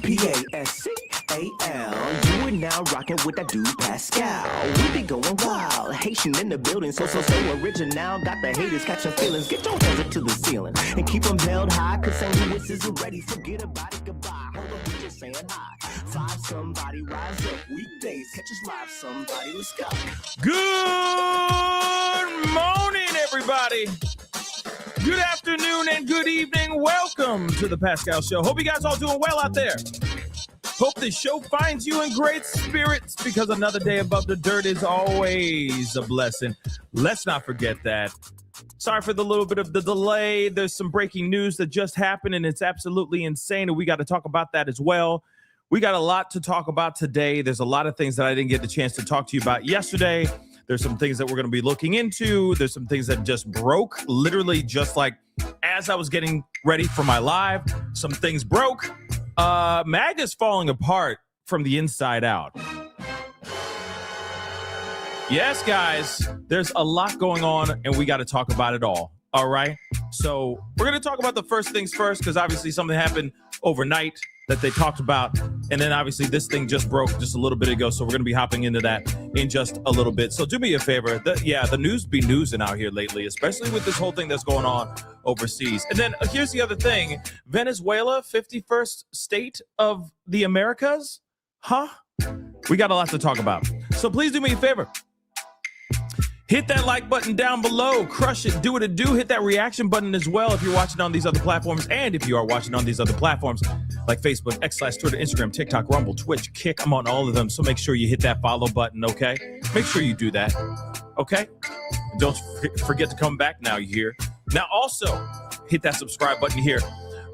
Pascal. You are now rocking with that dude Pascal. We be going wild, Haitian in the building, so original. Got the haters catching feelings. Get your hands up to the ceiling and keep them held high. Cause St. Louis isn't ready. Forget about it, goodbye. Hold on, we just saying hi. Five somebody, rise up. Weekdays, catch us live. Somebody, let's go. Good morning, everybody. Good afternoon and good evening. Welcome to the Pascal Show. Hope you guys all doing well out there. Hope this show finds you in great spirits because another day above the dirt is always a blessing. Let's not forget that. Sorry for the little bit of the delay. There's some breaking news that just happened, and it's absolutely insane, and we got to talk about that as well. We got a lot to talk about today. There's a lot of things that I didn't get the chance to talk to you about yesterday. There's some things that we're going to be looking into. There's some things that just broke, literally just like as I was getting ready for my live. Some things broke. MAGA's falling apart from the inside out. Yes, guys, there's a lot going on, and we got to talk about it all. All right. So we're going to talk about the first things first, because obviously something happened overnight that they talked about. And then obviously this thing just broke just a little bit ago. So we're going to be hopping into that in just a little bit. So do me a favor. The news be newsing out here lately, especially with this whole thing that's going on overseas. And then here's the other thing. Venezuela, 51st state of the Americas. Huh? We got a lot to talk about. So please do me a favor. Hit that like button down below. Crush it. Do what it do. Hit that reaction button as well if you're watching on these other platforms. And if you are watching on these other platforms like Facebook, X/Twitter, Instagram, TikTok, Rumble, Twitch, Kick. I'm on all of them. So make sure you hit that follow button, okay? Make sure you do that, okay? Don't forget to come back now, you hear? Now also, hit that subscribe button here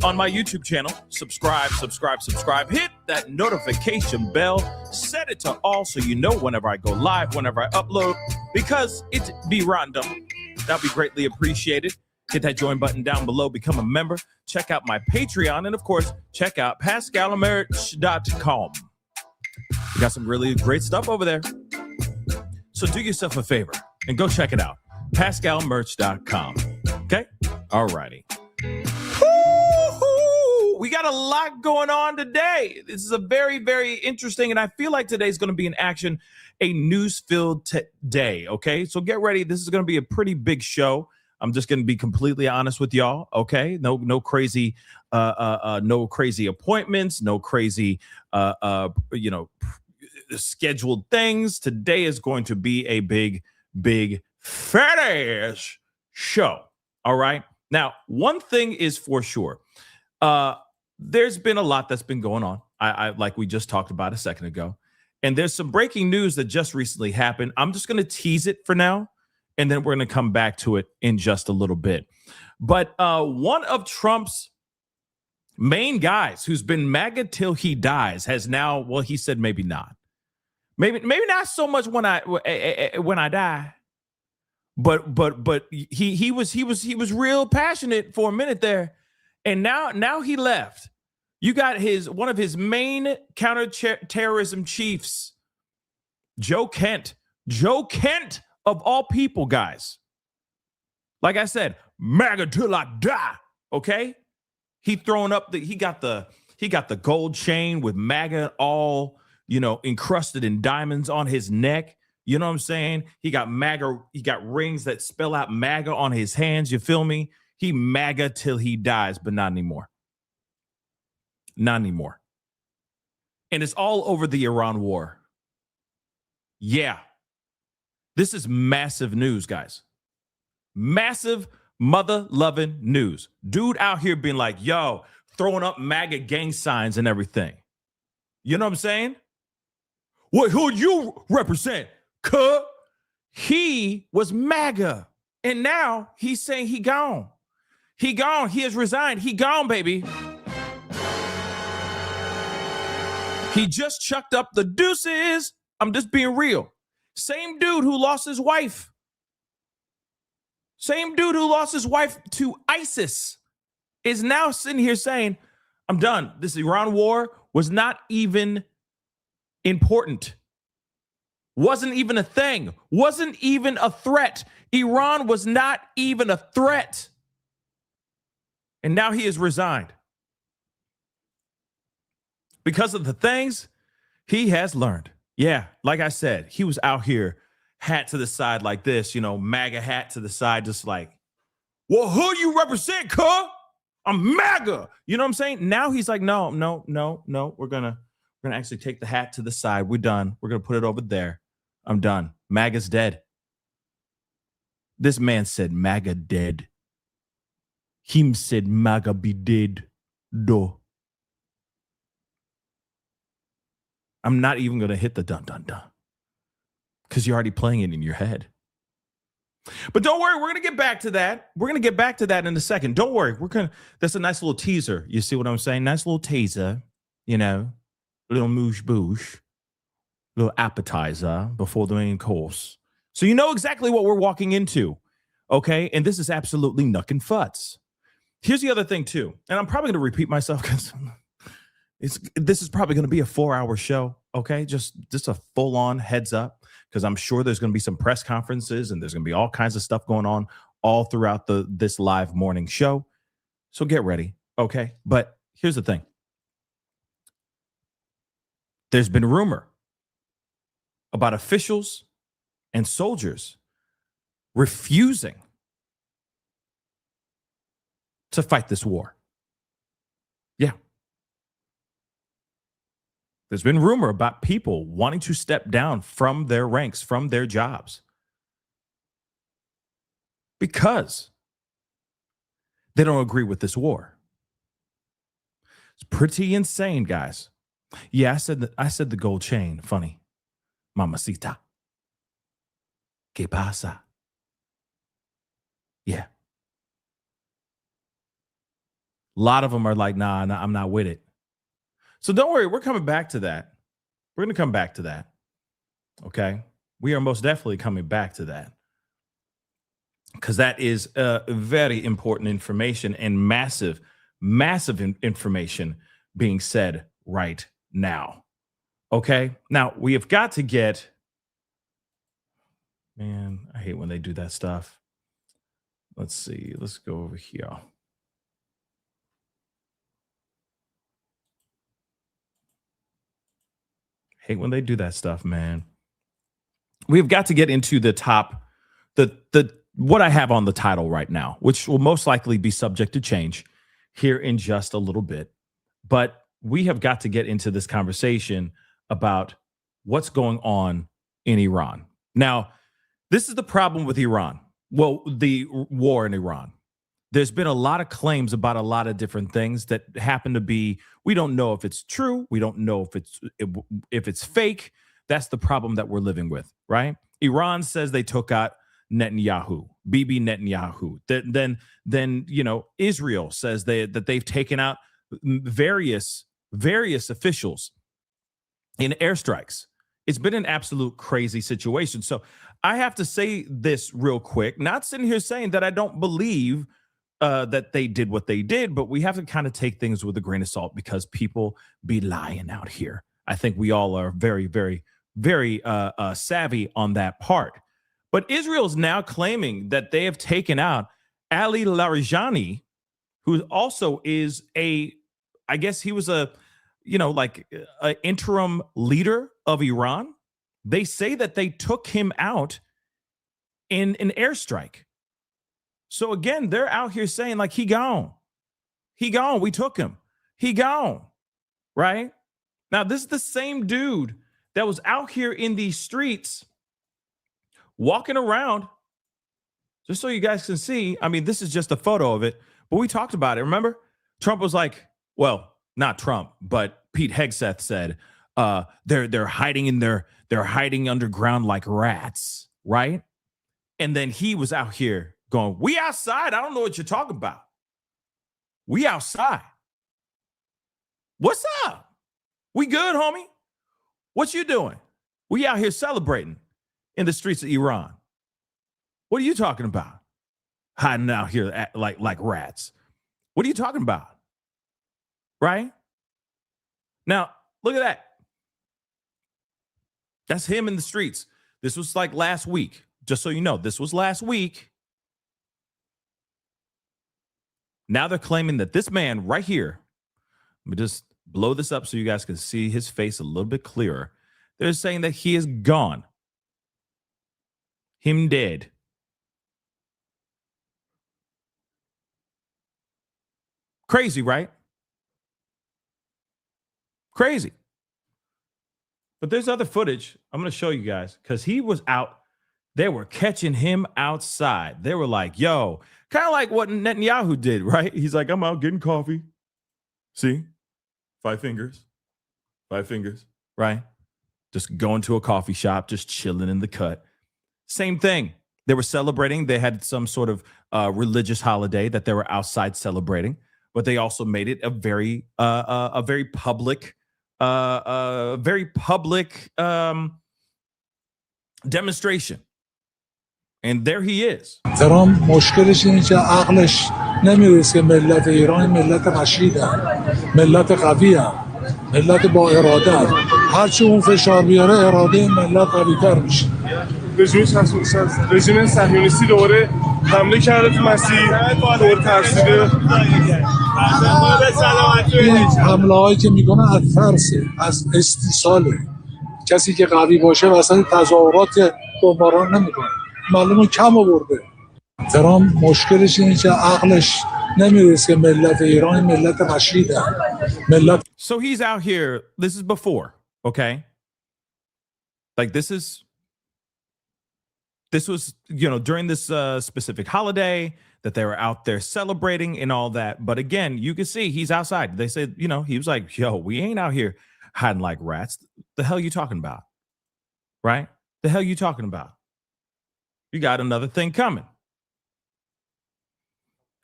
on my YouTube channel. Subscribe. Hit that notification bell. Set it to all so you know whenever I go live, whenever I upload, because it be random. That'll be greatly appreciated. Hit that join button down below. Become a member. Check out my Patreon. And, of course, check out PascalMerch.com. We got some really great stuff over there. So do yourself a favor and go check it out. PascalMerch.com. Okay? All righty. We got a lot going on today. This is a very, very interesting, and I feel like today's going to be in action, a news-filled day, okay? So get ready. This is going to be a pretty big show. I'm just going to be completely honest with y'all, okay? No crazy appointments, no crazy, scheduled things. Today is going to be a big, fat-ass show, all right? Now, one thing is for sure. There's been a lot that's been going on. I like we just talked about a second ago. And there's some breaking news that just recently happened. I'm just going to tease it for now, and then we're going to come back to it in just a little bit. But one of Trump's main guys, who's been MAGA till he dies, has now, well, he said maybe not. Maybe not so much when I die. But he was real passionate for a minute there. And now he left. You got one of his main counterterrorism chiefs, Joe Kent. Joe Kent, of all people, guys. Like I said, MAGA till I die. Okay? He got the gold chain with MAGA all, encrusted in diamonds on his neck. You know what I'm saying? He got MAGA, he got rings that spell out MAGA on his hands. You feel me? He MAGA till he dies, but not anymore. Not anymore. And it's all over the Iran war. Yeah. This is massive news, guys. Massive mother-loving news. Dude out here being like, yo, throwing up MAGA gang signs and everything. You know what I'm saying? Who you represent? He was MAGA. And now he's saying he gone. He gone. He has resigned. He gone, baby. He just chucked up the deuces. I'm just being real. Same dude who lost his wife. Same dude who lost his wife to ISIS is now sitting here saying, I'm done. This Iran war was not even important. Wasn't even a thing. Wasn't even a threat. Iran was not even a threat. And now he has resigned. because of the things he has learned. Yeah, like I said, he was out here, hat to the side like this, MAGA hat to the side, just like, well, who you represent, cuh? I'm MAGA. You know what I'm saying? Now he's like, no. We're gonna actually take the hat to the side. We're done. We're gonna put it over there. I'm done. MAGA's dead. This man said MAGA dead. Him said MAGA be dead. Do. I'm not even gonna hit the dun dun dun because you're already playing it in your head. But don't worry, we're going to get back to that. We're going to get back to that in a second. Don't worry. That's a nice little teaser. You see what I'm saying? Nice little teaser, little moosh boosh, little appetizer before the main course. So you know exactly what we're walking into. Okay. And this is absolutely nuck and futz. Here's the other thing too. And I'm probably going to repeat myself because this is probably going to be a 4-hour show. Okay. Just a full on heads up. Because I'm sure there's going to be some press conferences and there's going to be all kinds of stuff going on all throughout this live morning show. So get ready, okay? But here's the thing. There's been rumor about officials and soldiers refusing to fight this war. Yeah. There's been rumor about people wanting to step down from their ranks, from their jobs, because they don't agree with this war. It's pretty insane, guys. Yeah, I said the gold chain. Funny. Mamacita. ¿Qué pasa? Yeah. A lot of them are like, nah, I'm not with it. So don't worry, we're coming back to that. We're going to come back to that. Okay? We are most definitely coming back to that. Because that is very important information and massive information being said right now. Okay? Now, we have got to get... Man, I hate when they do that stuff. Let's see. Let's go over here. Hate when they do that stuff, man. We've got to get into the top, what I have on the title right now, which will most likely be subject to change here in just a little bit. But we have got to get into this conversation about what's going on in Iran. Now, this is the problem with Iran. Well, the war in Iran. There's been a lot of claims about a lot of different things that happen to be, we don't know if it's true. We don't know if it's fake. That's the problem that we're living with, right? Iran says they took out Netanyahu, Bibi Netanyahu. Then Israel says that they've taken out various officials in airstrikes. It's been an absolute crazy situation. So I have to say this real quick, not sitting here saying that I don't believe that they did what they did, but we have to kind of take things with a grain of salt because people be lying out here. I think we all are very, very, very savvy on that part. But Israel's now claiming that they have taken out Ali Larijani, who also is I guess he was an interim leader of Iran. They say that they took him out in an airstrike. So again, they're out here saying like, he gone. We took him. He gone. Right? Now, this is the same dude that was out here in these streets walking around. Just so you guys can see. I mean, this is just a photo of it, but we talked about it. Remember? Trump was like, well, not Trump, but Pete Hegseth said, they're hiding underground like rats, right? And then he was out here going, we outside. I don't know what you're talking about. We outside. What's up? We good, homie? What you doing? We out here celebrating in the streets of Iran. What are you talking about? Hiding out here like rats. What are you talking about? Right? Now, look at that. That's him in the streets. This was like last week. Just so you know, this was last week. Now they're claiming that this man right here, let me just blow this up so you guys can see his face a little bit clearer. They're saying that he is gone. Him dead. Crazy, right? Crazy. But there's other footage I'm going to show you guys because he was out. They were catching him outside. They were like, yo, kind of like what Netanyahu did, right? He's like, I'm out getting coffee. See? 5 fingers. 5 fingers, right? Just going to a coffee shop, just chilling in the cut. Same thing. They were celebrating. They had some sort of religious holiday that they were outside celebrating, but they also made it a very public demonstration. And there he is. ترامپ مشکلش اینه که عقلش نمیرسه ملت ایران ملت رشیدن ملت قوی هم ملت با اراده هرچی اون فشار بیاره اراده ملت قوی‌تر میشه رژیم صهیونیستی دوباره حمله کرده تو مسیر دوباره ترسیده این حمله هایی که میکنه از ترسه از استیصاله کسی که قوی باشه وسط تظاهرات بمباران نمیکنه معلومه کم آورده ترامپ مشکلش اینه که عقلش نمیرسه ملت ایران ملت رشیدن ملت. So he's out here. This is before, okay? Like this was, during this specific holiday that they were out there celebrating and all that. But again, you can see he's outside. They said, he was like, yo, we ain't out here hiding like rats. The hell you talking about? Right? The hell you talking about? You got another thing coming.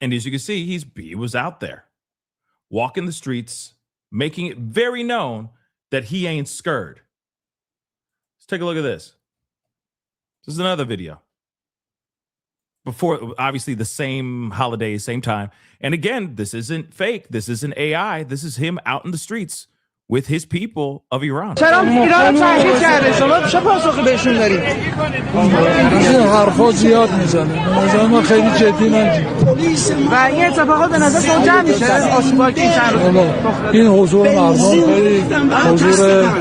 And as you can see, he was out there walking the streets, making it very known that he ain't scared. Let's take a look at this. This is another video. Before, obviously, the same holiday, same time. And again, this isn't fake. This isn't AI. This is him out in the streets with his people of Iran. این حرفا زیاد میزنه نظر من خیلی جدی نگیره و این اتفاقات به نظر شما جمع میشه آشوبایی که این حضور مردم خیلی حضور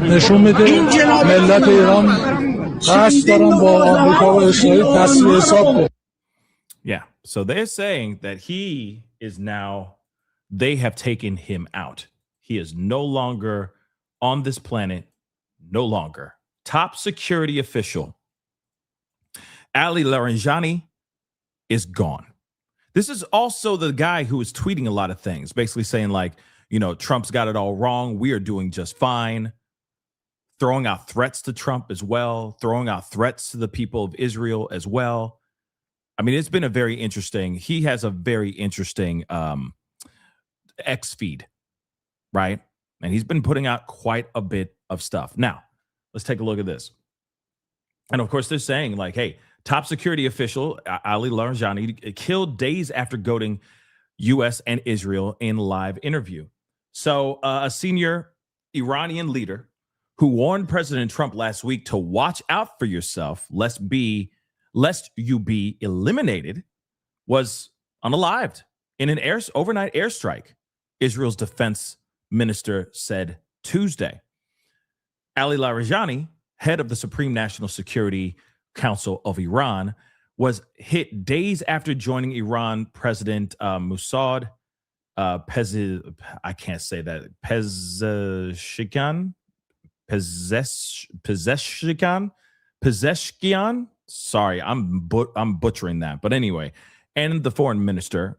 نشون میده ملت ایران قصد دارن با آمریکا و اسرائیل تصفیه حساب کنن. Yeah, so they're saying that he is now, they have taken him out. He is no longer on this planet, no longer. Top security official, Ali Larijani, is gone. This is also the guy who is tweeting a lot of things, basically saying like, Trump's got it all wrong. We are doing just fine. Throwing out threats to Trump as well, throwing out threats to the people of Israel as well. I mean, it's been a very interesting, he has a very interesting X feed, right? And he's been putting out quite a bit of stuff. Now, let's take a look at this. And of course, they're saying like, hey, top security official Ali Larijani killed days after goading U.S. and Israel in live interview. So a senior Iranian leader who warned President Trump last week to watch out for yourself, lest you be eliminated, was unalived in an overnight airstrike, Israel's defense minister said Tuesday. Ali Larijani, head of the Supreme National Security Council of Iran, was hit days after joining Iran President Mossad Pezeshkian. Sorry, I'm butchering that. But anyway, and the foreign minister,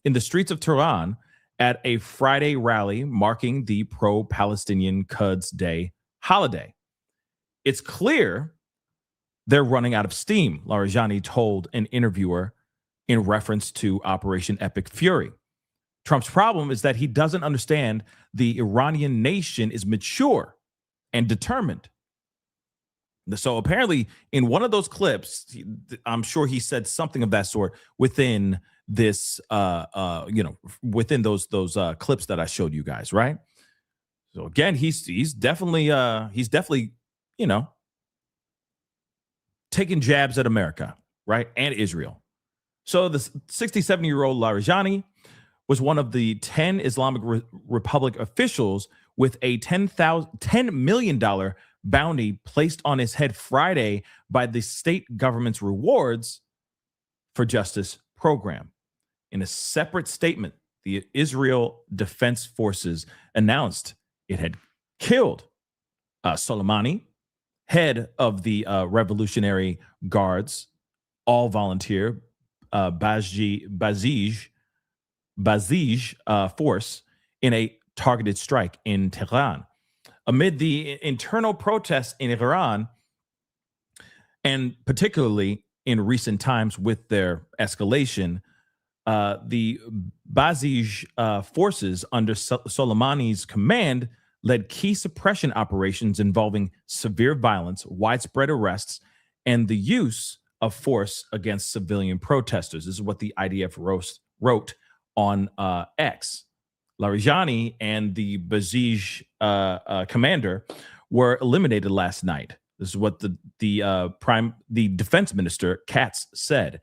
in the streets of Tehran at a Friday rally marking the pro-Palestinian Quds Day holiday. It's clear they're running out of steam, Larijani told an interviewer in reference to Operation Epic Fury. Trump's problem is that he doesn't understand the Iranian nation is mature and determined. So apparently in one of those clips, I'm sure he said something of that sort within this, within those clips that I showed you guys, right? So again, he's definitely, taking jabs at America, right? And Israel. So the 67-year-old Larijani was one of the 10 Islamic Republic officials with a $10 million bounty placed on his head Friday by the state government's Rewards for Justice program. In a separate statement, the Israel Defense Forces announced it had killed Soleimani, head of the Revolutionary Guards, all volunteer Basij force in a targeted strike in Tehran. Amid the internal protests in Iran, and particularly in recent times with their escalation, the Basij forces under Soleimani's command led key suppression operations involving severe violence, widespread arrests, and the use of force against civilian protesters. This is what the IDF wrote on X. Larijani and the Basij commander were eliminated last night. This is what the defense minister Katz said,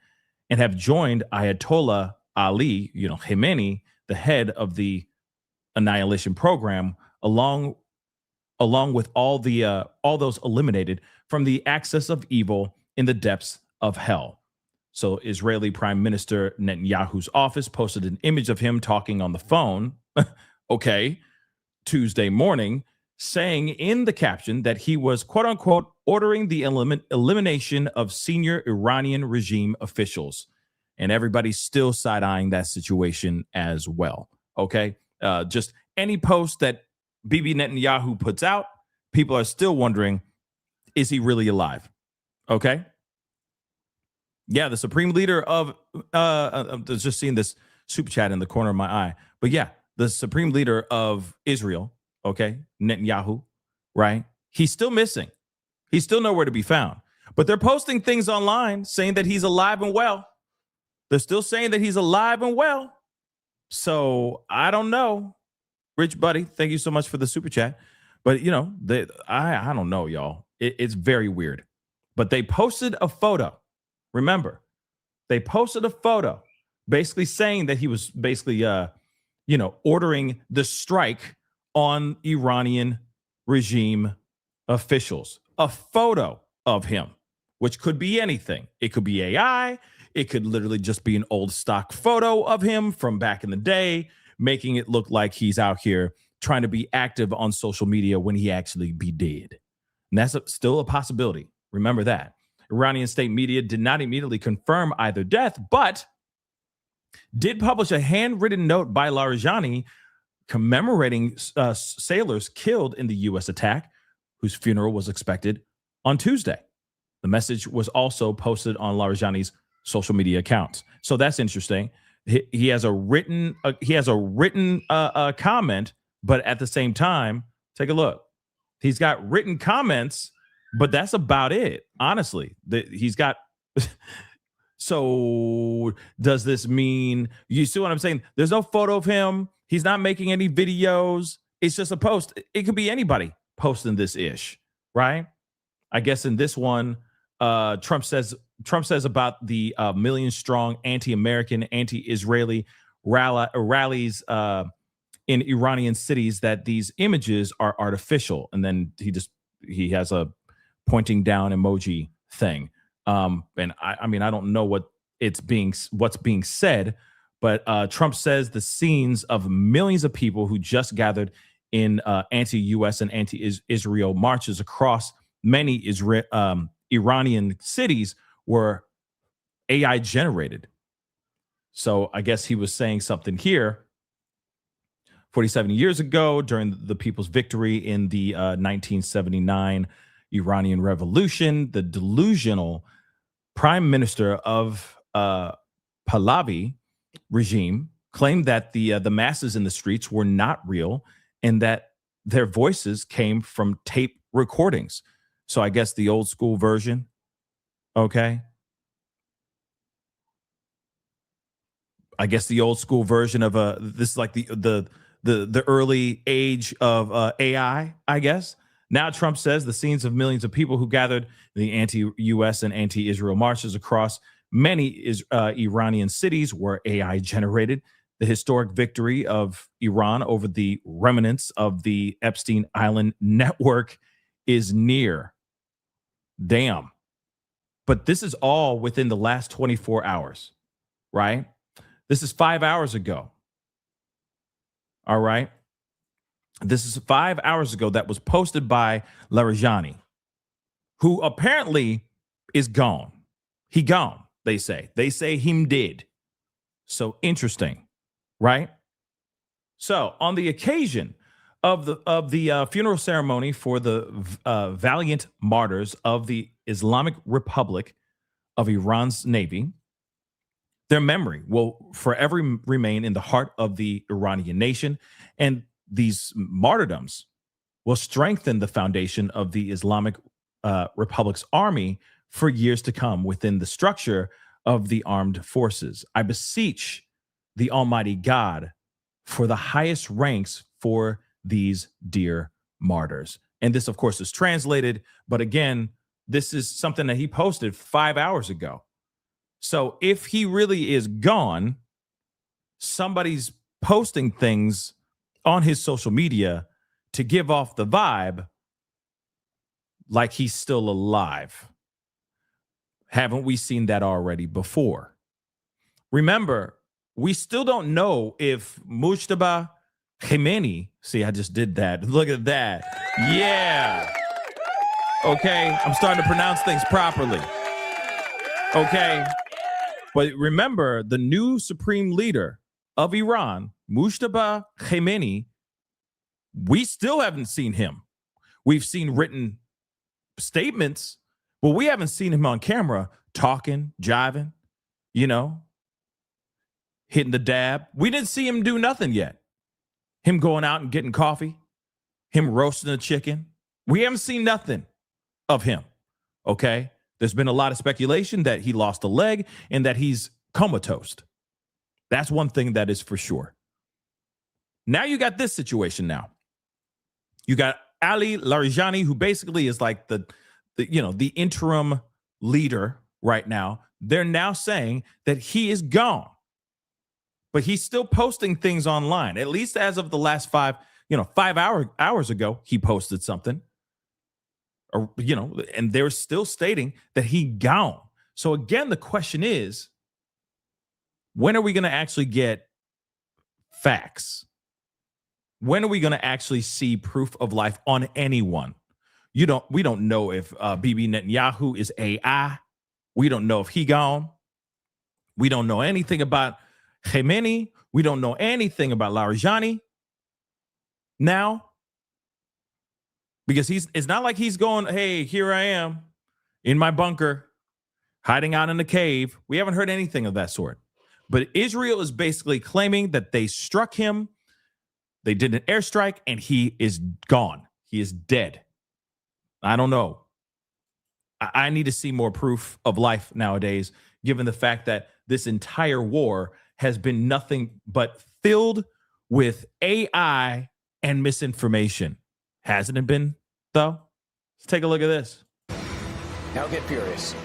and have joined Ayatollah Ali, Khamenei, the head of the annihilation program, along with all those eliminated from the axis of evil in the depths of hell. So Israeli Prime Minister Netanyahu's office posted an image of him talking on the phone, Tuesday morning, saying in the caption that he was, quote unquote, ordering the elimination of senior Iranian regime officials. And everybody's still side-eyeing that situation as well. Okay. Just any post that Bibi Netanyahu puts out, people are still wondering, is he really alive? Okay. Yeah, the supreme leader of I was just seeing this super chat in the corner of my eye. But yeah, the supreme leader of Israel, okay, Netanyahu, right? He's still missing. He's still nowhere to be found. But they're posting things online saying that he's alive and well. They're still saying that he's alive and well. So I don't know. Rich buddy, thank you so much for the super chat. But I don't know, y'all. It's very weird. But they posted a photo. Remember, they posted a photo basically saying that he was basically, ordering the strike on Iranian regime officials. A photo of him, which could be anything. It could be AI. It could literally just be an old stock photo of him from back in the day, making it look like he's out here trying to be active on social media when he actually be dead. And that's still a possibility. Remember that. Iranian state media did not immediately confirm either death, but did publish a handwritten note by Larijani commemorating sailors killed in the U.S. attack, whose funeral was expected on Tuesday. The message was also posted on Larijani's social media accounts. So that's interesting. He has a written comment, but at the same time, take a look. He's got written comments, but that's about it. Honestly, he's got. So does this mean, you see what I'm saying? There's no photo of him. He's not making any videos. It's just a post. It could be anybody posting this ish, right? I guess in this one, Trump says about the million-strong anti-American, anti-Israeli rallies in Iranian cities that these images are artificial. And then he has a pointing down emoji thing. And I mean, I don't know what's being said, but Trump says the scenes of millions of people who just gathered in anti-U.S. and anti-Israel marches across many Iranian cities were AI generated. So I guess he was saying something here. 47 years ago, during the people's victory in the 1979 Iranian Revolution, the delusional prime minister of Pahlavi regime claimed that the masses in the streets were not real and that their voices came from tape recordings. So I guess the old school version, okay? I guess the old school version of this is like the early age of AI, I guess. Now Trump says the scenes of millions of people who gathered in the anti-U.S. and anti-Israel marches across many Iranian cities were AI generated. The historic victory of Iran over the remnants of the Epstein Island network is near. Damn. But this is all within the last 24 hours, right? This is 5 hours ago. All right. This is 5 hours ago that was posted by Larijani, who apparently is gone. He gone, they say. They say him dead. So interesting, right? So on the occasion of the funeral ceremony for the valiant martyrs of the Islamic Republic of Iran's Navy, their memory will forever remain in the heart of the Iranian nation, and these martyrdoms will strengthen the foundation of the Islamic Republic's army for years to come within the structure of the armed forces. I beseech the Almighty God for the highest ranks for these dear martyrs. And this, of course, is translated, but again, this is something that he posted 5 hours ago. So if he really is gone, somebody's posting things on his social media to give off the vibe like he's still alive. Haven't we seen that already before? Remember, we still don't know if Mujtaba Khamenei, see, I just did that. Look at that. Yeah. Okay, I'm starting to pronounce things properly. Okay. But remember, the new supreme leader of Iran, Mujtaba Khamenei, we still haven't seen him. We've seen written statements, but we haven't seen him on camera talking, jiving, hitting the dab. We didn't see him do nothing yet. Him going out and getting coffee, him roasting a chicken. We haven't seen nothing of him, okay? There's been a lot of speculation that he lost a leg and that he's comatose. That's one thing that is for sure. Now you got this situation now. You got Ali Larijani, who basically is like the interim leader right now. They're now saying that he is gone, but he's still posting things online. At least as of the last 5 hours ago, he posted something. Or, and they're still stating that he gone. So again, the question is, when are we going to actually get facts? When are we going to actually see proof of life on anyone? We don't know if Bibi Netanyahu is AI. We don't know if he gone. We don't know anything about Khamenei. We don't know anything about Larijani now. Because it's not like he's going, hey, here I am in my bunker, hiding out in the cave. We haven't heard anything of that sort. But Israel is basically claiming that they struck him. They did an airstrike and he is gone. He is dead. I don't know. I need to see more proof of life nowadays, given the fact that this entire war has been nothing but filled with AI and misinformation. Hasn't it been, though? Let's take a look at this. Now get furious.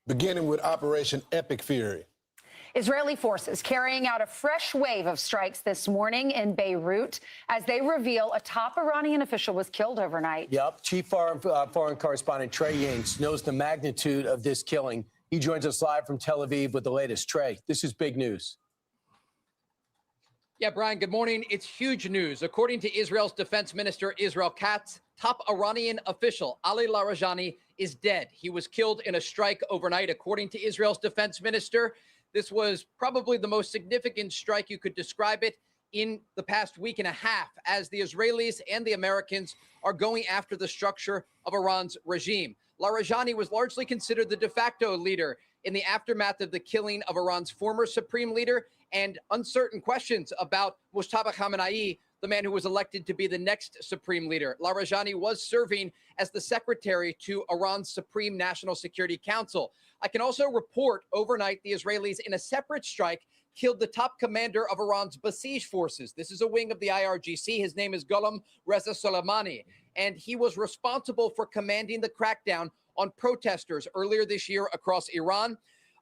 Beginning with Operation Epic Fury. Israeli forces carrying out a fresh wave of strikes this morning in Beirut as they reveal a top Iranian official was killed overnight. Yep. Chief foreign correspondent Trey Yingst knows the magnitude of this killing. He joins us live from Tel Aviv with the latest. Trey, this is big news. Yeah, Brian, good morning. It's huge news. According to Israel's defense minister, Israel Katz, top Iranian official Ali Larijani is dead. He was killed in a strike overnight. According to Israel's defense minister, this was probably the most significant strike, you could describe it, in the past week and a half, as the Israelis and the Americans are going after the structure of Iran's regime. Larijani was largely considered the de facto leader in the aftermath of the killing of Iran's former supreme leader, and uncertain questions about Mujtaba Khamenei, the man who was elected to be the next supreme leader. Larijani was serving as the secretary to Iran's Supreme National Security Council. I can also report overnight the Israelis, in a separate strike, killed the top commander of Iran's Basij forces. This is a wing of the IRGC. His name is Ghulam Reza Soleimani, and he was responsible for commanding the crackdown on protesters earlier this year across Iran.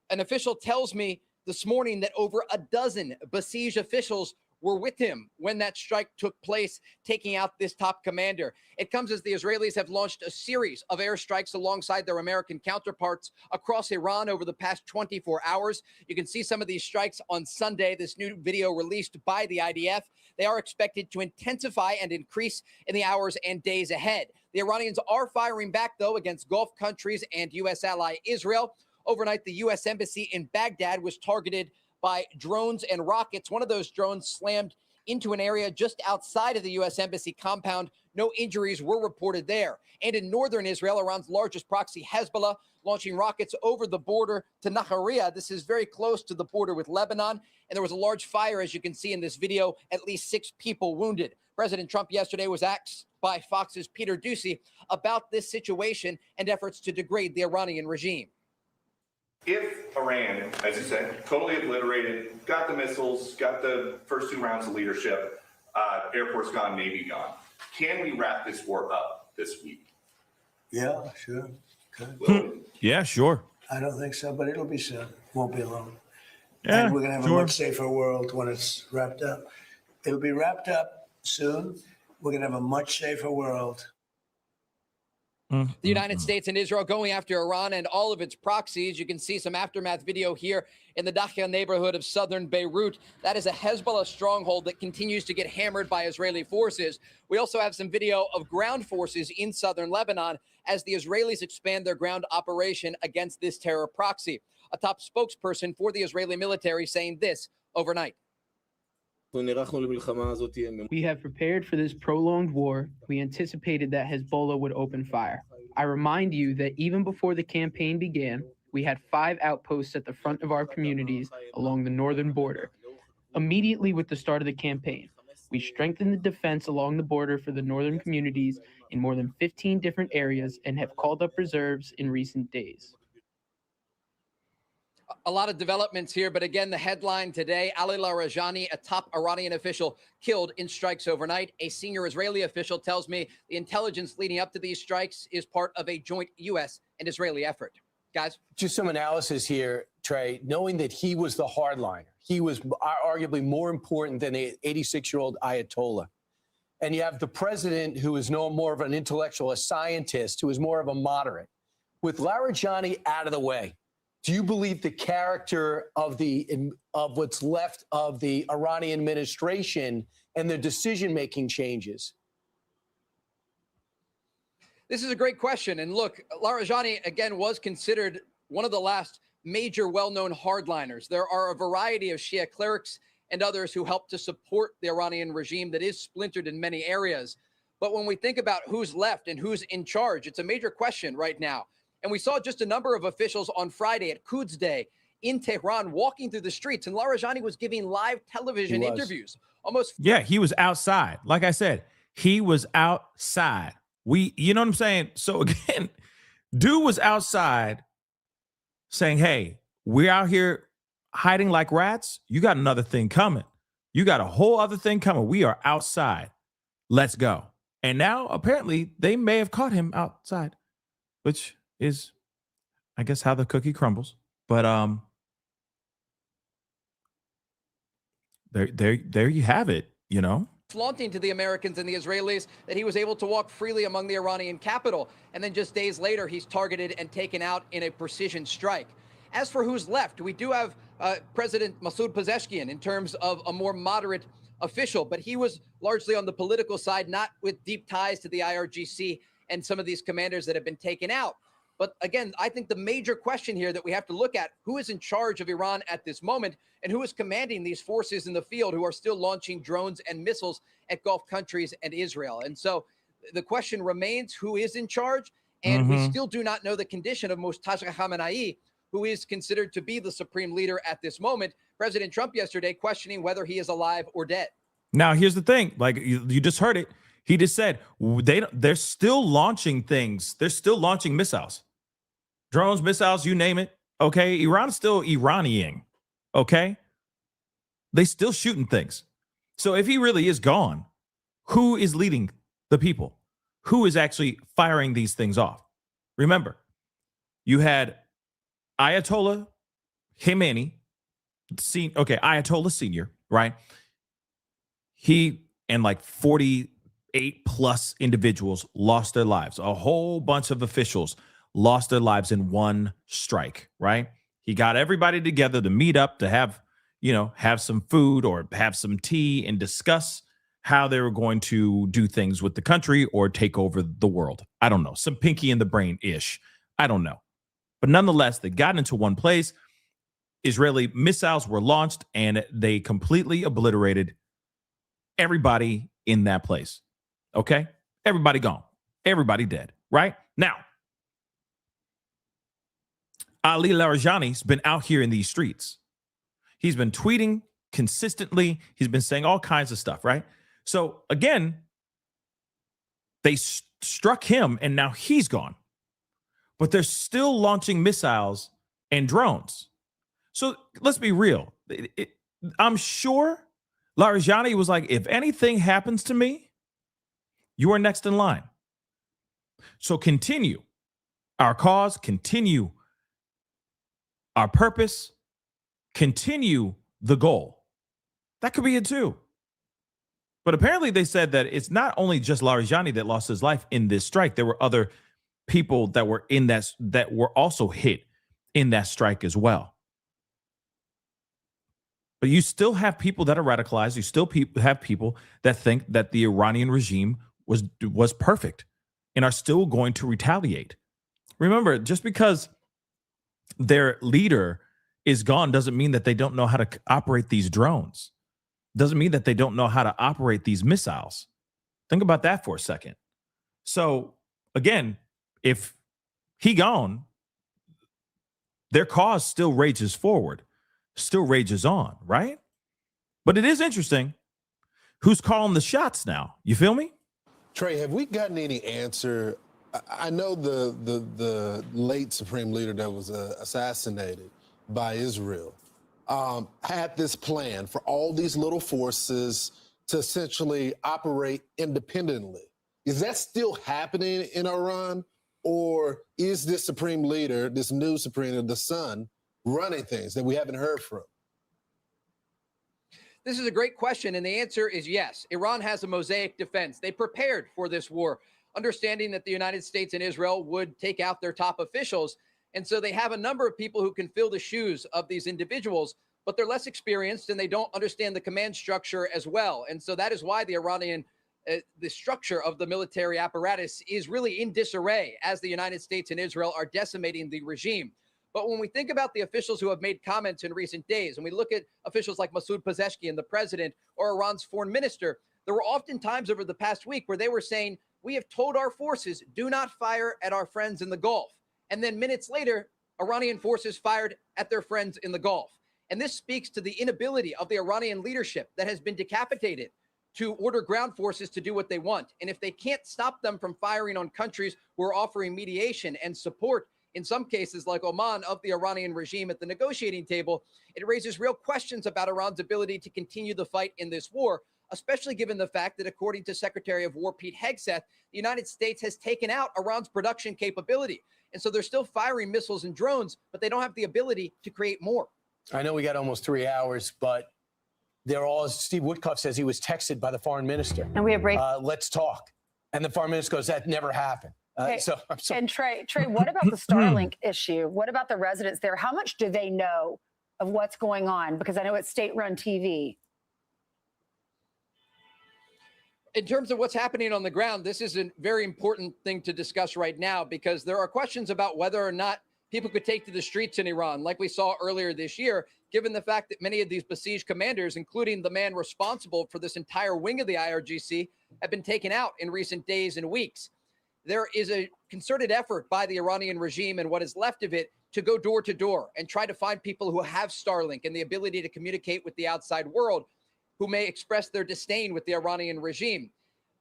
An official tells me this morning that over a dozen Basij officials were with him when that strike took place, taking out this top commander. It comes as the Israelis have launched a series of airstrikes alongside their American counterparts across Iran over the past 24 hours. You can see some of these strikes on Sunday, this new video released by the IDF. They are expected to intensify and increase in the hours and days ahead. The Iranians are firing back, though, against Gulf countries and U.S. ally Israel. Overnight, the U.S. Embassy in Baghdad was targeted by drones and rockets. One of those drones slammed into an area just outside of the U.S. Embassy compound. No injuries were reported there. And in northern Israel, Iran's largest proxy, Hezbollah, launching rockets over the border to Nahariya. This is very close to the border with Lebanon. And there was a large fire, as you can see in this video, at least 6 people wounded. President Trump yesterday was asked by Fox's Peter Doocy about this situation and efforts to degrade the Iranian regime. If Iran, as you said, totally obliterated, got the missiles, got the first 2 rounds of leadership, Air Force gone, Navy gone, can we wrap this war up this week? Yeah, sure. Good. Yeah, sure. I don't think so, but it'll be soon. Won't be long. Yeah, and we're going to have sure. a much safer world when it's wrapped up. It'll be wrapped up soon. We're going to have a much safer world. The United States and Israel going after Iran and all of its proxies. You can see some aftermath video here in the Dakhia neighborhood of southern Beirut. That is a Hezbollah stronghold that continues to get hammered by Israeli forces. We also have some video of ground forces in southern Lebanon as the Israelis expand their ground operation against this terror proxy. A top spokesperson for the Israeli military saying this overnight. We have prepared for this prolonged war. We anticipated that Hezbollah would open fire. I remind you that even before the campaign began, we had 5 outposts at the front of our communities along the northern border. Immediately with the start of the campaign, we strengthened the defense along the border for the northern communities in more than 15 different areas and have called up reserves in recent days. A lot of developments here, but again, the headline today, Ali Larijani, a top Iranian official, killed in strikes overnight. A senior Israeli official tells me the intelligence leading up to these strikes is part of a joint U.S. and Israeli effort. Guys? Just some analysis here, Trey, knowing that he was the hardliner. He was arguably more important than the 86-year-old Ayatollah. And you have the president, who is no more of an intellectual, a scientist, who is more of a moderate. With Larijani out of the way, do you believe the character of what's left of the Iranian administration and their decision-making changes? This is a great question. And look, Larijani, again, was considered one of the last major well-known hardliners. There are a variety of Shia clerics and others who help to support the Iranian regime that is splintered in many areas. But when we think about who's left and who's in charge, it's a major question right now. And we saw just a number of officials on Friday at Quds Day in Tehran walking through the streets, and Larijani was giving live television interviews. Yeah, he was outside. Like I said, he was outside. You know what I'm saying? So again, dude was outside saying, hey, we're out here hiding like rats. You got another thing coming. You got a whole other thing coming. We are outside. Let's go. And now apparently they may have caught him outside, which is, I guess, how the cookie crumbles. But there you have it, you know. Flaunting to the Americans and the Israelis that he was able to walk freely among the Iranian capital. And then just days later, he's targeted and taken out in a precision strike. As for who's left, we do have President Masoud Pezeshkian in terms of a more moderate official, but he was largely on the political side, not with deep ties to the IRGC and some of these commanders that have been taken out. But again, I think the major question here that we have to look at, who is in charge of Iran at this moment and who is commanding these forces in the field who are still launching drones and missiles at Gulf countries and Israel. And so the question remains, who is in charge? And we still do not know the condition of Mustafa Khamenei, who is considered to be the supreme leader at this moment. President Trump yesterday questioning whether he is alive or dead. Now, here's the thing. Like you just heard it. He just said they're still launching things. They're still launching missiles, drones, missiles, you name it. Okay. Iran's still Iranian. Okay. They still shooting things. So if he really is gone, who is leading the people? Who is actually firing these things off? Remember, you had Ayatollah Khamenei Ayatollah Senior, right? He and like 48 plus individuals lost their lives. A whole bunch of officials lost their lives in one strike, right? He got everybody together to meet up to have some food or have some tea and discuss how they were going to do things with the country or take over the world. I don't know. Some pinky in the brain ish. I don't know. But nonetheless, they got into one place. Israeli missiles were launched and they completely obliterated everybody in that place. Okay? Everybody gone. Everybody dead. Right? Now, Ali Larijani's been out here in these streets. He's been tweeting consistently. He's been saying all kinds of stuff, right? So again, they struck him and now he's gone. But they're still launching missiles and drones. So let's be real. I'm sure Larijani was like, if anything happens to me, you are next in line. So continue our cause, continue our purpose, continue the goal. That could be it too. But apparently they said that it's not only just Larijani that lost his life in this strike. There were other people that were in that were also hit in that strike as well. But you still have people that are radicalized. You still have people that think that the Iranian regime was perfect and are still going to retaliate. Remember, just because their leader is gone doesn't mean that they don't know how to operate these drones. Doesn't mean that they don't know how to operate these missiles. Think about that for a second. So again, if he gone, their cause still rages forward, still rages on, right? But it is interesting who's calling the shots now. You feel me? Trey, have we gotten any answer? I know the late Supreme Leader that was assassinated by Israel had this plan for all these little forces to essentially operate independently. Is that still happening in Iran? Or is this Supreme Leader, this new Supreme Leader, the son, running things that we haven't heard from? This is a great question, and the answer is yes. Iran has a mosaic defense. They prepared for this war, understanding that the United States and Israel would take out their top officials. And so they have a number of people who can fill the shoes of these individuals, but they're less experienced and they don't understand the command structure as well. And so that is why the Iranian the structure of the military apparatus is really in disarray as the United States and Israel are decimating the regime. But when we think about the officials who have made comments in recent days, and we look at officials like Masoud Pezeshkian, the president, or Iran's foreign minister, there were often times over the past week where they were saying, we have told our forces, do not fire at our friends in the Gulf. And then minutes later, Iranian forces fired at their friends in the Gulf. And this speaks to the inability of the Iranian leadership that has been decapitated to order ground forces to do what they want. And if they can't stop them from firing on countries who are offering mediation and support, in some cases like Oman, of the Iranian regime at the negotiating table, it raises real questions about Iran's ability to continue the fight in this war, especially given the fact that, according to Secretary of War Pete Hegseth, the United States has taken out Iran's production capability. And so they're still firing missiles and drones, but they don't have the ability to create more. I know we got almost 3 hours, but they're all, Steve Woodcock says he was texted by the foreign minister. And we have let's talk. And the foreign minister goes, that never happened. So I'm sorry. And Trey, what about the Starlink issue? What about the residents there? How much do they know of what's going on? Because I know it's state-run TV. In terms of what's happening on the ground, this is a very important thing to discuss right now, because there are questions about whether or not people could take to the streets in Iran, like we saw earlier this year, given the fact that many of these besieged commanders, including the man responsible for this entire wing of the IRGC, have been taken out in recent days and weeks. There is a concerted effort by the Iranian regime and what is left of it to go door to door and try to find people who have Starlink and the ability to communicate with the outside world, who may express their disdain with the Iranian regime.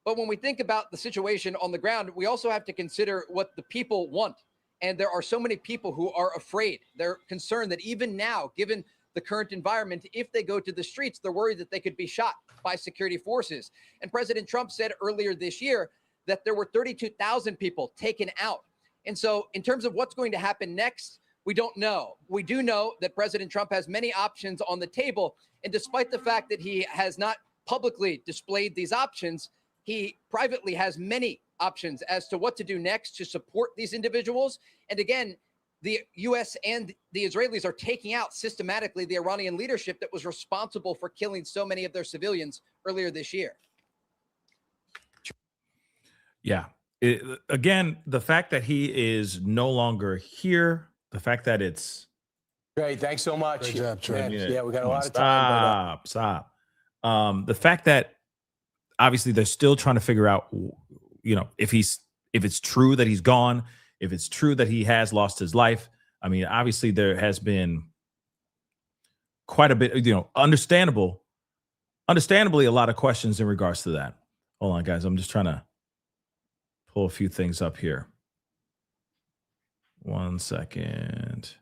But when we think about the situation on the ground, we also have to consider what the people want. And there are so many people who are afraid. They're concerned that even now, given the current environment, if they go to the streets, they're worried that they could be shot by security forces. And President Trump said earlier this year that there were 32,000 people taken out. And so in terms of what's going to happen next, We don't know. We do know that President Trump has many options on the table. And despite the fact that he has not publicly displayed these options, he privately has many options as to what to do next to support these individuals. And again, the U.S. and the Israelis are taking out systematically the Iranian leadership that was responsible for killing so many of their civilians earlier this year. Yeah. Again, the fact that he is no longer here, the fact that it's Great. Thanks so much. Great job, Trey. Yeah, we got a lot of time. Stop. The fact that obviously they're still trying to figure out, if it's true that he's gone, if it's true that he has lost his life. I mean, obviously there has been quite a bit, understandably a lot of questions in regards to that. Hold on, guys. I'm just trying to pull a few things up here. 1 second.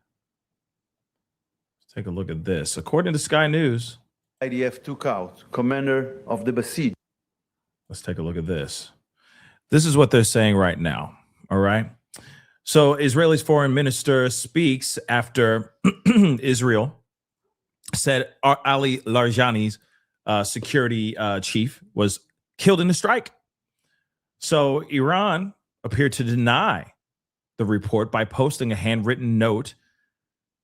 Let's take a look at this. According to Sky News, IDF took out commander of the besieged. let's take a look at this. This is what they're saying right now. All right. So Israel's foreign minister speaks after Israel said Ali Larijani's security chief was killed in a strike. So Iran appeared to deny the report by posting a handwritten note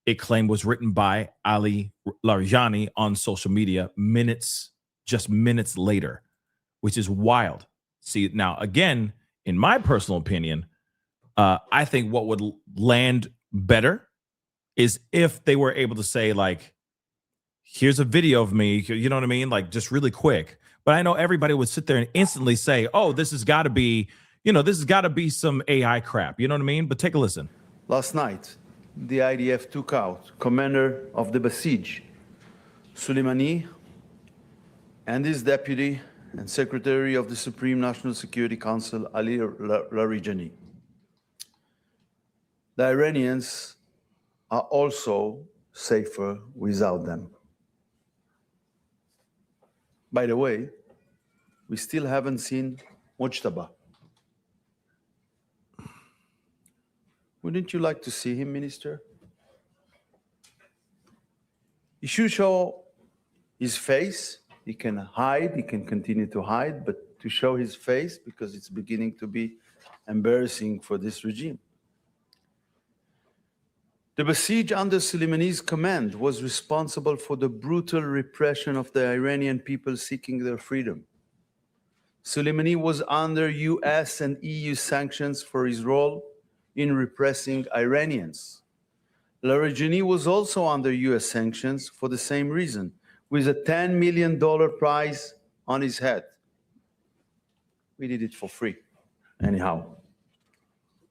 it claimed was written by Ali Larijani on social media just minutes later, which is wild. See, now, again, in my personal opinion, I think what would land better is if they were able to say, like, here's a video of me, you know what I mean? Like, just really quick. But I know everybody would sit there and instantly say, oh, this has got to be, this has got to be some AI crap. You know what I mean? But take a listen. Last night, the IDF took out commander of the besieged, Soleimani, and his deputy and secretary of the Supreme National Security Council, Ali Larijani. The Iranians are also safer without them. By the way, we still haven't seen Mujtaba. Wouldn't you like to see him, Minister? He should show his face. He can hide, he can continue to hide, but to show his face because it's beginning to be embarrassing for this regime. The besieged under Soleimani's command was responsible for the brutal repression of the Iranian people seeking their freedom. Soleimani was under US and EU sanctions for his role in repressing Iranians. Larijani was also under US sanctions for the same reason, with a $10 million prize on his head. We did it for free, anyhow.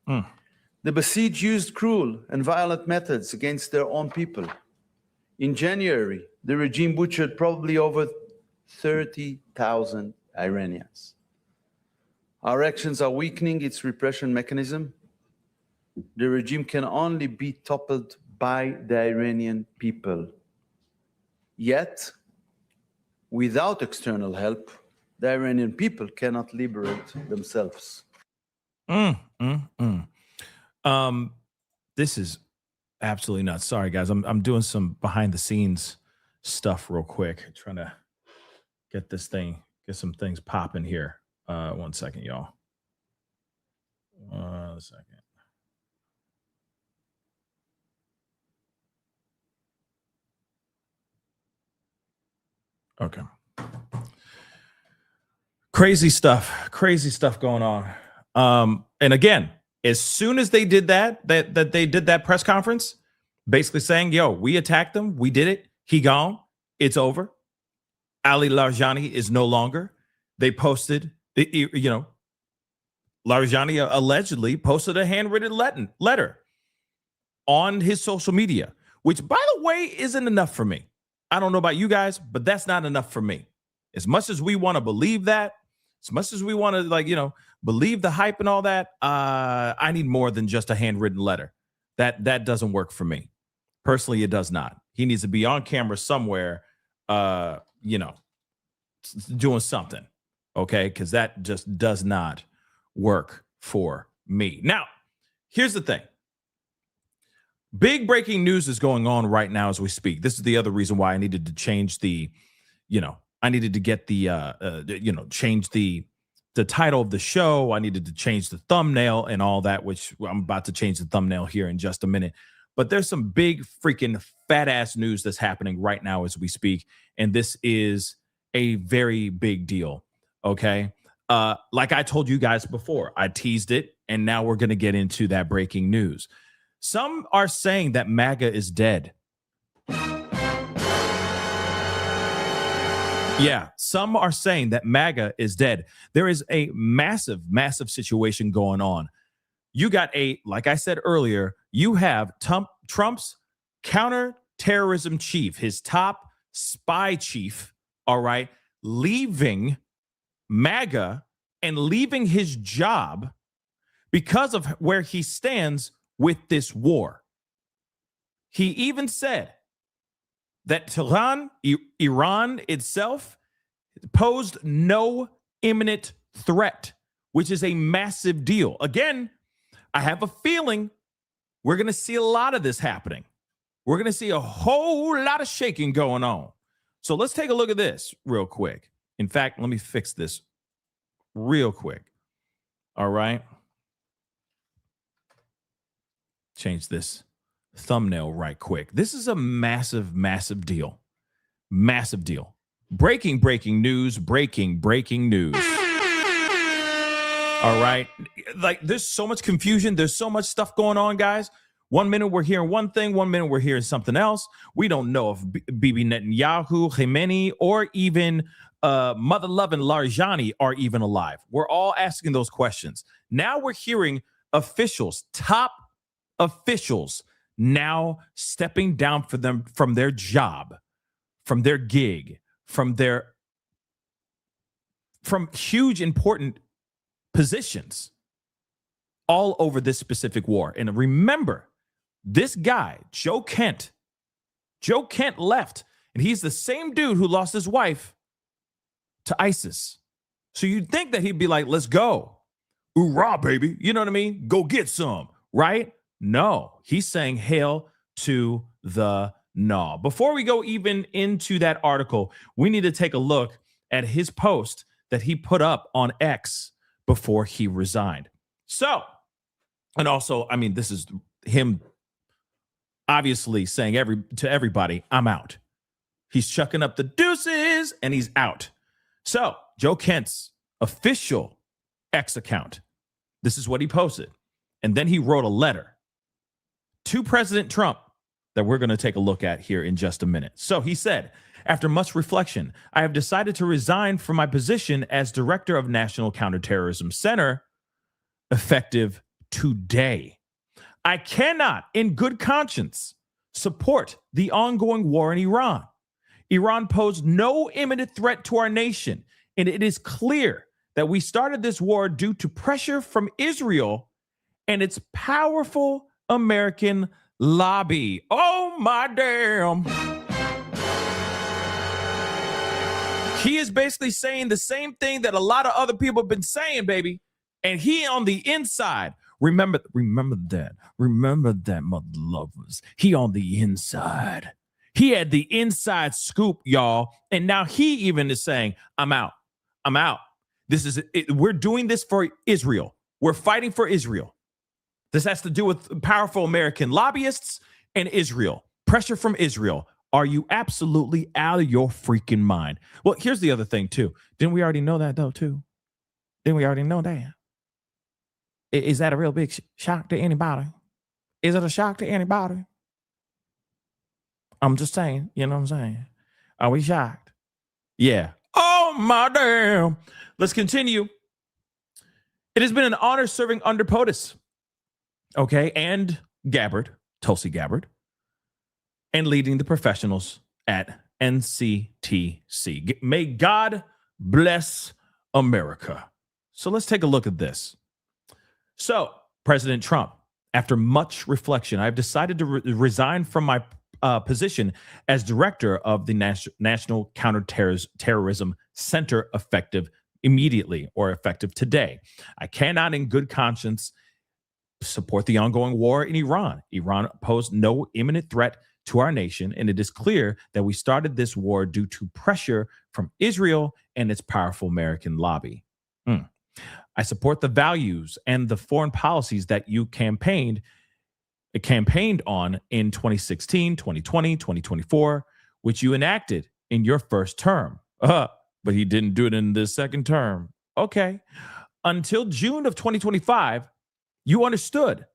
The besieged used cruel and violent methods against their own people. In January, the regime butchered probably over 30,000 Iranians. Our actions are weakening its repression mechanism. The regime can only be toppled by the Iranian people. Yet, without external help, the Iranian people cannot liberate themselves. This is absolutely nuts. Sorry, guys. I'm doing some behind the scenes stuff real quick, trying to get some things popping here. 1 second, y'all. 1 second. Okay. Crazy stuff going on. And again, as soon as they did that they did that press conference, basically saying, yo, we attacked him. We did it. He gone. It's over. Ali Larijani is no longer. They posted, Larijani allegedly posted a handwritten letter on his social media, which, by the way, isn't enough for me. I don't know about you guys, but that's not enough for me. As much as we want to believe that, as much as we want to, believe the hype and all that, I need more than just a handwritten letter. That doesn't work for me. Personally, it does not. He needs to be on camera somewhere, doing something, okay? Because that just does not work for me. Now, here's the thing. Big breaking news is going on right now as we speak. This is the other reason why I needed to change the, I needed to get the, change the title of the show. I needed to change the thumbnail and all that, which I'm about to change the thumbnail here in just a minute. But there's some big freaking fat ass news that's happening right now as we speak. And this is a very big deal. Okay. Like I told you guys before, I teased it, and now we're going to get into that breaking news. Some are saying that MAGA is dead. Yeah, some are saying that MAGA is dead. There is a massive, massive situation going on. You got like I said earlier, you have Trump's counterterrorism chief, his top spy chief, all right, leaving MAGA and leaving his job because of where he stands with this war. He even said that Tehran, Iran itself, posed no imminent threat, which is a massive deal. Again, I have a feeling we're going to see a lot of this happening. We're going to see a whole lot of shaking going on. So let's take a look at this real quick. In fact, let me fix this real quick. All right. Change this thumbnail right quick. This is a massive, massive deal. Massive deal. Breaking news. Breaking news. All right. Like, there's so much confusion. There's so much stuff going on, guys. 1 minute we're hearing one thing. 1 minute we're hearing something else. We don't know if Bibi Netanyahu, Khamenei, or even mother-loving Larijani are even alive. We're all asking those questions. Now we're hearing officials, top officials, now stepping down for them from their job, from their gig, from huge important positions all over this specific war. And remember, this guy, Joe Kent left, and he's the same dude who lost his wife to ISIS. So you'd think that he'd be like, let's go. Hoorah, baby. You know what I mean? Go get some, right? No, he's saying hail to the no. Before we go even into that article, we need to take a look at his post that he put up on X before he resigned. So, and also, I mean, this is him obviously saying to everybody, I'm out. He's chucking up the deuces and he's out. So, Joe Kent's official X account, this is what he posted. And then he wrote a letter to President Trump that we're going to take a look at here in just a minute. So he said, after much reflection, I have decided to resign from my position as director of National Counterterrorism Center, effective today. I cannot, in good conscience, support the ongoing war in Iran. Iran posed no imminent threat to our nation, and it is clear that we started this war due to pressure from Israel and its powerful American lobby. Oh, my damn. He is basically saying the same thing that a lot of other people have been saying, baby. And he on the inside. Remember that, mother lovers. He on the inside. He had the inside scoop, y'all. And now he even is saying, I'm out. This is it. We're doing this for Israel. We're fighting for Israel. This has to do with powerful American lobbyists and Israel. Pressure from Israel. Are you absolutely out of your freaking mind? Well, here's the other thing, too. Didn't we already know that, though, too? Didn't we already know that? Is that a real big shock to anybody? Is it a shock to anybody? I'm just saying, you know what I'm saying? Are we shocked? Yeah. Oh, my damn. Let's continue. It has been an honor serving under POTUS. Okay, and Tulsi Gabbard, and leading the professionals at NCTC. May God bless America. So let's take a look at this. So, President Trump, after much reflection, I've decided to resign from my position as director of the National Counterterrorism Center effective immediately or effective today. I cannot in good conscience support the ongoing war in Iran. Iran posed no imminent threat to our nation, and it is clear that we started this war due to pressure from Israel and its powerful American lobby. I support the values and the foreign policies that you campaigned on in 2016, 2020, 2024, which you enacted in your first term. But he didn't do it in the second term. Okay. Until June of 2025, you understood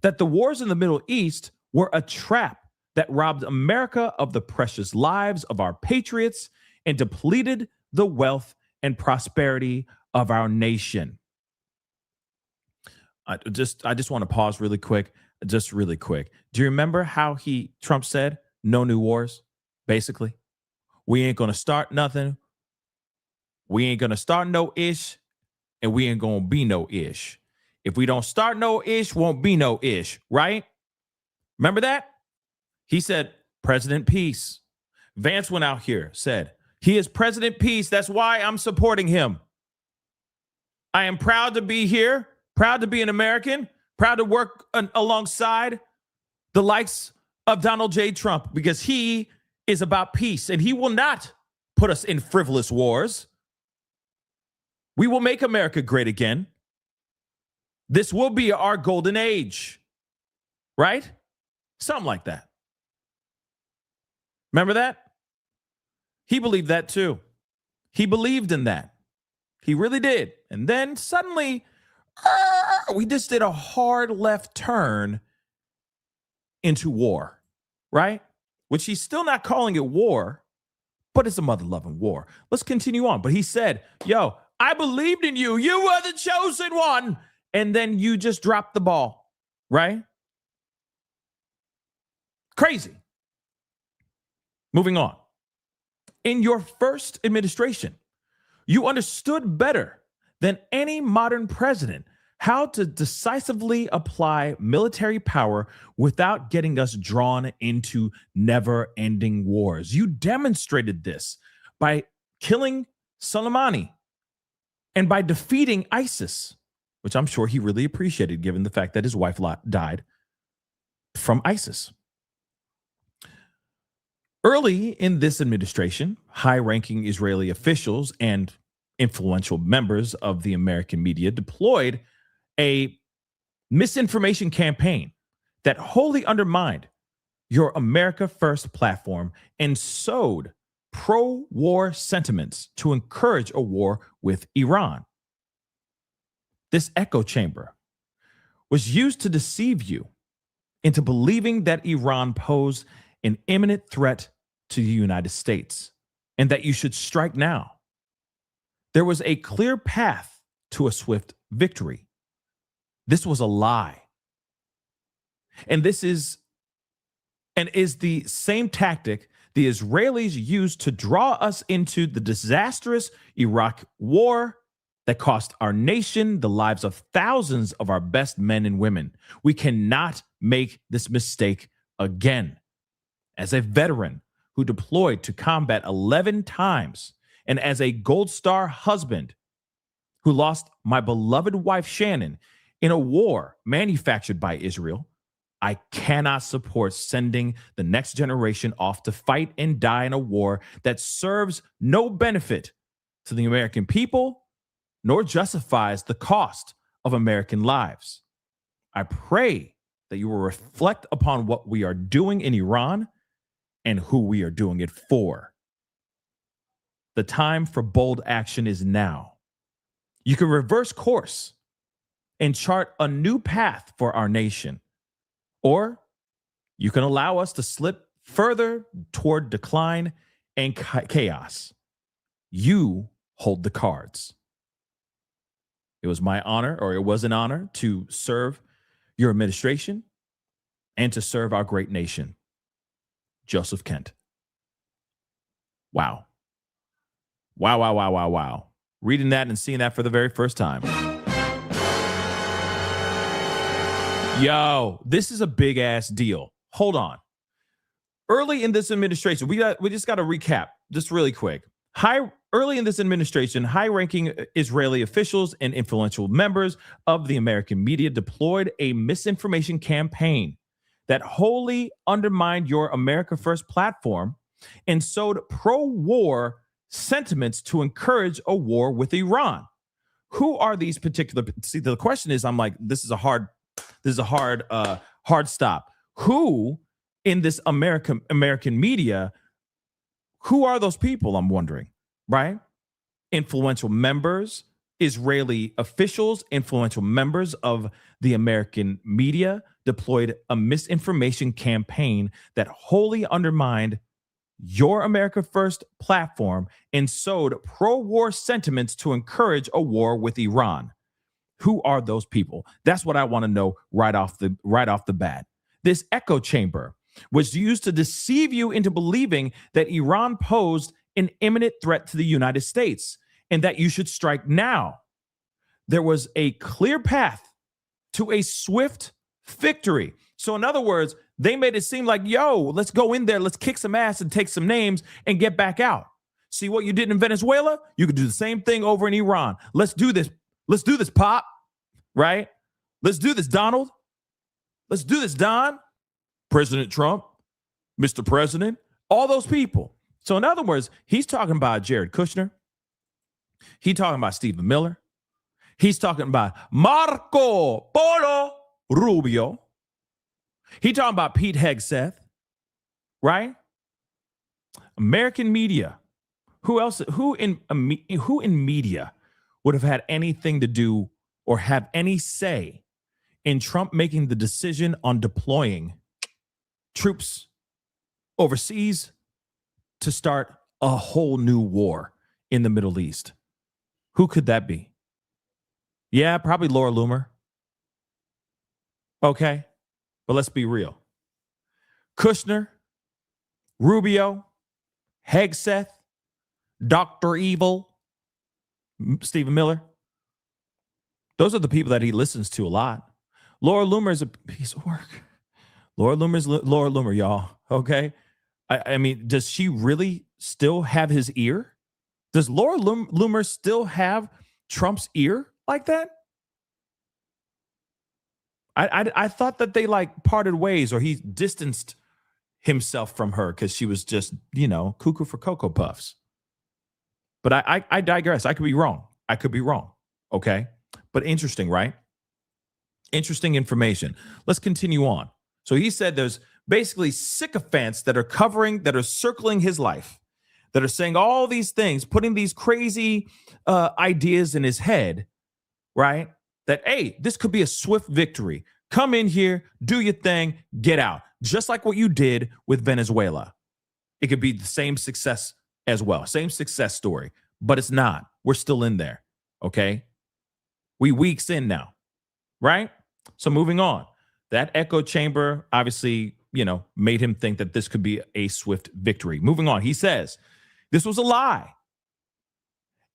that the wars in the Middle East were a trap that robbed America of the precious lives of our patriots and depleted the wealth and prosperity of our nation. I just want to pause really quick. Just really quick. Do you remember how Trump said, no new wars? Basically, we ain't going to start nothing. We ain't going to start no ish, and we ain't going to be no ish. If we don't start no ish, won't be no ish, right? Remember that? He said, President Peace. Vance went out here, said, he is President Peace. That's why I'm supporting him. I am proud to be here, proud to be an American, proud to work alongside the likes of Donald J. Trump, because he is about peace and he will not put us in frivolous wars. We will make America great again. This will be our golden age, right? Something like that. Remember that? He believed that too. He believed in that. He really did. And then suddenly, we just did a hard left turn into war, right? Which he's still not calling it war, but it's a mother-loving war. Let's continue on. But he said, yo, I believed in you. You were the chosen one. And then you just dropped the ball, right? Crazy. Moving on. In your first administration, you understood better than any modern president how to decisively apply military power without getting us drawn into never-ending wars. You demonstrated this by killing Soleimani and by defeating ISIS, which I'm sure he really appreciated given the fact that his wife died from ISIS. Early in this administration, high-ranking Israeli officials and influential members of the American media deployed a misinformation campaign that wholly undermined your America First platform and sowed pro-war sentiments to encourage a war with Iran. This echo chamber was used to deceive you into believing that Iran posed an imminent threat to the United States and that you should strike now. There was a clear path to a swift victory. This was a lie. And this is the same tactic the Israelis used to draw us into the disastrous Iraq war that cost our nation the lives of thousands of our best men and women. We cannot make this mistake again. As a veteran who deployed to combat 11 times, and as a Gold Star husband who lost my beloved wife Shannon in a war manufactured by Israel, I cannot support sending the next generation off to fight and die in a war that serves no benefit to the American people, nor justifies the cost of American lives. I pray that you will reflect upon what we are doing in Iran and who we are doing it for. The time for bold action is now. You can reverse course and chart a new path for our nation, or you can allow us to slip further toward decline and chaos. You hold the cards. It was my honor, or it was an honor, to serve your administration and to serve our great nation. Joseph Kent. Wow. Wow, wow, wow, wow, wow. Reading that and seeing that for the very first time. Yo, this is a big ass deal. Hold on. Early in this administration, we just got to recap just really quick. early in this administration, high-ranking Israeli officials and influential members of the American media deployed a misinformation campaign that wholly undermined your America First platform and sowed pro-war sentiments to encourage a war with Iran. Who are these particular? See, the question is, I'm like, this is a hard stop. Who in this American media? Who are those people? I'm wondering, right? Influential members, Israeli officials, influential members of the American media deployed a misinformation campaign that wholly undermined your America First platform and sowed pro-war sentiments to encourage a war with Iran. Who are those people? That's what I want to know right off the bat. This echo chamber was used to deceive you into believing that Iran posed an imminent threat to the United States and that you should strike now. There was a clear path to a swift victory. So in other words, they made it seem like, yo, let's go in there, let's kick some ass and take some names and get back out. See what you did in Venezuela? You could do the same thing over in Iran. Let's do this. Let's do this, Pop. Right? Let's do this, Donald. Let's do this, Don. President Trump, Mr. President, all those people. So in other words, he's talking about Jared Kushner. He's talking about Stephen Miller. He's talking about Marco Polo Rubio. He's talking about Pete Hegseth, right? American media. Who else? Who in media would have had anything to do or have any say in Trump making the decision on deploying troops overseas to start a whole new war in the Middle East? Who could that be? Yeah, probably Laura Loomer. Okay, but let's be real. Kushner, Rubio, Hegseth, Dr. Evil, Stephen Miller. Those are the people that he listens to a lot. Laura Loomer is a piece of work. Laura Loomer's Laura Loomer, y'all. Okay. I mean, does she really still have his ear? Does Laura Loomer still have Trump's ear like that? I thought that they like parted ways, or he distanced himself from her because she was just, cuckoo for Cocoa Puffs. But I digress. I could be wrong. Okay. But interesting, right? Interesting information. Let's continue on. So he said there's basically sycophants that are circling his life, that are saying all these things, putting these crazy ideas in his head, right? That, hey, this could be a swift victory. Come in here, do your thing, get out. Just like what you did with Venezuela. It could be the same success as well. Same success story, but it's not. We're still in there, okay? We weeks in now, right? So moving on. That echo chamber obviously, made him think that this could be a swift victory. Moving on. He says, this was a lie.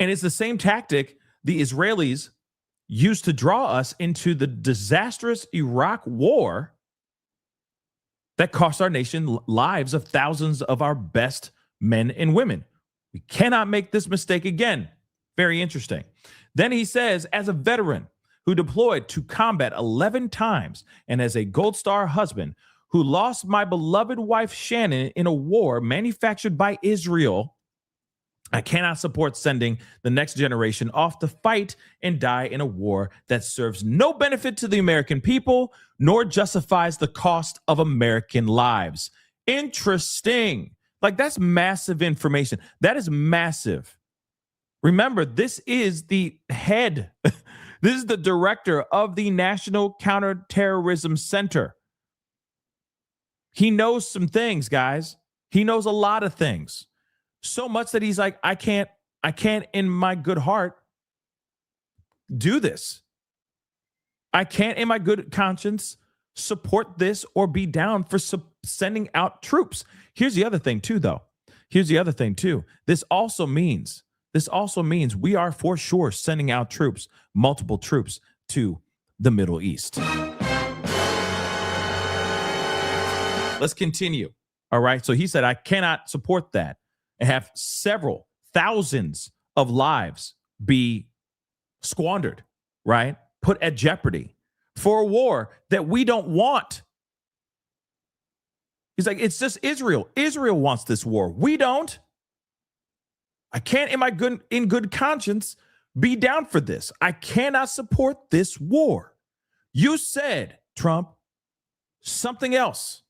And it's the same tactic the Israelis used to draw us into the disastrous Iraq war that cost our nation lives of thousands of our best men and women. We cannot make this mistake again. Very interesting. Then he says, as a veteran who deployed to combat 11 times and as a Gold Star husband who lost my beloved wife Shannon in a war manufactured by Israel, I cannot support sending the next generation off to fight and die in a war that serves no benefit to the American people, nor justifies the cost of American lives. Interesting. Like, that's massive information. That is massive. Remember, this is the head. This is the director of the National Counterterrorism Center. He knows some things, guys. He knows a lot of things. So much that he's like, I can't in my good heart do this. I can't in my good conscience support this or be down for sending out troops. Here's the other thing too, though. This also means we are for sure sending out troops, multiple troops to the Middle East. Let's continue. All right. So he said, I cannot support that and have several thousands of lives be squandered, right? Put at jeopardy for a war that we don't want. He's like, it's just Israel. Israel wants this war. We don't. I can't, in good conscience, be down for this. I cannot support this war. You said, Trump, something else.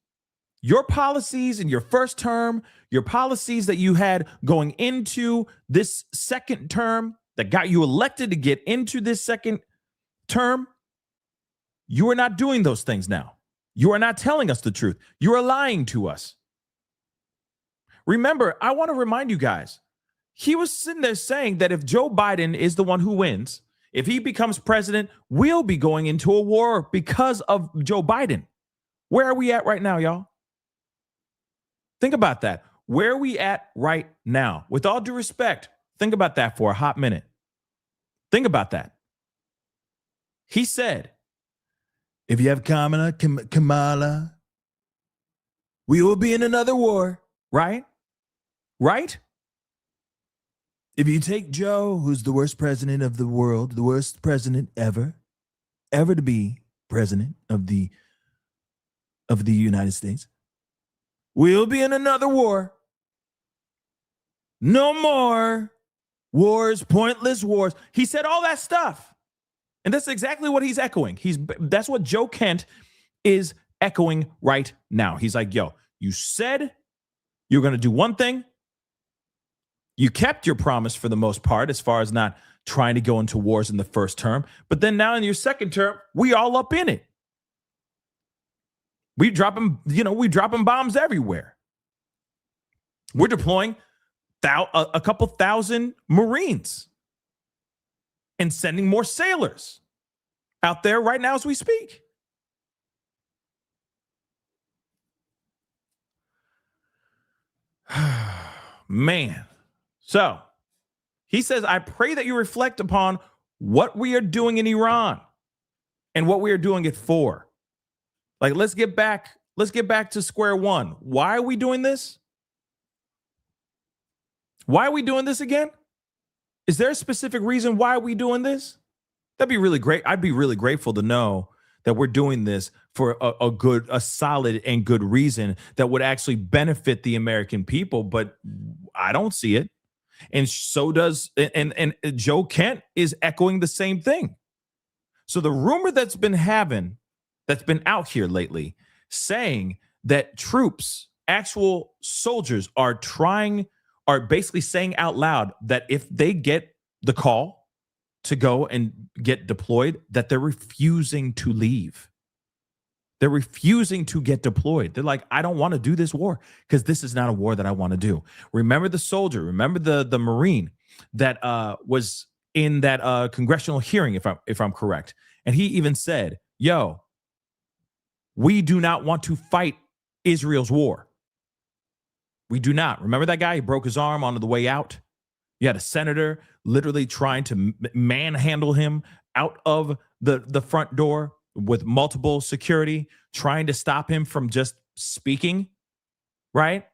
Your policies in your first term, your policies that you had going into this second term that got you elected to get into this second term, you are not doing those things now. You are not telling us the truth. You are lying to us. Remember, I want to remind you guys, he was sitting there saying that if Joe Biden is the one who wins, if he becomes president, we'll be going into a war because of Joe Biden. Where are we at right now, y'all? Think about that. Where are we at right now? With all due respect, think about that for a hot minute. Think about that. He said, if you have Kamala, we will be in another war, right? Right? If you take Joe, who's the worst president of the world, the worst president ever to be president of the United States, we'll be in another war. No more wars, pointless wars. He said all that stuff. And that's exactly what he's echoing. That's what Joe Kent is echoing right now. He's like, yo, you said you're going to do one thing. You kept your promise for the most part, as far as not trying to go into wars in the first term. But then now in your second term, we all up in it. We dropping bombs everywhere. We're deploying a couple thousand Marines and sending more sailors out there right now as we speak. Man. So he says, I pray that you reflect upon what we are doing in Iran and what we are doing it for. Like, let's get back to square one. Why are we doing this? Why are we doing this again? Is there a specific reason why are we doing this? That'd be really great. I'd be really grateful to know that we're doing this for a solid and good reason that would actually benefit the American people, but I don't see it. And so does, and Joe Kent is echoing the same thing. So the rumor that's been out here lately, saying that troops, actual soldiers are basically saying out loud that if they get the call to go and get deployed, that they're refusing to leave. They're refusing to get deployed. They're like, I don't want to do this war because this is not a war that I want to do. Remember the soldier, remember the Marine that was in that congressional hearing, if I'm correct. And he even said, yo, we do not want to fight Israel's war. We do not. Remember that guy? He broke his arm on the way out. You had a senator literally trying to manhandle him out of the front door with multiple security, trying to stop him from just speaking, right?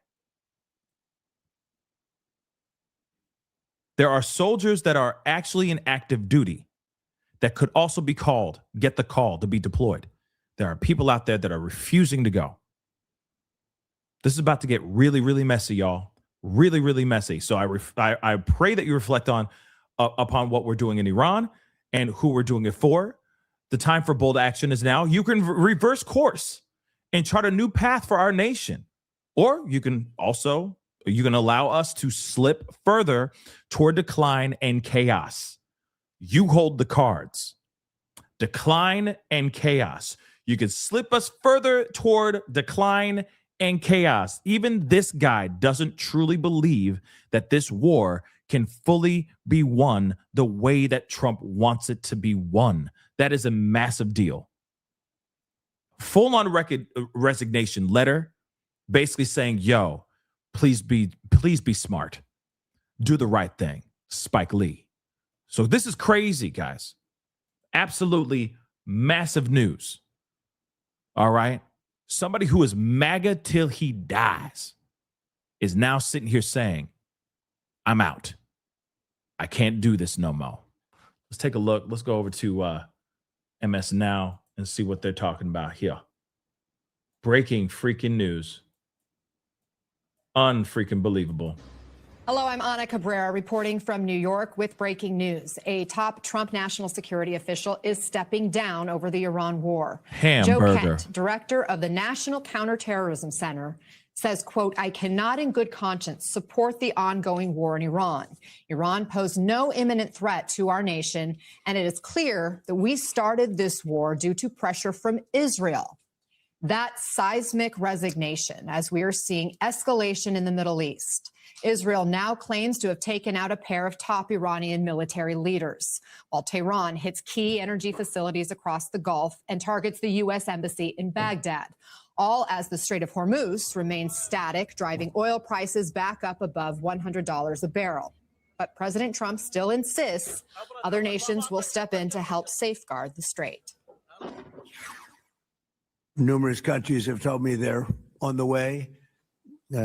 There are soldiers that are actually in active duty that could also be get the call to be deployed. There are people out there that are refusing to go. This is about to get really, really messy, y'all. Really, really messy. So I pray that you reflect upon what we're doing in Iran and who we're doing it for. The time for bold action is now. You can reverse course and chart a new path for our nation. Or you can allow us to slip further toward decline and chaos. You hold the cards. Decline and chaos. You can slip us further toward decline and chaos. Even this guy doesn't truly believe that this war can fully be won the way that Trump wants it to be won. That is a massive deal. Full-on resignation letter, basically saying, yo, please be smart. Do the right thing. Spike Lee. So this is crazy, guys. Absolutely massive news. All right. Somebody who is MAGA till he dies is now sitting here saying, I'm out. I can't do this no more. Let's take a look. Let's go over to MS Now and see what they're talking about here. Breaking freaking news. Unfreaking believable. Hello, I'm Ana Cabrera reporting from New York with breaking news. A top Trump national security official is stepping down over the Iran war. Hamburger. Joe Kent, director of the National Counterterrorism Center, says, quote, I cannot in good conscience support the ongoing war in Iran. Iran posed no imminent threat to our nation, and it is clear that we started this war due to pressure from Israel. That seismic resignation, as we are seeing escalation in the Middle East. Israel now claims to have taken out a pair of top Iranian military leaders, while Tehran hits key energy facilities across the Gulf and targets the U.S. Embassy in Baghdad, all as the Strait of Hormuz remains static, driving oil prices back up above $100 a barrel. But President Trump still insists other nations will step in to help safeguard the strait. Numerous countries have told me they're on the way.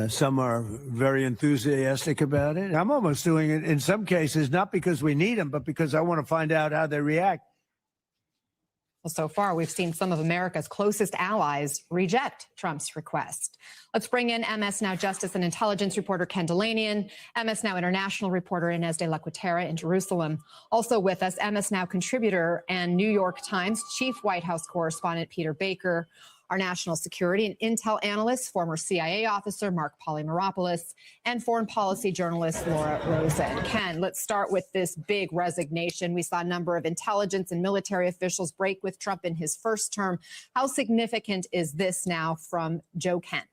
Some are very enthusiastic about it. I'm almost doing it in some cases, not because we need them, but because I want to find out how they react. Well, so far, we've seen some of America's closest allies reject Trump's request. Let's bring in MS Now Justice and Intelligence reporter Ken Delanian, MS Now International reporter Inez de la Cuetara in Jerusalem. Also with us, MS Now contributor and New York Times chief White House correspondent Peter Baker, our national security and intel analyst, former CIA officer Mark Polymeropoulos, and foreign policy journalist Laura Rosen. Ken, let's start with this big resignation. We saw a number of intelligence and military officials break with Trump in his first term. How significant is this now from Joe Kent?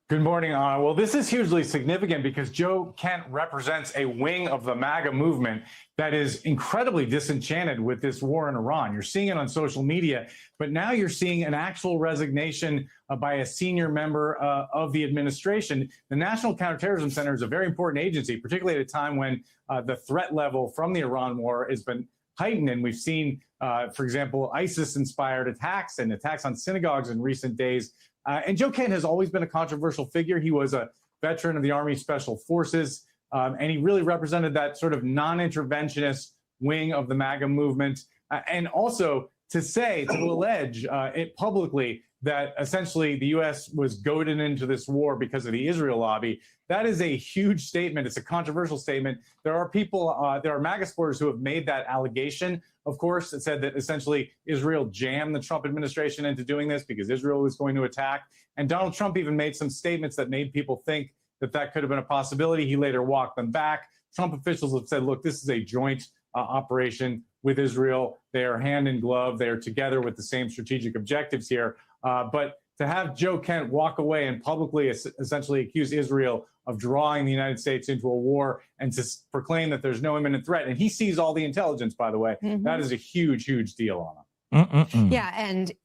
Good morning, Anna. Well, this is hugely significant because Joe Kent represents a wing of the MAGA movement that is incredibly disenchanted with this war in Iran. You're seeing it on social media, but now you're seeing an actual resignation by a senior member of the administration. The National Counterterrorism Center is a very important agency, particularly at a time when the threat level from the Iran war has been heightened. And we've seen, for example, ISIS-inspired attacks and attacks on synagogues in recent days. And Joe Kent has always been a controversial figure. He was a veteran of the Army Special Forces, and he really represented that sort of non-interventionist wing of the MAGA movement. And also to allege it publicly that essentially the U.S. was goaded into this war because of the Israel lobby, that is a huge statement. It's a controversial statement. There are people, there are MAGA supporters who have made that allegation. Of course, it said that essentially Israel jammed the Trump administration into doing this because Israel was going to attack. And Donald Trump even made some statements that made people think that that could have been a possibility. He later walked them back. Trump officials have said, look, this is a joint operation with Israel. They are hand in glove. They are together with the same strategic objectives here. But to have Joe Kent walk away and publicly essentially accuse Israel of drawing the United States into a war and to proclaim that there's no imminent threat, and he sees all the intelligence, by the way, that is a huge, huge deal on him. Yeah,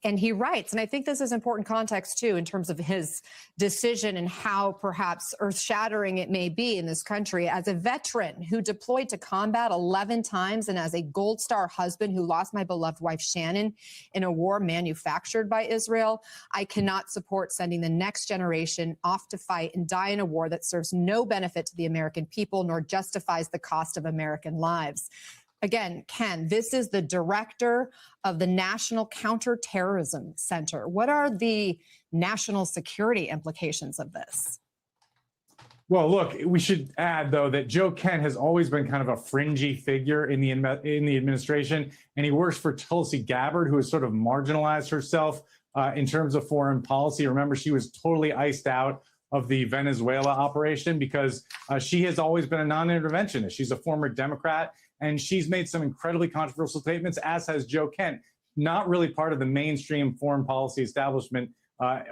and he writes, and I think this is important context too in terms of his decision and how perhaps earth-shattering it may be in this country. As a veteran who deployed to combat 11 times and as a Gold Star husband who lost my beloved wife Shannon in a war manufactured by Israel, I cannot support sending the next generation off to fight and die in a war that serves no benefit to the American people nor justifies the cost of American lives. Again, Ken, this is the director of the National Counterterrorism Center. What are the national security implications of this? Well, look, we should add, though, that Joe Kent has always been kind of a fringy figure in the administration, and he works for Tulsi Gabbard, who has sort of marginalized herself in terms of foreign policy. Remember, she was totally iced out of the Venezuela operation because she has always been a non-interventionist. She's a former Democrat, and she's made some incredibly controversial statements, as has Joe Kent, not really part of the mainstream foreign policy establishment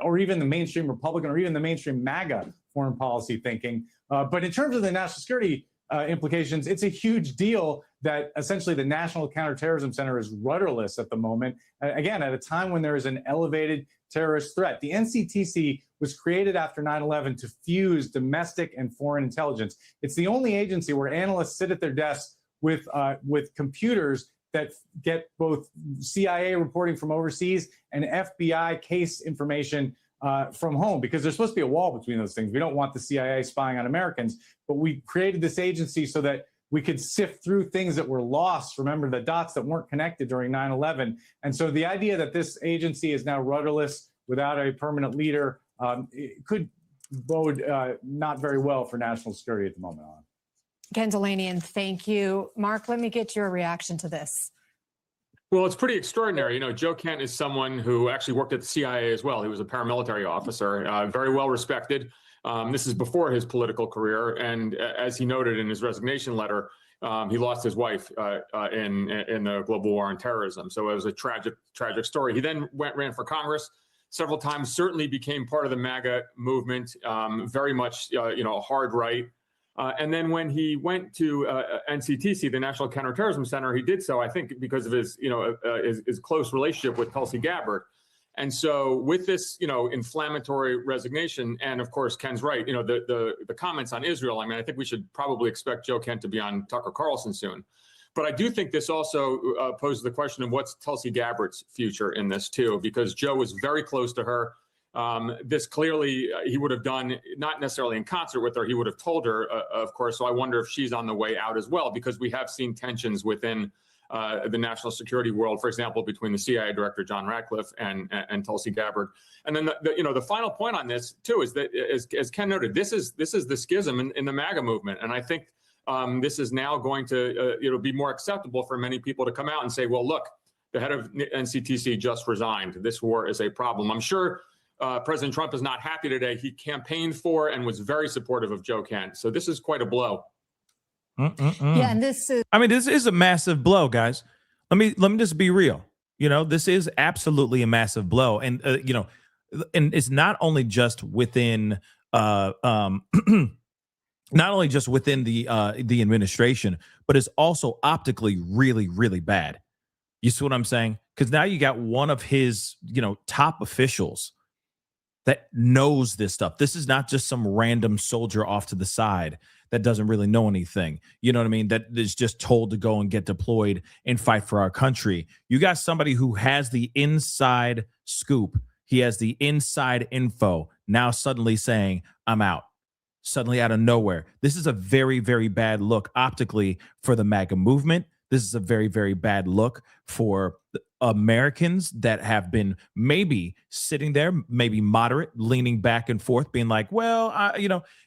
or even the mainstream Republican or even the mainstream MAGA foreign policy thinking. But in terms of the national security implications, it's a huge deal that essentially the National Counterterrorism Center is rudderless at the moment, again, at a time when there is an elevated terrorist threat. The NCTC was created after 9/11 to fuse domestic and foreign intelligence. It's the only agency where analysts sit at their desks with computers that get both CIA reporting from overseas and FBI case information from home, because there's supposed to be a wall between those things. We don't want the CIA spying on Americans, but we created this agency so that we could sift through things that were lost. Remember, the dots that weren't connected during 9/11. And so the idea that this agency is now rudderless without a permanent leader, it could bode not very well for national security at the moment. Ken Delanian, thank you. Mark, let me get your reaction to this. Well, it's pretty extraordinary. You know, Joe Kent is someone who actually worked at the CIA as well. He was a paramilitary officer, very well respected. This is before his political career. And as he noted in his resignation letter, he lost his wife in the global war on terrorism. So it was a tragic story. He then ran for Congress several times, certainly became part of the MAGA movement, very much, a hard right. And then when he went to NCTC, the National Counterterrorism Center, he did so, I think, because of his, his close relationship with Tulsi Gabbard. And so with this, inflammatory resignation, and of course, Ken's right, the comments on Israel, I mean, I think we should probably expect Joe Kent to be on Tucker Carlson soon. But I do think this also poses the question of what's Tulsi Gabbard's future in this too, because Joe was very close to her. This clearly he would have done, not necessarily in concert with her, he would have told her, of course. So I wonder if she's on the way out as well, because we have seen tensions within the national security world, for example, between the CIA director, John Ratcliffe, and Tulsi Gabbard. And then, the final point on this, too, is that, as Ken noted, this is the schism in the MAGA movement. And I think this is now going to be more acceptable for many people to come out and say, well, look, the head of NCTC just resigned. This war is a problem. I'm sure President Trump is not happy today. He campaigned for and was very supportive of Joe Kent. So this is quite a blow. Yeah, and this is, this is a massive blow, guys. Let me just be real. This is absolutely a massive blow. And, and it's not only just within, not only just within the administration, but it's also optically really, really bad. You see what I'm saying? Because now you got one of his, top officials that knows this stuff. This is not just some random soldier off to the side that doesn't really know anything. You know what I mean? That is just told to go and get deployed and fight for our country. You got somebody who has the inside scoop. He has the inside info. Now suddenly saying, I'm out. Suddenly out of nowhere. This is a very, very bad look optically for the MAGA movement. This is a very, very bad look for Americans that have been maybe sitting there, maybe moderate, leaning back and forth, being like, well,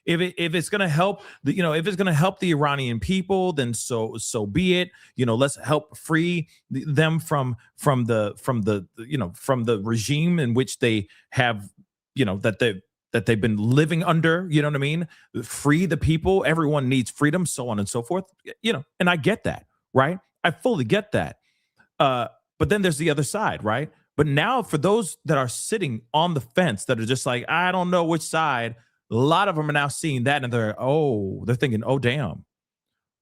if it's going to help, if it's going to help the Iranian people, then so be it. Let's help free them from the regime in which they have, that they've been living under. You know what I mean? Free the people. Everyone needs freedom, so on and so forth. And I get that. Right? I fully get that. But then there's the other side, right? But now for those that are sitting on the fence that are just like, I don't know which side, a lot of them are now seeing that and they're thinking, oh, damn.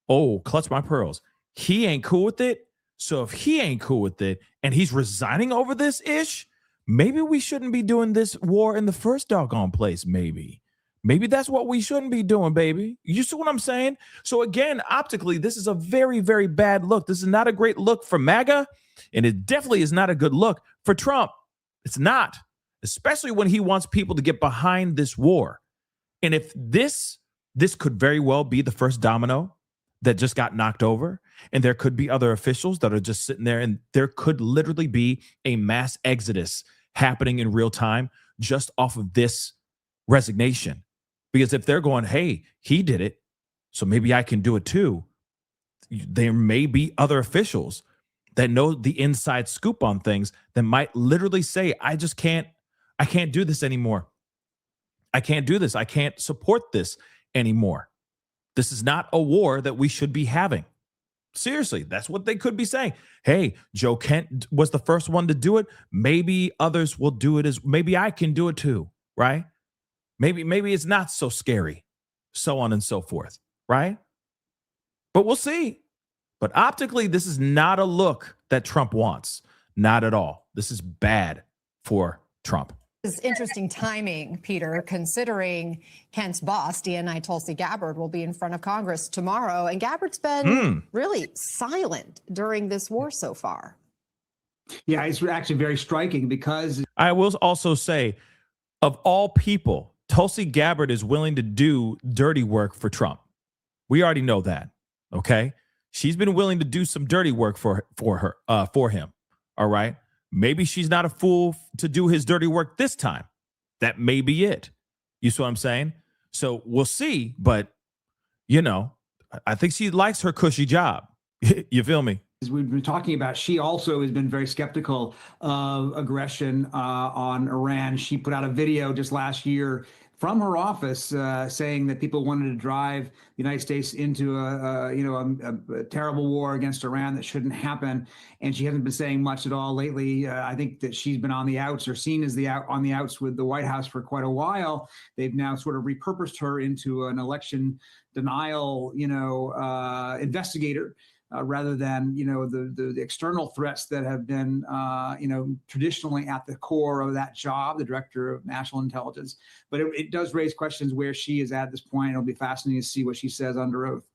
Oh, clutch my pearls. He ain't cool with it. So if he ain't cool with it and he's resigning over this ish, maybe we shouldn't be doing this war in the first doggone place, maybe. Maybe that's what we shouldn't be doing, baby. You see what I'm saying? So again, optically, this is a very, very bad look. This is not a great look for MAGA, and it definitely is not a good look for Trump. It's not, especially when he wants people to get behind this war. And if this could very well be the first domino that just got knocked over, and there could be other officials that are just sitting there, and there could literally be a mass exodus happening in real time just off of this resignation. Because if they're going, hey, he did it, so maybe I can do it too, there may be other officials that know the inside scoop on things that might literally say, I can't do this anymore. I can't do this. I can't support this anymore. This is not a war that we should be having. Seriously, that's what they could be saying. Hey, Joe Kent was the first one to do it. Maybe others will do it maybe I can do it too, right? Maybe it's not so scary, so on and so forth, right? But we'll see. But optically, this is not a look that Trump wants. Not at all. This is bad for Trump. It's interesting timing, Peter, considering Kent's boss, DNI Tulsi Gabbard, will be in front of Congress tomorrow. And Gabbard's been really silent during this war so far. Yeah, it's actually very striking because I will also say, of all people, Tulsi Gabbard is willing to do dirty work for Trump. We already know that. Okay. She's been willing to do some dirty work for him. All right. Maybe she's not a fool to do his dirty work this time. That may be it. You see what I'm saying? So we'll see. But, you know, I think she likes her cushy job. You feel me? As we've been talking about, she also has been very skeptical of aggression on Iran. She put out a video just last year from her office saying that people wanted to drive the United States into a terrible war against Iran that shouldn't happen. And she hasn't been saying much at all lately. I think that she's been on the outs, or seen as on the outs with the White House for quite a while. They've now sort of repurposed her into an election denial, investigator. Rather than, the external threats that have been, traditionally at the core of that job, the director of national intelligence. But it does raise questions where she is at this point. It'll be fascinating to see what she says under oath.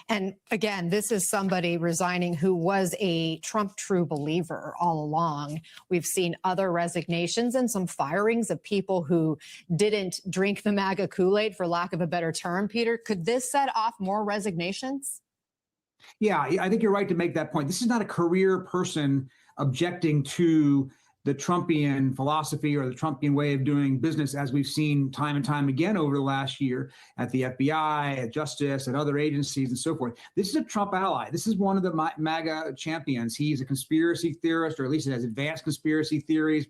And again, this is somebody resigning who was a Trump true believer all along. We've seen other resignations and some firings of people who didn't drink the MAGA Kool-Aid, for lack of a better term. Peter, could this set off more resignations? Yeah, I think you're right to make that point. This is not a career person objecting to the Trumpian philosophy or the Trumpian way of doing business, as we've seen time and time again over the last year at the FBI, at Justice, at other agencies and so forth. This is a Trump ally. This is one of the MAGA champions. He's a conspiracy theorist, or at least has advanced conspiracy theories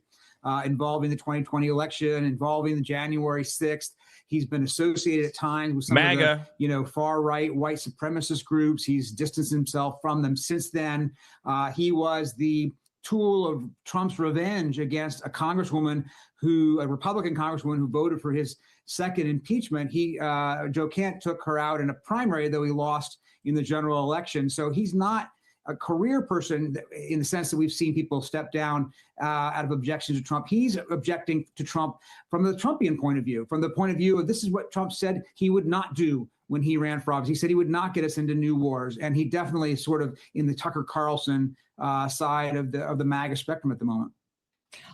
involving the 2020 election, involving the January 6th. He's been associated at times with some MAGA. of the, far-right white supremacist groups. He's distanced himself from them since then. He was the tool of Trump's revenge against a Republican congresswoman who voted for his second impeachment. Joe Kent took her out in a primary, though he lost in the general election. So he's not a career person in the sense that we've seen people step down out of objections to Trump. He's objecting to Trump from the Trumpian point of view, from the point of view of this is what Trump said he would not do when he ran for office. He said he would not get us into new wars. And he definitely is sort of in the Tucker Carlson side of the MAGA spectrum at the moment.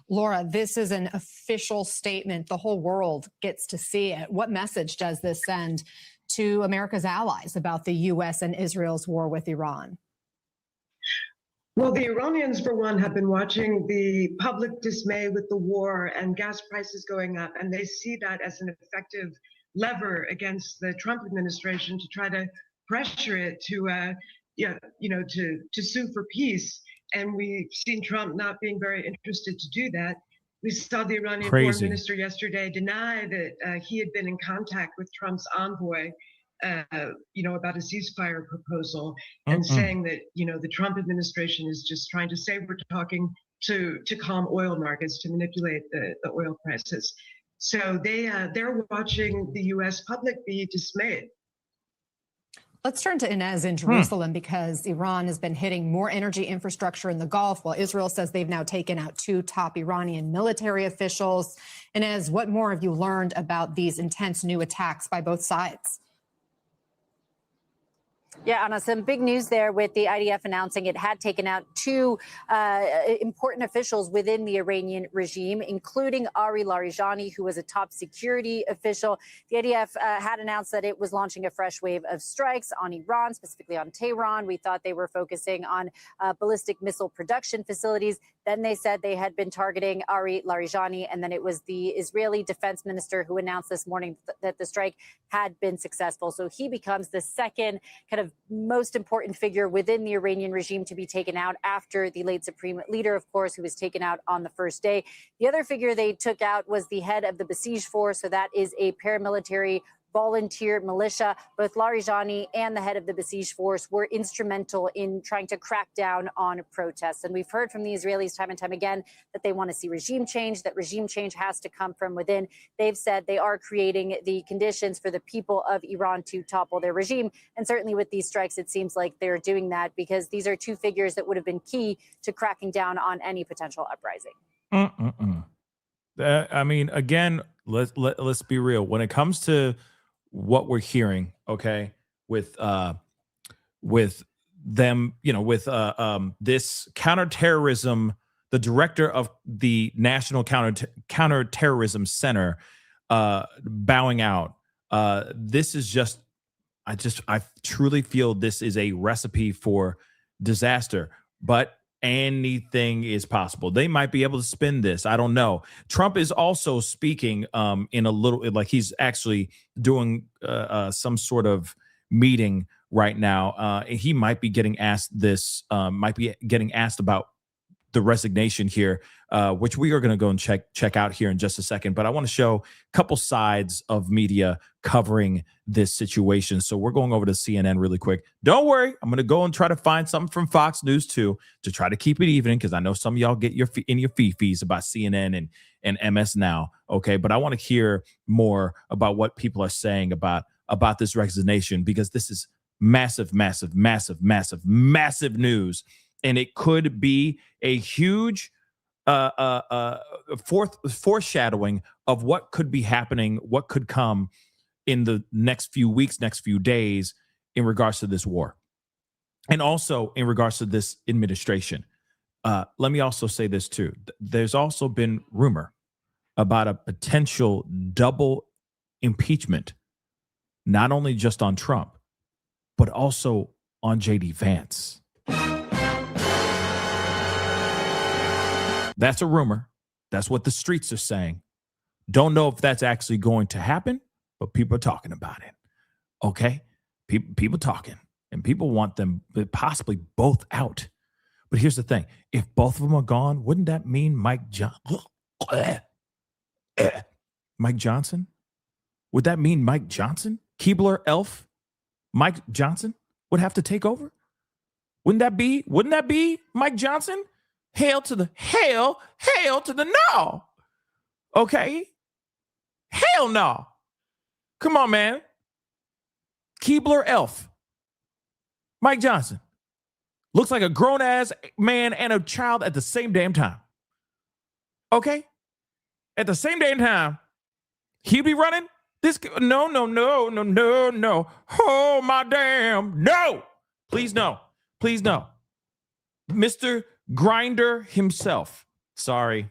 Laura, this is an official statement. The whole world gets to see it. What message does this send to America's allies about the U.S. and Israel's war with Iran? Well, the Iranians, for one, have been watching the public dismay with the war and gas prices going up, and they see that as an effective lever against the Trump administration to try to pressure it to sue for peace. And we've seen Trump not being very interested to do that. We saw the Iranian foreign minister yesterday deny that he had been in contact with Trump's envoy about a ceasefire proposal, and saying that, the Trump administration is just trying to say we're talking to calm oil markets, to manipulate the oil prices. So they're watching the U.S. public be dismayed. Let's turn to Inez in Jerusalem, because Iran has been hitting more energy infrastructure in the Gulf, while Israel says they've now taken out 2 top Iranian military officials. Inez, what more have you learned about these intense new attacks by both sides? Yeah, Anna, some big news there with the IDF announcing it had taken out 2 important officials within the Iranian regime, including Ari Larijani, who was a top security official. The IDF had announced that it was launching a fresh wave of strikes on Iran, specifically on Tehran. We thought they were focusing on ballistic missile production facilities. Then they said they had been targeting Ari Larijani, and then it was the Israeli defense minister who announced this morning that the strike had been successful. So he becomes the second kind of most important figure within the Iranian regime to be taken out, after the late supreme leader, of course, who was taken out on the first day. The other figure they took out was the head of the Besiege Force. So that is a paramilitary volunteer militia. Both Larijani and the head of the Besiege Force were instrumental in trying to crack down on protests. And we've heard from the Israelis time and time again that they want to see regime change, that regime change has to come from within. They've said they are creating the conditions for the people of Iran to topple their regime. And certainly with these strikes, it seems like they're doing that, because these are 2 figures that would have been key to cracking down on any potential uprising. I mean, again, let's be real. When it comes to what we're hearing, okay, with them, with this counterterrorism the director of the National Counterterrorism Center bowing out. This is just, I truly feel this is a recipe for disaster, but anything is possible. They might be able to spin this. I don't know. Trump is also speaking in a little, like he's actually doing some sort of meeting right now. He might be getting asked this, might be getting asked about the resignation here, which we are going to go and check out here in just a second. But I want to show a couple sides of media covering this situation. So we're going over to CNN really quick. Don't worry, I'm going to go and try to find something from Fox News too, to try to keep it even, because I know some of y'all get your fees about CNN and MS Now. Okay, but I want to hear more about what people are saying about this resignation, because this is massive, massive, massive, massive, massive news. And it could be a huge foreshadowing of what could be happening, what could come in the next few weeks, next few days in regards to this war. And also in regards to this administration. Let me also say this too. There's also been rumor about a potential double impeachment, not only just on Trump, but also on J.D. Vance. That's a rumor. That's what the streets are saying. Don't know if that's actually going to happen, but people are talking about it. Okay? People talking, and people want them possibly both out. But here's the thing. If both of them are gone, wouldn't that mean Mike Johnson? Would that mean Mike Johnson? Keebler Elf? Mike Johnson would have to take over? Wouldn't that be Mike Johnson? Hail to the no. Okay? Hell no. Come on, man. Keebler Elf. Mike Johnson. Looks like a grown-ass man and a child at the same damn time. Okay? At the same damn time, he'd be running this. No. Oh, my damn. No. Please no. Please no. Mr. Grinder himself. Sorry.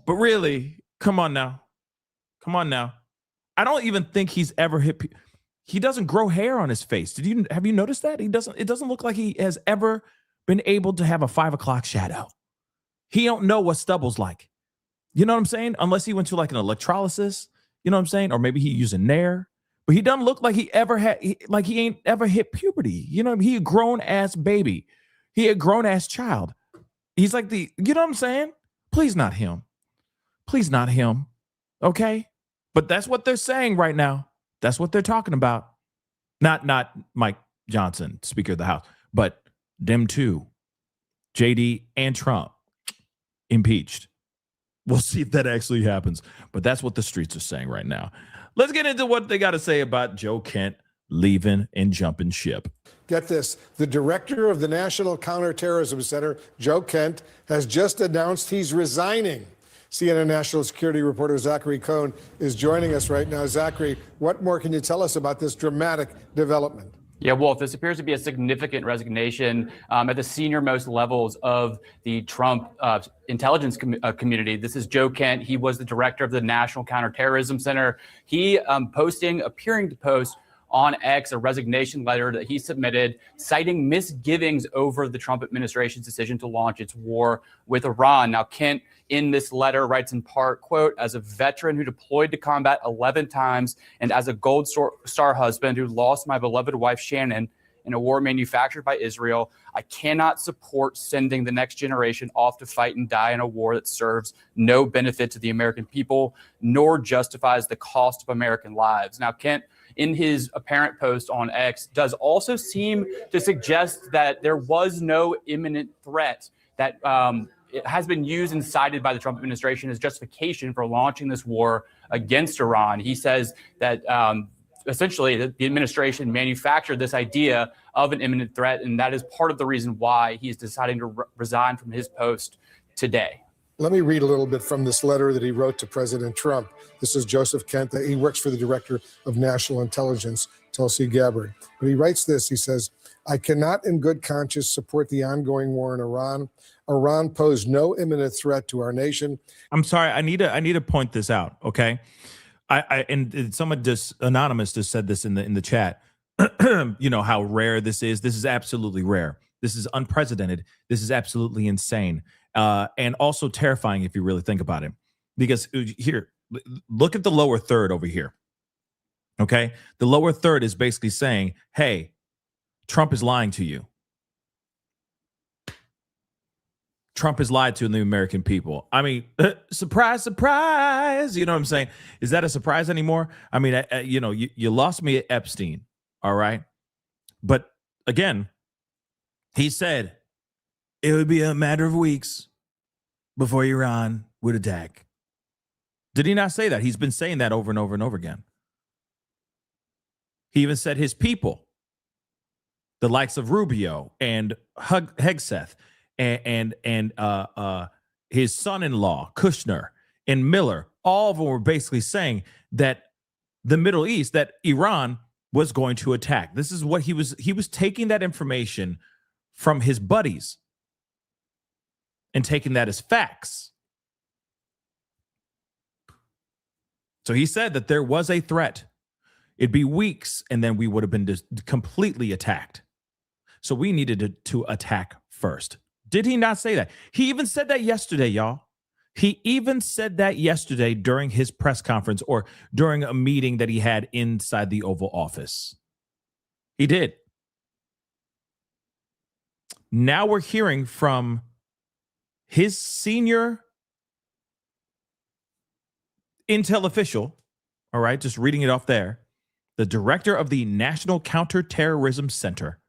But really, come on now. I don't even think he's ever hit. He doesn't grow hair on his face. Have you noticed that? It doesn't look like he has ever been able to have a 5 o'clock shadow. He don't know what stubble's like. You know what I'm saying? Unless he went to like an electrolysis, you know what I'm saying? Or maybe he using Nair. But he doesn't look like he ain't ever hit puberty. You know, he a grown ass baby. He a grown ass child. He's like you know what I'm saying? Please not him. Okay? But that's what they're saying right now. That's what they're talking about. Not Mike Johnson, Speaker of the House, but them two, JD and Trump, impeached. We'll see if that actually happens. But that's what the streets are saying right now. Let's get into what they got to say about Joe Kent leaving and jumping ship. Get this. The director of the National Counterterrorism Center, Joe Kent, has just announced he's resigning. CNN national security reporter Zachary Cohn is joining us right now. Zachary, what more can you tell us about this dramatic development? Yeah, Wolf, this appears to be a significant resignation at the senior-most levels of the Trump intelligence community. This is Joe Kent. He was the director of the National Counterterrorism Center. He appearing to post on X a resignation letter that he submitted, citing misgivings over the Trump administration's decision to launch its war with Iran. Now, Kent, in this letter, writes in part, quote, as a veteran who deployed to combat 11 times and as a Gold Star husband who lost my beloved wife, Shannon, in a war manufactured by Israel, I cannot support sending the next generation off to fight and die in a war that serves no benefit to the American people, nor justifies the cost of American lives. Now, Kent, in his apparent post on X, does also seem to suggest that there was no imminent threat, that it has been used and cited by the Trump administration as justification for launching this war against Iran. He says that essentially the administration manufactured this idea of an imminent threat, and that is part of the reason why he is deciding to resign from his post today. Let me read a little bit from this letter that he wrote to President Trump. This is Joseph Kent. He works for the Director of National Intelligence. Tulsi Gabbard. But he writes this, he says, I cannot in good conscience support the ongoing war in Iran. Iran posed no imminent threat to our nation. I'm sorry. I need to point this out. Okay. And someone just anonymous just said this in the chat. You know how rare this is. This is absolutely rare. This is unprecedented. This is absolutely insane. And also terrifying if you really think about it. Because here, look at the lower third over here. Okay. The lower third is basically saying, hey, Trump is lying to you. Trump has lied to the American people. I mean, surprise, surprise. You know what I'm saying? Is that a surprise anymore? I mean, you know, you lost me at Epstein. All right. But again, he said it would be a matter of weeks before Iran would attack. Did he not say that? He's been saying that over and over and over again. He even said his people, the likes of Rubio and Hegseth, and his son-in-law Kushner and Miller, all of them were basically saying that the Middle East, that Iran was going to attack. This is what he was taking that information from his buddies and taking that as facts. So he said that there was a threat. It'd be weeks and then we would have been completely attacked. So we needed to attack first. Did he not say that? He even said that yesterday, y'all. He even said that yesterday during his press conference or during a meeting that he had inside the Oval Office. He did. Now we're hearing from his senior intel official, all right, just reading it off there, the director of the National Counterterrorism Center,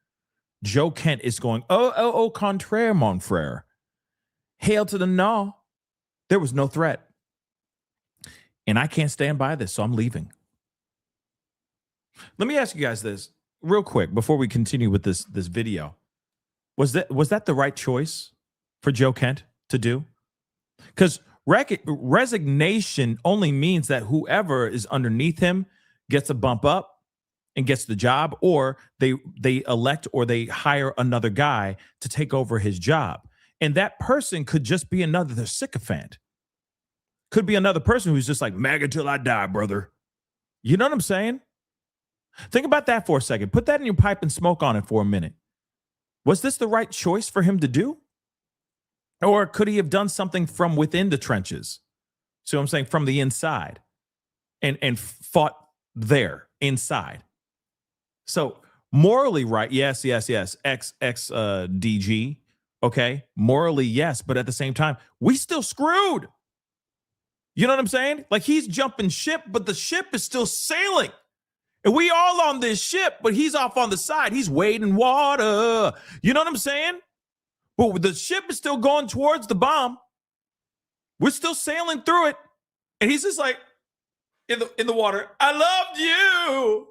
Joe Kent, is going, au contraire, mon frere. Hail to the no. There was no threat. And I can't stand by this, so I'm leaving. Let me ask you guys this real quick before we continue with this video. Was that the right choice for Joe Kent to do? Because resignation only means that whoever is underneath him gets a bump up and gets the job, or they elect or they hire another guy to take over his job. And that person could just be another sycophant. Could be another person who's just like, MAGA till I die, brother. You know what I'm saying? Think about that for a second. Put that in your pipe and smoke on it for a minute. Was this the right choice for him to do? Or could he have done something from within the trenches? See what I'm saying? From the inside and fought there inside. So morally right, yes, DG, okay, morally yes, but at the same time, we still screwed. You know what I'm saying? Like he's jumping ship, but the ship is still sailing. And we all on this ship, but he's off on the side. He's wading water. You know what I'm saying? But the ship is still going towards the bomb. We're still sailing through it. And he's just like, in the water, I loved you.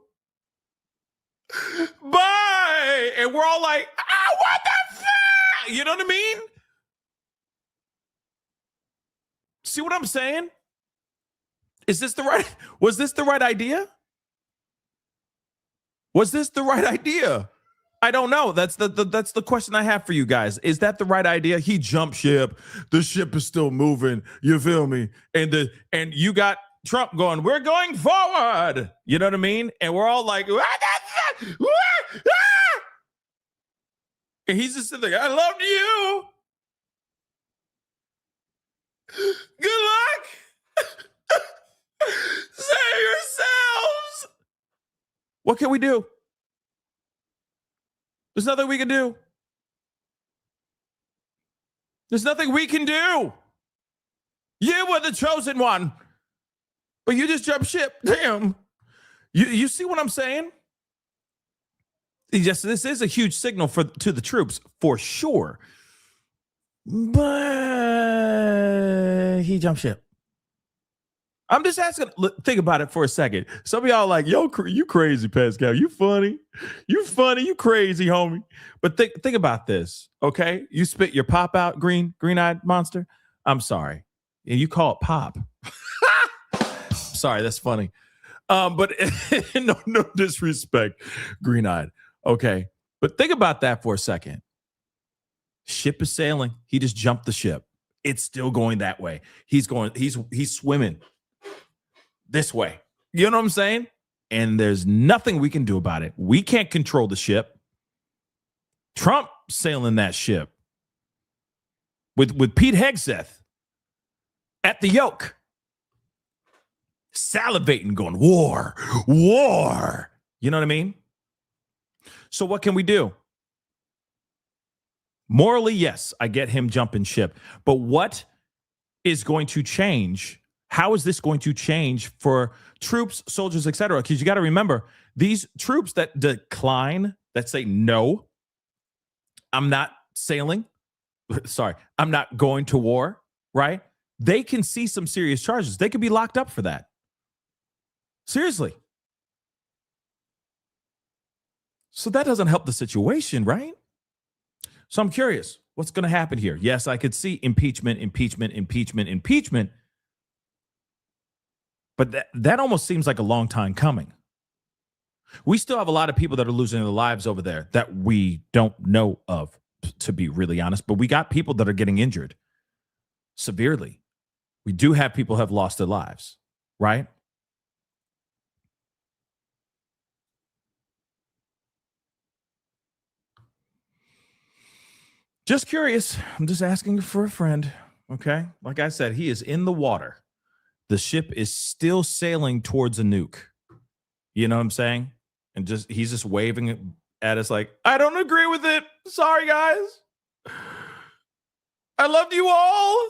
Bye. And we're all like, what the fuck? You know what I mean? See what I'm saying? Was this the right idea? Was this the right idea? I don't know. That's the question I have for you guys. Is that the right idea? He jumped ship. The ship is still moving. You feel me? And you got Trump going, we're going forward. You know what I mean? And we're all like, and he's just sitting there, I loved you. Good luck. Save yourselves. What can we do? There's nothing we can do. There's nothing we can do. You were the chosen one, but you just jumped ship. Damn. You see what I'm saying? Yes, this is a huge signal to the troops for sure. But he jumped ship. I'm just asking, think about it for a second. Some of y'all like, yo, you crazy, Pascal. You funny. You crazy, homie. But think about this, okay? You spit your pop out, green-eyed monster. I'm sorry. And you call it pop. Sorry, that's funny. But no disrespect, green-eyed. Okay, but think about that for a second. Ship is sailing. He just jumped the ship. It's still going that way. He's swimming this way. You know what I'm saying? And there's nothing we can do about it. We can't control the ship. Trump sailing that ship with Pete Hegseth at the yoke, salivating, going, war. You know what I mean? So what can we do? Morally, yes, I get him jumping ship. But what is going to change? How is this going to change for troops, soldiers, et cetera? Because you got to remember, these troops that decline, that say, no, I'm not sailing. Sorry, I'm not going to war, right? They can see some serious charges. They could be locked up for that. Seriously. So that doesn't help the situation, right? So I'm curious, what's going to happen here? Yes, I could see impeachment. But that almost seems like a long time coming. We still have a lot of people that are losing their lives over there that we don't know of, to be really honest. But we got people that are getting injured severely. We do have people who have lost their lives, right? Just curious. I'm just asking for a friend, okay? Like I said, he is in the water. The ship is still sailing towards a nuke. You know what I'm saying? And he's just waving at us like, I don't agree with it. Sorry, guys. I loved you all.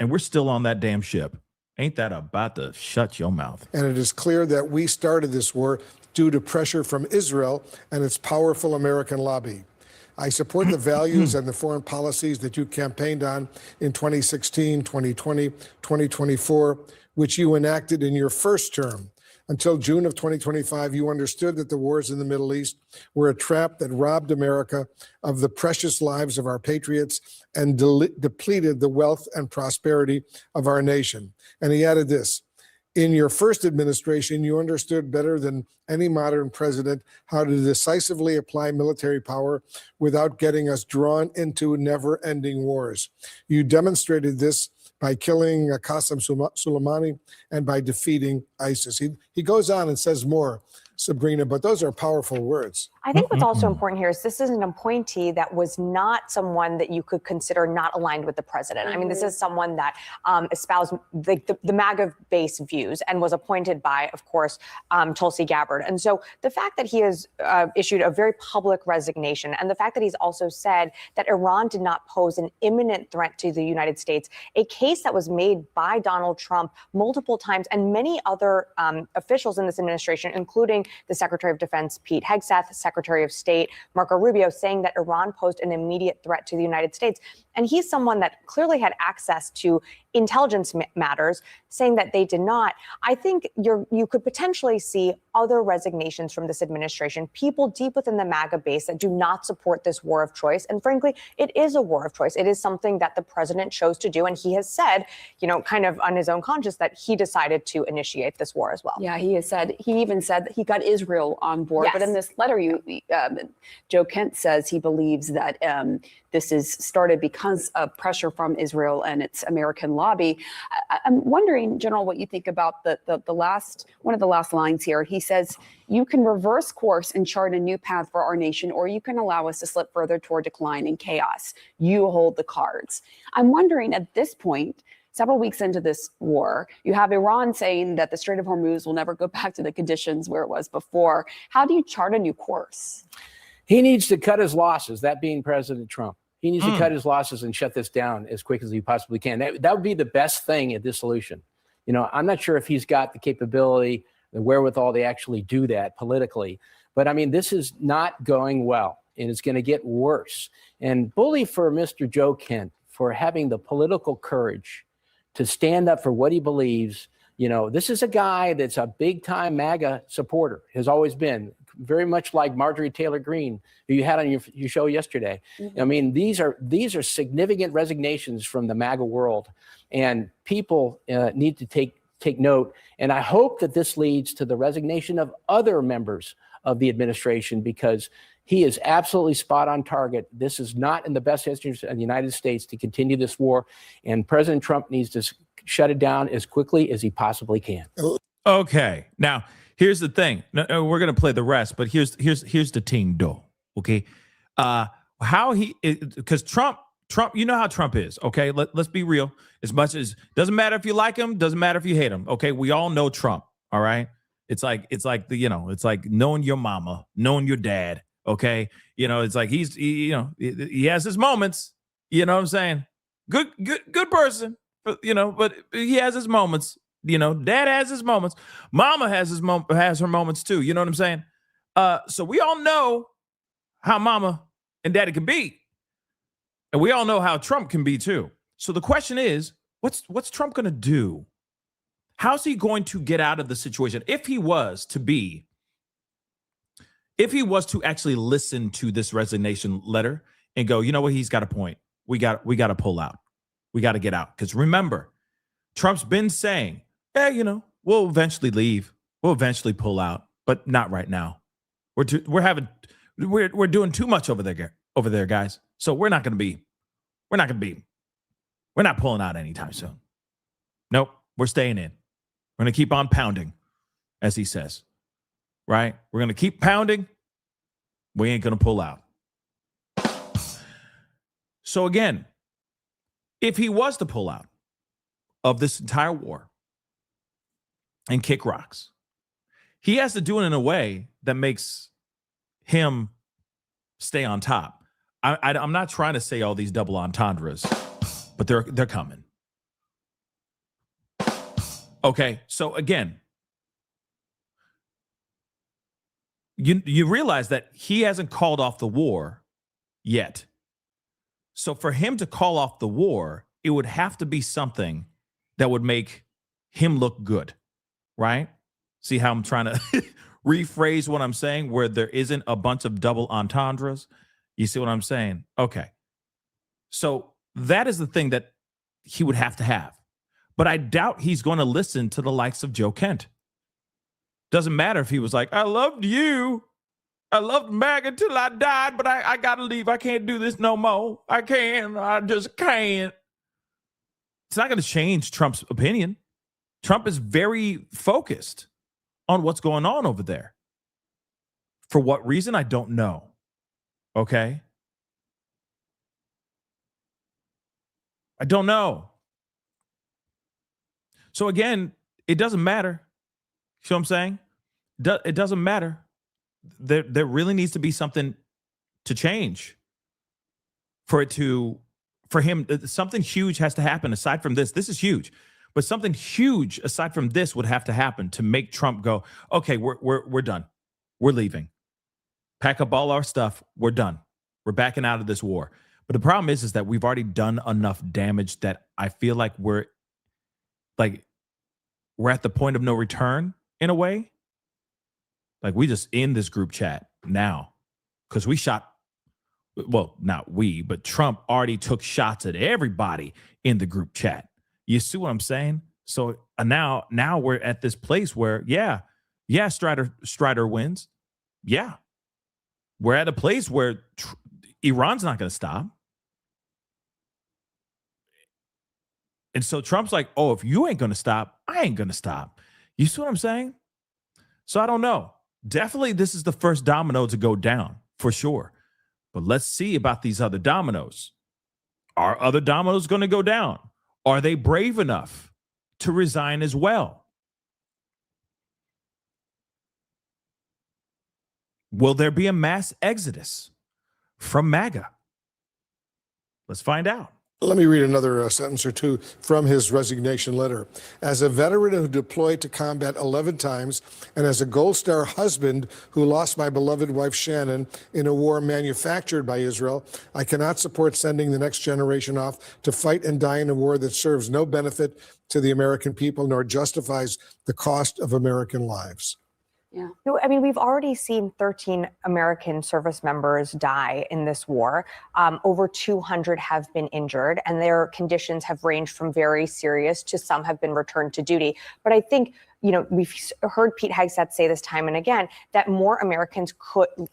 And we're still on that damn ship. Ain't that about to shut your mouth? And it is clear that we started this war due to pressure from Israel and its powerful American lobby. I support the values and the foreign policies that you campaigned on in 2016, 2020, 2024, which you enacted in your first term. Until June of 2025, you understood that the wars in the Middle East were a trap that robbed America of the precious lives of our patriots and depleted the wealth and prosperity of our nation. And he added this: in your first administration, you understood better than any modern president how to decisively apply military power without getting us drawn into never-ending wars. You demonstrated this by killing Qasem Soleimani and by defeating ISIS. He goes on and says more, Sabrina, but those are powerful words. I think what's also important here is this is an appointee that was not someone that you could consider not aligned with the president. I mean, this is someone that espoused the MAGA-based views and was appointed by, of course, Tulsi Gabbard. And so the fact that he has issued a very public resignation, and the fact that he's also said that Iran did not pose an imminent threat to the United States, a case that was made by Donald Trump multiple times and many other officials in this administration, including the Secretary of Defense, Pete Hegseth, Secretary of State, Marco Rubio, saying that Iran posed an immediate threat to the United States. And he's someone that clearly had access to intelligence matters, saying that they did not. I think you could potentially see other resignations from this administration, people deep within the MAGA base that do not support this war of choice. And frankly, it is a war of choice. It is something that the president chose to do. And he has said, kind of on his own conscience, that he decided to initiate this war as well. Yeah, he even said that he got Israel on board. Yes. But in this letter, Joe Kent says he believes that this is started because of pressure from Israel and its American lobby. I'm wondering, General, what you think about the one of the last lines here. He says, you can reverse course and chart a new path for our nation, or you can allow us to slip further toward decline and chaos. You hold the cards. I'm wondering at this point, several weeks into this war, you have Iran saying that the Strait of Hormuz will never go back to the conditions where it was before. How do you chart a new course? He needs to cut his losses, that being President Trump. He needs to cut his losses and shut this down as quick as he possibly can. That would be the best thing at this solution. I'm not sure if he's got the capability, the wherewithal to actually do that politically. But I mean, this is not going well, and it's going to get worse. And bully for Mr. Joe Kent for having the political courage to stand up for what he believes. This is a guy that's a big-time MAGA supporter, has always been, very much like Marjorie Taylor Greene, who you had on your show yesterday. I mean, these are significant resignations from the MAGA world, and people need to take take note. And I hope that this leads to the resignation of other members of the administration, because he is absolutely spot on target. This is not in the best interest of the United States to continue this war, and President Trump needs to shut it down as quickly as he possibly can. Okay, now here's the thing. No, we're gonna play the rest, but here's the thing, though. Okay, how he, because Trump, you know how Trump is. Okay, let's be real. As much as doesn't matter if you like him, doesn't matter if you hate him. Okay, we all know Trump. All right, it's like it's like knowing your mama, knowing your dad. Okay, it's like he has his moments. You know what I'm saying? Good person. But he has his moments. Dad has his moments. Mama has her moments too. You know what I'm saying? So we all know how mama and daddy can be. And we all know how Trump can be too. So the question is, what's Trump going to do? How's he going to get out of the situation? If he was to actually listen to this resignation letter and go, you know what, he's got a point. We got to pull out. We got to get out. Because remember, Trump's been saying, we'll eventually leave. We'll eventually pull out, but not right now. We're doing too much over there, guys. So we're not pulling out anytime soon. Nope. We're staying in. We're going to keep on pounding, as he says, right? We're going to keep pounding. We ain't going to pull out. So again, if he was to pull out of this entire war and kick rocks, he has to do it in a way that makes him stay on top. I'm not trying to say all these double entendres, but they're coming. Okay, so again, you realize that he hasn't called off the war yet. So for him to call off the war, it would have to be something that would make him look good, right? See how I'm trying to rephrase what I'm saying, where there isn't a bunch of double entendres? You see what I'm saying? Okay. So that is the thing that he would have to have. But I doubt he's going to listen to the likes of Joe Kent. Doesn't matter if he was like, I loved you. I loved MAGA until I died, but I got to leave. I can't do this no more. I just can't. It's not going to change Trump's opinion. Trump is very focused on what's going on over there. For what reason, I don't know. Okay? I don't know. So again, it doesn't matter. See what I'm saying? It doesn't matter. There really needs to be something to change for him. Something huge has to happen aside from this. This is huge, but something huge aside from this would have to happen to make Trump go, okay, we're done. We're leaving. Pack up all our stuff. We're done. We're backing out of this war. But the problem is that we've already done enough damage that I feel like we're at the point of no return in a way. Like we just end this group chat now because we shot, well, not we, but Trump already took shots at everybody in the group chat. You see what I'm saying? So now we're at this place where, yeah, Strider wins. Yeah. We're at a place where Iran's not going to stop. And so Trump's like, oh, if you ain't going to stop, I ain't going to stop. You see what I'm saying? So I don't know. Definitely this is the first domino to go down for sure. But let's see about these other dominoes. Are other dominoes going to go down? Are they brave enough to resign as well? Will there be a mass exodus from MAGA? Let's find out. Let me read another sentence or two from his resignation letter. As a veteran who deployed to combat 11 times and as a Gold Star husband who lost my beloved wife Shannon in a war manufactured by Israel, I cannot support sending the next generation off to fight and die in a war that serves no benefit to the American people nor justifies the cost of American lives. Yeah. No, I mean, we've already seen 13 American service members die in this war. Over 200 have been injured, and their conditions have ranged from very serious to some have been returned to duty. But I think, you know, we've heard Pete Hegseth say this time and again that more Americans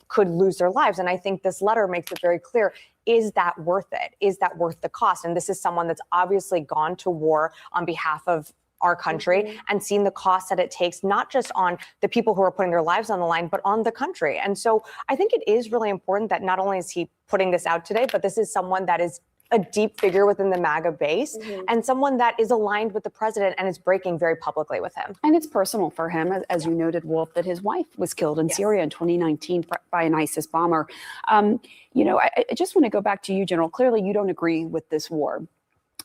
could lose their lives. And I think this letter makes it very clear. Is that worth it? Is that worth the cost? And this is someone that's obviously gone to war on behalf of our country and seen the cost that it takes, not just on the people who are putting their lives on the line, but on the country. And so I think it is really important that not only is he putting this out today, but this is someone that is a deep figure within the MAGA base and someone that is aligned with the president and is breaking very publicly with him. And it's personal for him, as you noted, Wolf, that his wife was killed in Syria in 2019 by an ISIS bomber. You know, I just want to go back to you, General. Clearly, you don't agree with this war.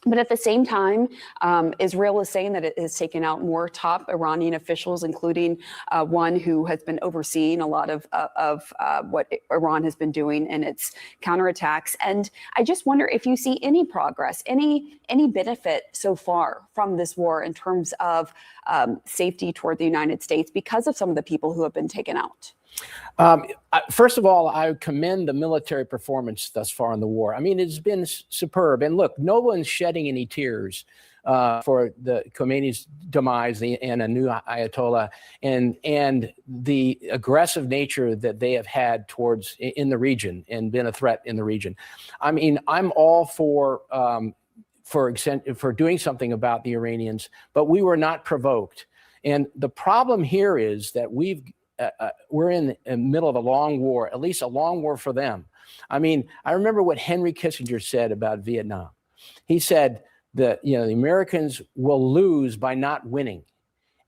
But at the same time, Israel is saying that it has taken out more top Iranian officials, including one who has been overseeing a lot of what Iran has been doing in its counterattacks. And I just wonder if you see any progress, any benefit so far from this war in terms of safety toward the United States because of some of the people who have been taken out. First of all, I commend the military performance thus far in the war. I mean, it's been superb. And look, no one's shedding any tears for the Khomeini's demise and a new Ayatollah and the aggressive nature that they have had towards in the region and been a threat in the region. I mean, I'm all for doing something about the Iranians, but we were not provoked. And the problem here is that we're in the middle of a long war, at least a long war for them. I mean, I remember what Henry Kissinger said about Vietnam. He said that, you know, the Americans will lose by not winning,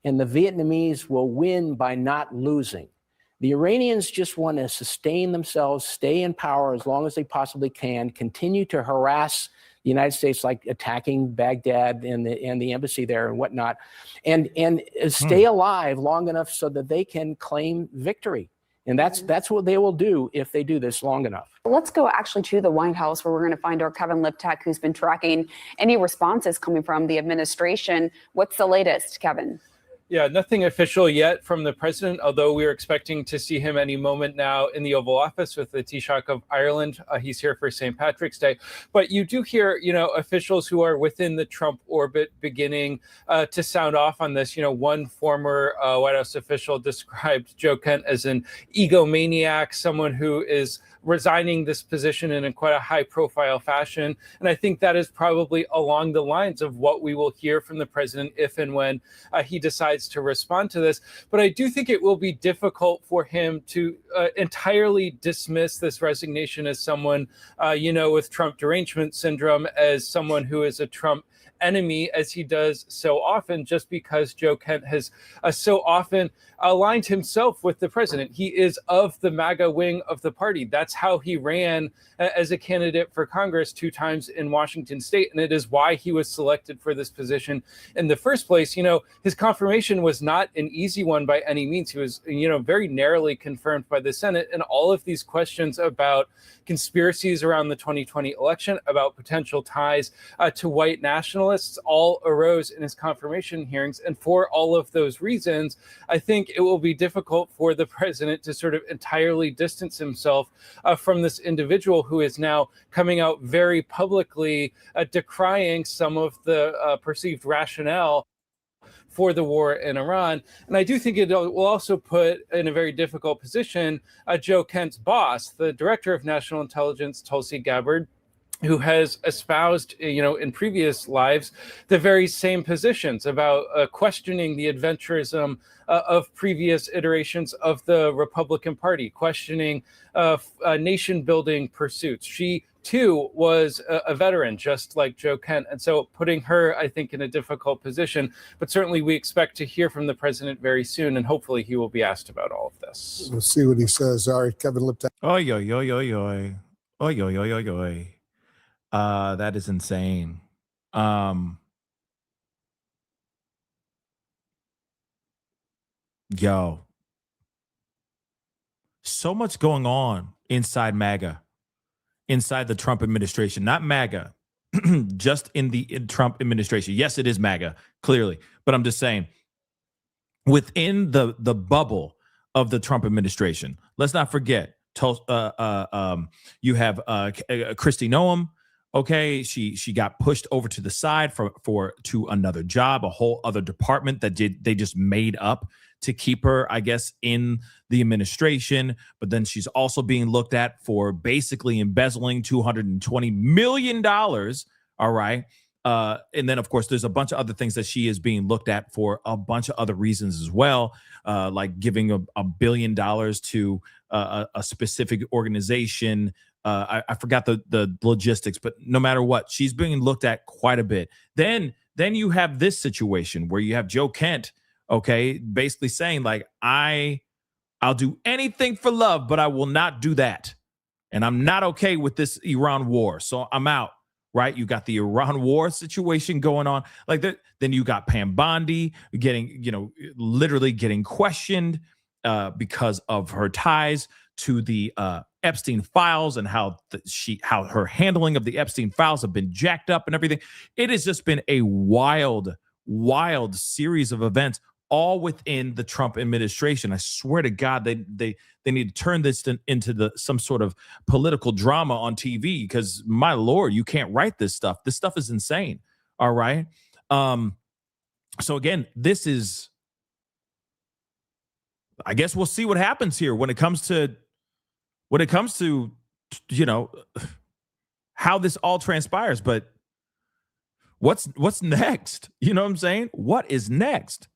and the Vietnamese will win by not losing. The Iranians just want to sustain themselves, stay in power as long as they possibly can, continue to harass the United States, like attacking Baghdad and the embassy there and whatnot, and stay alive long enough so that they can claim victory. And that's what they will do if they do this long enough. Let's go actually to the White House, where we're going to find our Kevin Liptak, who's been tracking any responses coming from the administration. What's the latest, Kevin? Yeah, nothing official yet from the president, although we're expecting to see him any moment now in the Oval Office with the Taoiseach of Ireland. He's here for St. Patrick's Day. But you do hear, you know, officials who are within the Trump orbit beginning to sound off on this. You know, one former White House official described Joe Kent as an egomaniac, someone who is resigning this position in a quite a high-profile fashion. And I think that is probably along the lines of what we will hear from the president if and when he decides to respond to this. But I do think it will be difficult for him to entirely dismiss this resignation as someone, you know, with Trump derangement syndrome, as someone who is a Trump enemy, as he does so often, just because Joe Kent has so often aligned himself with the president. He is of the MAGA wing of the party. That's how he ran as a candidate for Congress 2 times in Washington state. And it is why he was selected for this position in the first place. You know, his confirmation was not an easy one by any means. He was, you know, very narrowly confirmed by the Senate. And all of these questions about conspiracies around the 2020 election, about potential ties to white nationalists, all arose in his confirmation hearings. And for all of those reasons, I think it will be difficult for the president to sort of entirely distance himself from this individual who is now coming out very publicly decrying some of the perceived rationale for the war in Iran. And I do think it will also put in a very difficult position Joe Kent's boss, the director of national intelligence, Tulsi Gabbard, who has espoused, you know, in previous lives, the very same positions about questioning the adventurism of previous iterations of the Republican Party, questioning nation-building pursuits. She, too, was a veteran, just like Joe Kent. And so putting her, I think, in a difficult position. But certainly we expect to hear from the president very soon, and hopefully he will be asked about all of this. We'll see what he says. All right, Kevin Liptak. Oy, oy, oy, oy, oy. Oy, oy, oy, oy, oy. That is insane. Yo. So much going on inside MAGA, inside the Trump administration, not MAGA, just in the Trump administration. Yes, it is MAGA, clearly. But I'm just saying, within the bubble of the Trump administration. Let's not forget, you have Kristi Noem. Okay, she got pushed over to the side to another job, a whole other department that they just made up to keep her, I guess, in the administration. But then she's also being looked at for basically embezzling $220 million. All right. And then, of course, there's a bunch of other things that she is being looked at for a bunch of other reasons as well, like giving $1 billion to a specific organization. I forgot the logistics, but no matter what, she's being looked at quite a bit. Then you have this situation where you have Joe Kent, okay, basically saying like, I'll do anything for love, but I will not do that. And I'm not okay with this Iran war. So I'm out, right? You got the Iran war situation going on like that. Then you got Pam Bondi literally getting questioned because of her ties to the Epstein files and how her handling of the Epstein files have been jacked up and everything. It has just been a wild series of events, all within the Trump administration. I swear to God, they need to turn this into some sort of political drama on TV, because my Lord, you can't write this stuff. This stuff is insane. All right. So again, this is, I guess we'll see what happens here when it comes to how this all transpires. But what's next? You know what I'm saying? What is next?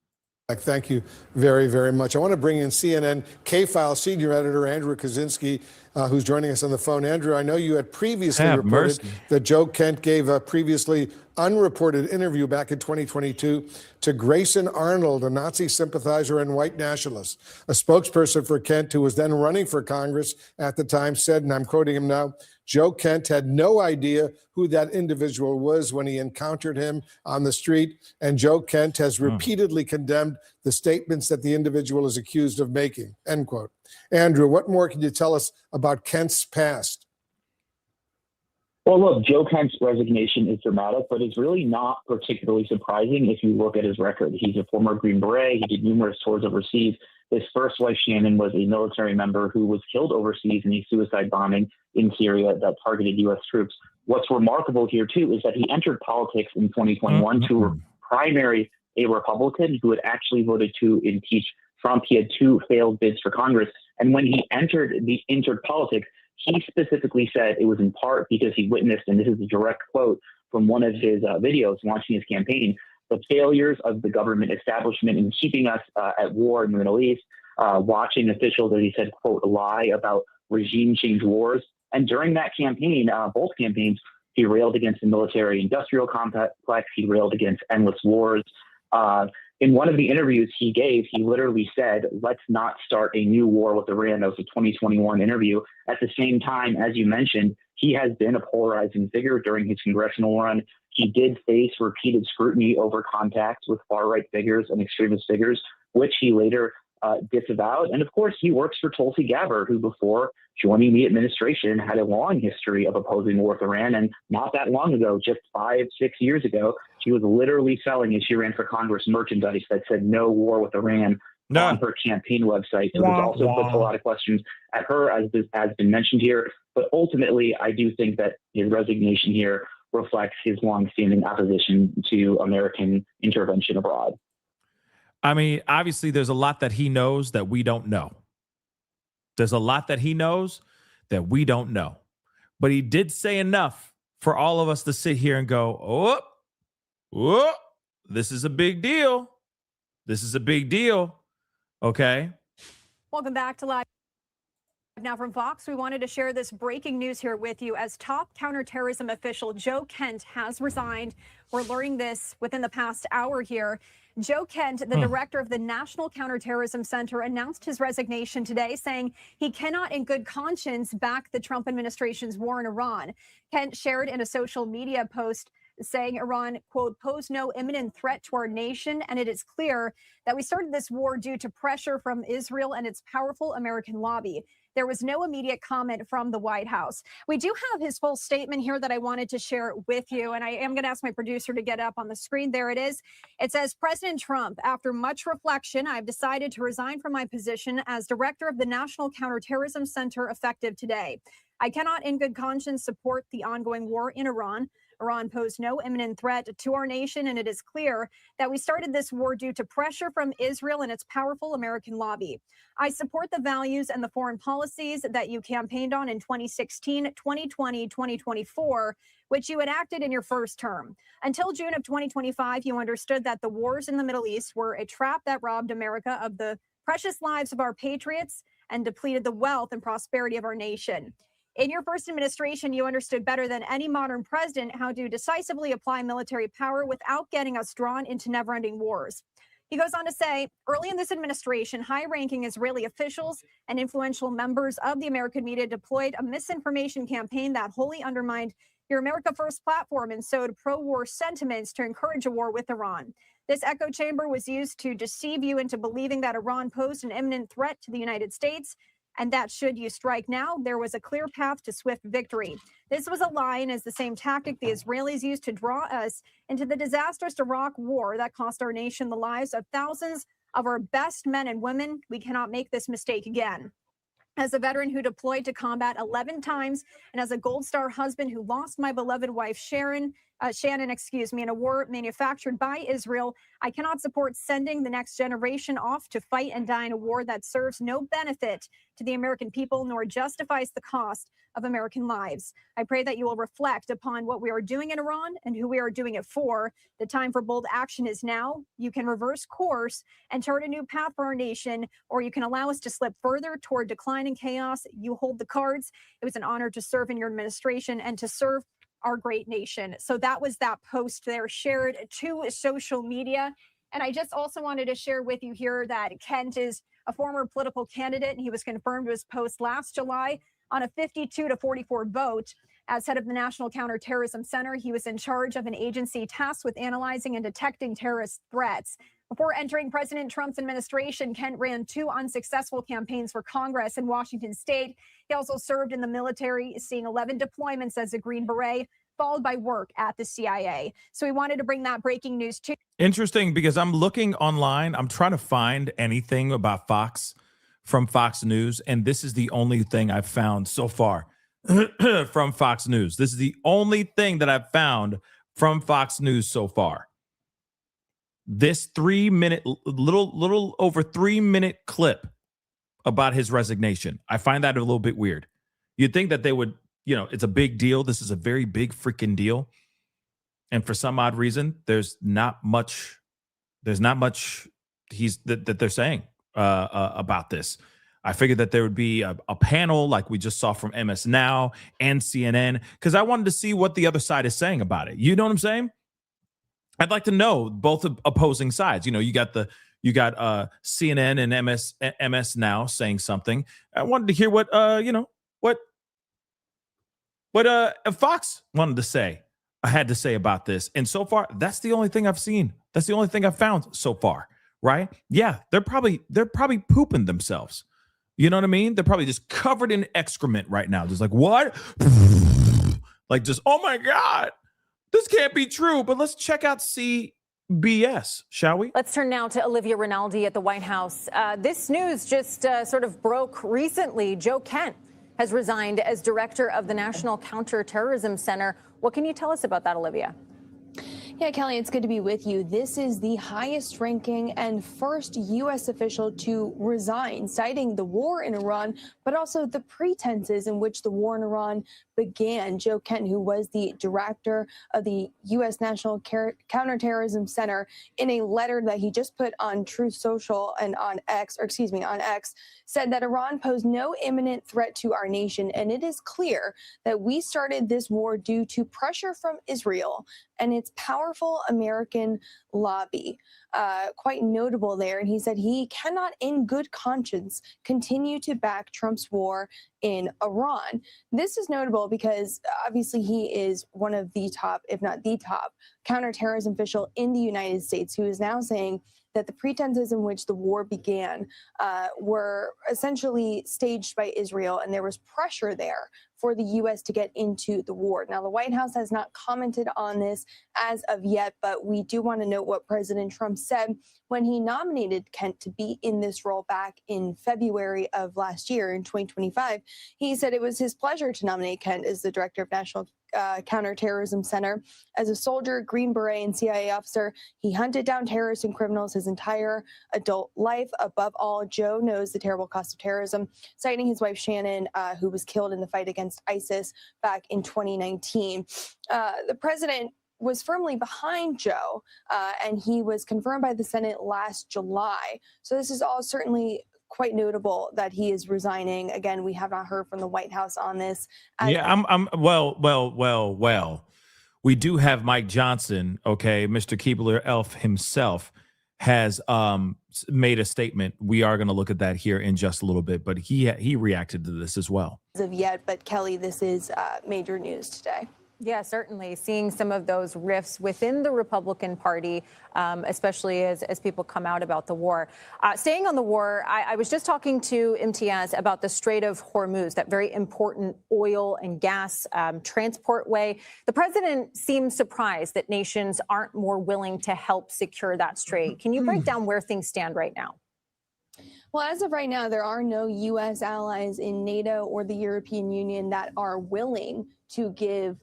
Thank you very, very much. I want to bring in CNN K-File senior editor Andrew Kaczynski, who's joining us on the phone. Andrew, I know you had previously reported that Joe Kent gave a previously unreported interview back in 2022 to Grayson Arnold, a Nazi sympathizer and white nationalist. A spokesperson for Kent, who was then running for Congress at the time, said, and I'm quoting him now, Joe Kent had no idea who that individual was when he encountered him on the street, and Joe Kent has repeatedly condemned the statements that the individual is accused of making, end quote. Andrew, what more can you tell us about Kent's past? Well, look, Joe Kent's resignation is dramatic, but it's really not particularly surprising if you look at his record. He's a former Green Beret. He did numerous tours overseas. His first wife, Shannon, was a military member who was killed overseas in a suicide bombing in Syria that targeted U.S. troops. What's remarkable here, too, is that he entered politics in 2021 to primary a Republican who had actually voted to impeach Trump. He had 2 failed bids for Congress. And when he entered politics, he specifically said it was in part because he witnessed, and this is a direct quote from one of his videos launching his campaign, the failures of the government establishment in keeping us at war in the Middle East, watching officials, as he said, quote, lie about regime change wars. And during that campaign, both campaigns, he railed against the military-industrial complex. He railed against endless wars. In one of the interviews he gave, he literally said, let's not start a new war with Iran. That was a 2021 interview. At the same time, as you mentioned, he has been a polarizing figure during his congressional run. He did face repeated scrutiny over contacts with far-right figures and extremist figures, which he later disavowed. And of course, he works for Tulsi Gabbard, who before joining the administration had a long history of opposing war with Iran. And not that long ago, just 5-6 years ago, she was literally selling, as she ran for Congress, merchandise that said no war with Iran on her campaign website. So this also puts a lot of questions at her, as has been mentioned here. But ultimately, I do think that his resignation here reflects his longstanding opposition to American intervention abroad. I mean, obviously, there's a lot that he knows that we don't know. There's a lot that he knows that we don't know. But he did say enough for all of us to sit here and go, oh, this is a big deal. This is a big deal. Okay. Welcome back to Live. Now from Fox, we wanted to share this breaking news here with you as top counterterrorism official Joe Kent has resigned. We're learning this within the past hour here. Joe Kent, the director of the National Counterterrorism Center, announced his resignation today, saying he cannot in good conscience back the Trump administration's war in Iran. Kent shared in a social media post saying Iran, quote, pose no imminent threat to our nation, and it is clear that we started this war due to pressure from Israel and its powerful American lobby. There was no immediate comment from the White House. We do have his full statement here that I wanted to share with you, and I am going to ask my producer to get up on the screen. There it is. It says, President Trump, after much reflection, I've decided to resign from my position as director of the National Counterterrorism Center effective today. I cannot in good conscience support the ongoing war in Iran. Iran posed no imminent threat to our nation, and it is clear that we started this war due to pressure from Israel and its powerful American lobby. I support the values and the foreign policies that you campaigned on in 2016, 2020, 2024, which you enacted in your first term. Until June of 2025, you understood that the wars in the Middle East were a trap that robbed America of the precious lives of our patriots and depleted the wealth and prosperity of our nation. In your first administration, you understood better than any modern president how to decisively apply military power without getting us drawn into never-ending wars. He goes on to say, early in this administration, high-ranking Israeli officials and influential members of the American media deployed a misinformation campaign that wholly undermined your America First platform and sowed pro-war sentiments to encourage a war with Iran. This echo chamber was used to deceive you into believing that Iran posed an imminent threat to the United States, and that should you strike now, there was a clear path to swift victory. This was a lie and is the same tactic the Israelis used to draw us into the disastrous Iraq war that cost our nation the lives of thousands of our best men and women. We cannot make this mistake again. As a veteran who deployed to combat 11 times, and as a Gold Star husband who lost my beloved wife Shannon, in a war manufactured by Israel, I cannot support sending the next generation off to fight and die in a war that serves no benefit to the American people nor justifies the cost of American lives. I pray that you will reflect upon what we are doing in Iran and who we are doing it for. The time for bold action is now. You can reverse course and chart a new path for our nation, or you can allow us to slip further toward decline and chaos. You hold the cards. It was an honor to serve in your administration and to serve our great nation. So that was that post there shared to social media. And I just also wanted to share with you here that Kent is a former political candidate, and he was confirmed to his post last July on a 52-44 vote. As head of the National Counterterrorism Center, he was in charge of an agency tasked with analyzing and detecting terrorist threats. Before entering President Trump's administration, Kent ran 2 unsuccessful campaigns for Congress in Washington state. He also served in the military, seeing 11 deployments as a Green Beret, followed by work at the CIA. So we wanted to bring that breaking news to. Interesting, because I'm looking online. I'm trying to find anything about Fox from Fox News, and this is the only thing I've found so far from Fox News. This is the only thing that I've found from Fox News so far. This 3-minute, little over 3-minute clip about his resignation. I find that a little bit weird. You'd think that they would, it's a big deal. This is a very big freaking deal. And for some odd reason, there's not much that they're saying about this. I figured that there would be a panel like we just saw from MS Now and CNN, because I wanted to see what the other side is saying about it. You know what I'm saying? I'd like to know both opposing sides. You got CNN and MS Now saying something. I wanted to hear what Fox wanted to say. I had to say about this. And so far, that's the only thing I've seen. That's the only thing I've found so far, right? Yeah, they're probably pooping themselves. You know what I mean? They're probably just covered in excrement right now. Just like, what? Like, just, oh my God, this can't be true. But let's check out CBS, shall we? Let's turn now to Olivia Rinaldi at the White House. This news just sort of broke recently. Joe Kent has resigned as director of the National Counterterrorism Center. What can you tell us about that, Olivia? Yeah, Kelly, it's good to be with you. This is the highest ranking and first U.S. official to resign, citing the war in Iran, but also the pretenses in which the war in Iran began. Joe Kent, who was the director of the U.S. National Counterterrorism Center, in a letter that he just put on Truth Social and on X, said that Iran posed no imminent threat to our nation, and it is clear that we started this war due to pressure from Israel and its powerful American lobby. Quite notable there. And he said he cannot in good conscience continue to back Trump's war in Iran. This is notable because obviously he is one of the top, if not the top, counterterrorism official in the United States, who is now saying that the pretenses in which the war began were essentially staged by Israel, and there was pressure there for the U.S. to get into the war. Now, the White House has not commented on this as of yet, but we do want to note what President Trump said when he nominated Kent to be in this role back in February of last year, in 2025. He said it was his pleasure to nominate Kent as the director of National Counterterrorism Center. As a soldier, Green Beret, and CIA officer, he hunted down terrorists and criminals his entire adult life. Above all, Joe knows the terrible cost of terrorism, citing his wife Shannon, who was killed in the fight against ISIS back in 2019. The president was firmly behind Joe, and he was confirmed by the Senate last July. So this is all certainly quite notable that he is resigning. Again, we have not heard from the White House on this. Well. We do have Mike Johnson, okay? Mr. Keebler Elf himself has made a statement. We are going to look at that here in just a little bit, but he reacted to this as well. As of yet, but Kelly, this is major news today. Yeah, certainly. Seeing some of those rifts within the Republican Party, especially as people come out about the war. Staying on the war, I was just talking to MTS about the Strait of Hormuz, that very important oil and gas transport way. The president seems surprised that nations aren't more willing to help secure that strait. Can you break down where things stand right now? Well, as of right now, there are no U.S. allies in NATO or the European Union that are willing to give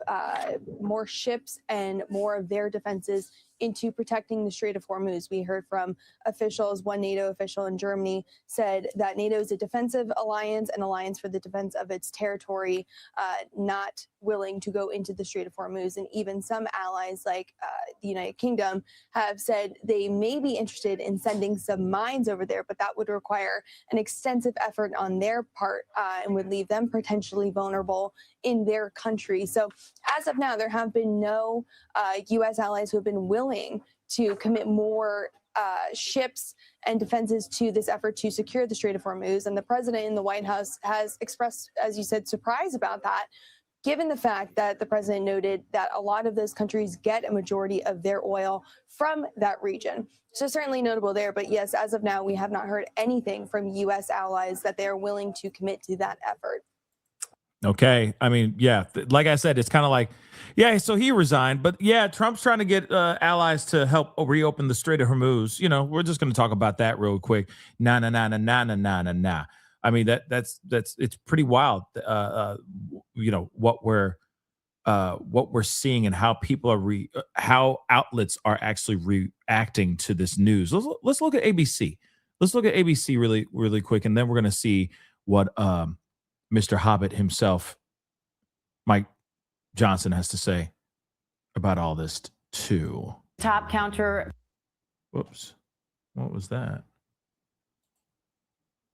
more ships and more of their defenses into protecting the Strait of Hormuz. We heard from officials, one NATO official in Germany said that NATO is a defensive alliance, an alliance for the defense of its territory, not willing to go into the Strait of Hormuz. And even some allies like the United Kingdom have said they may be interested in sending some mines over there, but that would require an extensive effort on their part and would leave them potentially vulnerable in their country. So as of now, there have been no U.S. allies who have been willing to commit more ships and defenses to this effort to secure the Strait of Hormuz. And the president in the White House has expressed, as you said, surprise about that, given the fact that the president noted that a lot of those countries get a majority of their oil from that region. So certainly notable there. But yes, as of now, we have not heard anything from U.S. allies that they are willing to commit to that effort. Okay. I mean, yeah, like I said, it's kind of like, yeah, so he resigned. But yeah, Trump's trying to get allies to help reopen the Strait of Hormuz. You know, we're just going to talk about that real quick. Nah. I mean, that's it's pretty wild. You know, what we're seeing and how people are how outlets are actually reacting to this news. Let's look at ABC. Let's look at ABC really quick, and then we're going to see what Mr. Hobbit himself, Mike Johnson, has to say about all this too. Top counter. Whoops. What was that?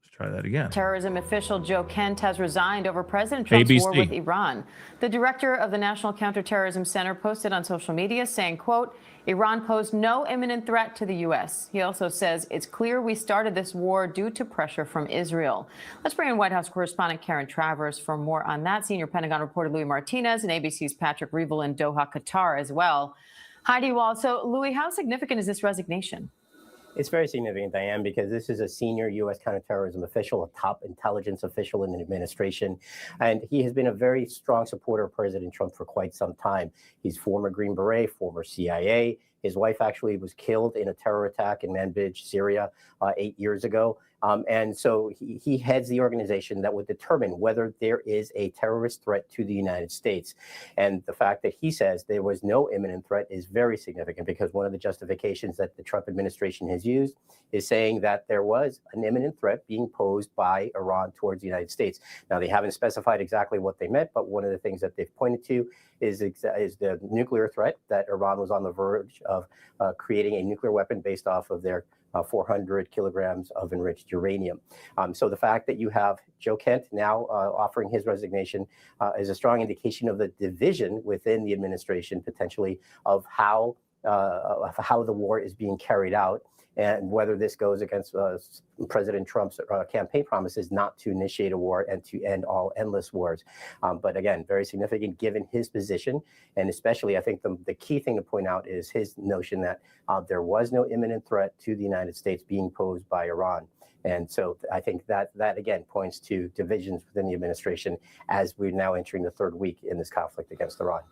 Let's try that again. Terrorism official Joe Kent has resigned over President Trump's war with Iran. The director of the National Counterterrorism Center posted on social media saying, quote, Iran posed no imminent threat to the U.S. He also says it's clear we started this war due to pressure from Israel. Let's bring in White House correspondent Karen Travers for more on that. Senior Pentagon reporter Louis Martinez and ABC's Patrick Reevell in Doha, Qatar as well. Hi to you all. So, Louis, how significant is this resignation? It's very significant, Diane, because this is a senior U.S. counterterrorism official, a top intelligence official in the administration, and he has been a very strong supporter of President Trump for quite some time. He's former Green Beret, former CIA. His wife actually was killed in a terror attack in Manbij, Syria, 8 years ago. And so he heads the organization that would determine whether there is a terrorist threat to the United States. And the fact that he says there was no imminent threat is very significant, because one of the justifications that the Trump administration has used is saying that there was an imminent threat being posed by Iran towards the United States. Now, they haven't specified exactly what they meant, but one of the things that they've pointed to is the nuclear threat, that Iran was on the verge of creating a nuclear weapon based off of their 400 kilograms of enriched uranium. So the fact that you have Joe Kent now offering his resignation is a strong indication of the division within the administration, potentially, of how of how the war is being carried out, and whether this goes against President Trump's campaign promises not to initiate a war and to end all endless wars. But again, very significant given his position. And especially, I think the key thing to point out is his notion that there was no imminent threat to the United States being posed by Iran. And so I think that again points to divisions within the administration as we're now entering the third week in this conflict against Iran.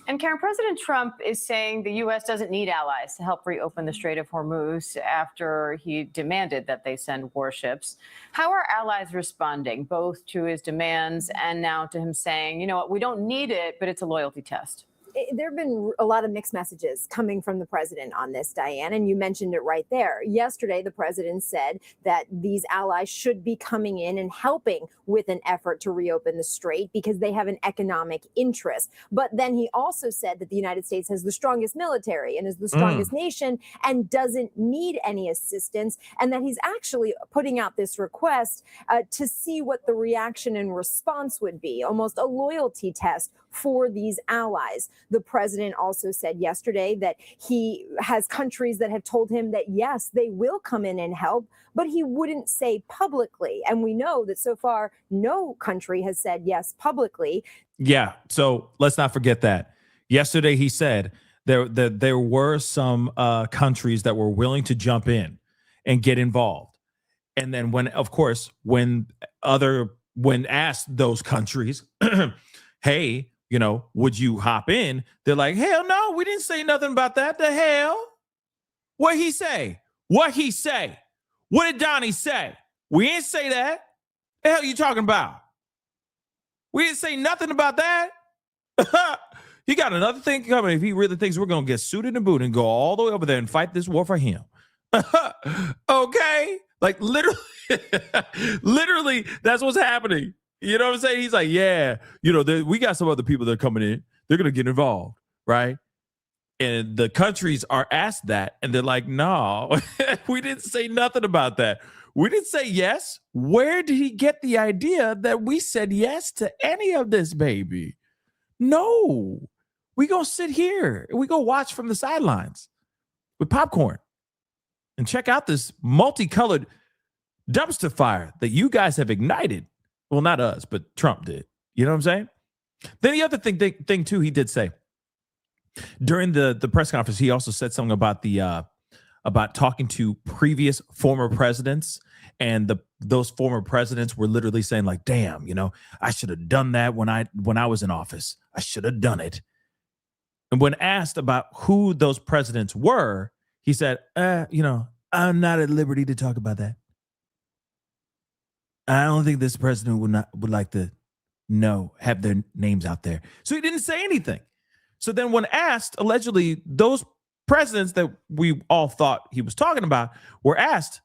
And Karen, President Trump is saying the U.S. doesn't need allies to help reopen the Strait of Hormuz after he demanded that they send warships. How are allies responding, both to his demands and now to him saying, you know what, we don't need it, but it's a loyalty test? There have been a lot of mixed messages coming from the president on this, Diane, and you mentioned it right there. Yesterday, the president said that these allies should be coming in and helping with an effort to reopen the strait because they have an economic interest. But then he also said that the United States has the strongest military and is the strongest nation and doesn't need any assistance, and that he's actually putting out this request to see what the reaction and response would be, almost a loyalty test for these allies. The president also said yesterday that he has countries that have told him that, yes, they will come in and help, but he wouldn't say publicly. And we know that so far, no country has said yes publicly. Yeah. So let's not forget that. Yesterday, he said there were some countries that were willing to jump in and get involved. And then when asked those countries, hey, you know, would you hop in? They're like, hell no, we didn't say nothing about that. The hell? What he say? What he say? What did Donnie say? We didn't say that. The hell you talking about? We didn't say nothing about that. He got another thing coming if he really thinks we're going to get suited and booted and go all the way over there and fight this war for him. Okay? Like literally, that's what's happening. You know what I'm saying? He's like, yeah, you know, we got some other people that are coming in. They're going to get involved, right? And the countries are asked that, and they're like, no, we didn't say nothing about that. We didn't say yes. Where did he get the idea that we said yes to any of this, baby? No. We go sit here. We go watch from the sidelines with popcorn and check out this multicolored dumpster fire that you guys have ignited. Well, not us, but Trump did. You know what I'm saying? Then the other thing too, he did say during the press conference, he also said something about about talking to previous former presidents, and those former presidents were literally saying like, "Damn, you know, I should have done that when I was in office. I should have done it." And when asked about who those presidents were, he said, "You know, I'm not at liberty to talk about that. I don't think this president would like to have their names out there." So he didn't say anything. So then when asked, allegedly, those presidents that we all thought he was talking about were asked,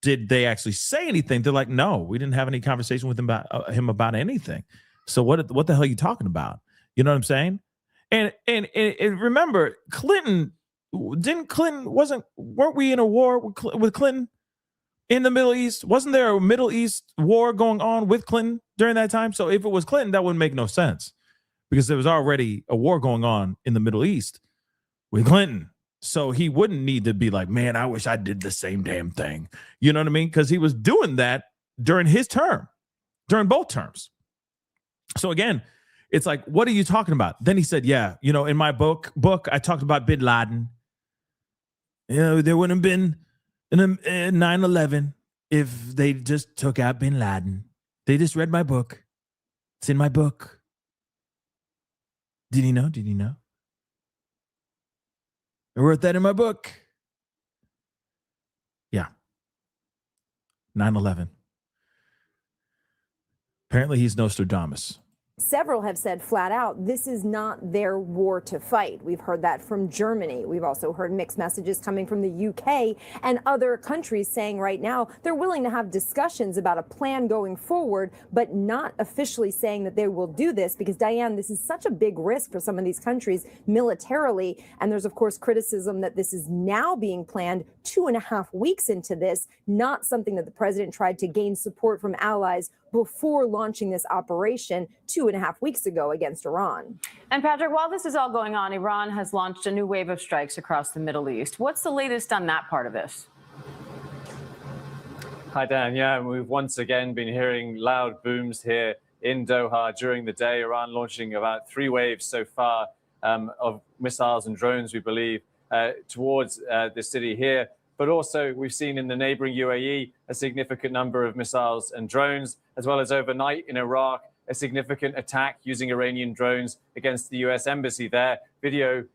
did they actually say anything? They're like, no, we didn't have any conversation with him about anything. So what the hell are you talking about? You know what I'm saying? And remember, weren't we in a war with Clinton? In the Middle East? Wasn't there a Middle East war going on with Clinton during that time? So if it was Clinton, that wouldn't make no sense because there was already a war going on in the Middle East with Clinton. So he wouldn't need to be like, man, I wish I did the same damn thing. You know what I mean? Because he was doing that during his term, during both terms. So again, it's like, what are you talking about? Then he said, yeah, you know, in my book, I talked about bin Laden. You know, there wouldn't have been in 9/11 if they just took out bin Laden. They just read my book. It's in my book. Did he know? Did he know? I wrote that in my book. Yeah. 9/11. Apparently he's Nostradamus. Several have said flat out, this is not their war to fight. We've heard that from Germany. We've also heard mixed messages coming from the UK and other countries saying right now they're willing to have discussions about a plan going forward, but not officially saying that they will do this because, Diane, this is such a big risk for some of these countries militarily. And there's, of course, criticism that this is now being planned 2.5 weeks into this, not something that the president tried to gain support from allies before launching this operation 2.5 weeks ago against Iran. And Patrick, while this is all going on, Iran has launched a new wave of strikes across the Middle East. What's the latest on that part of this? Hi, Dan. Yeah, we've once again been hearing loud booms here in Doha during the day. Iran launching about 3 waves so far of missiles and drones, we believe, towards the city here. But also we've seen in the neighboring UAE a significant number of missiles and drones, as well as overnight in Iraq, a significant attack using Iranian drones against the US embassy there. Video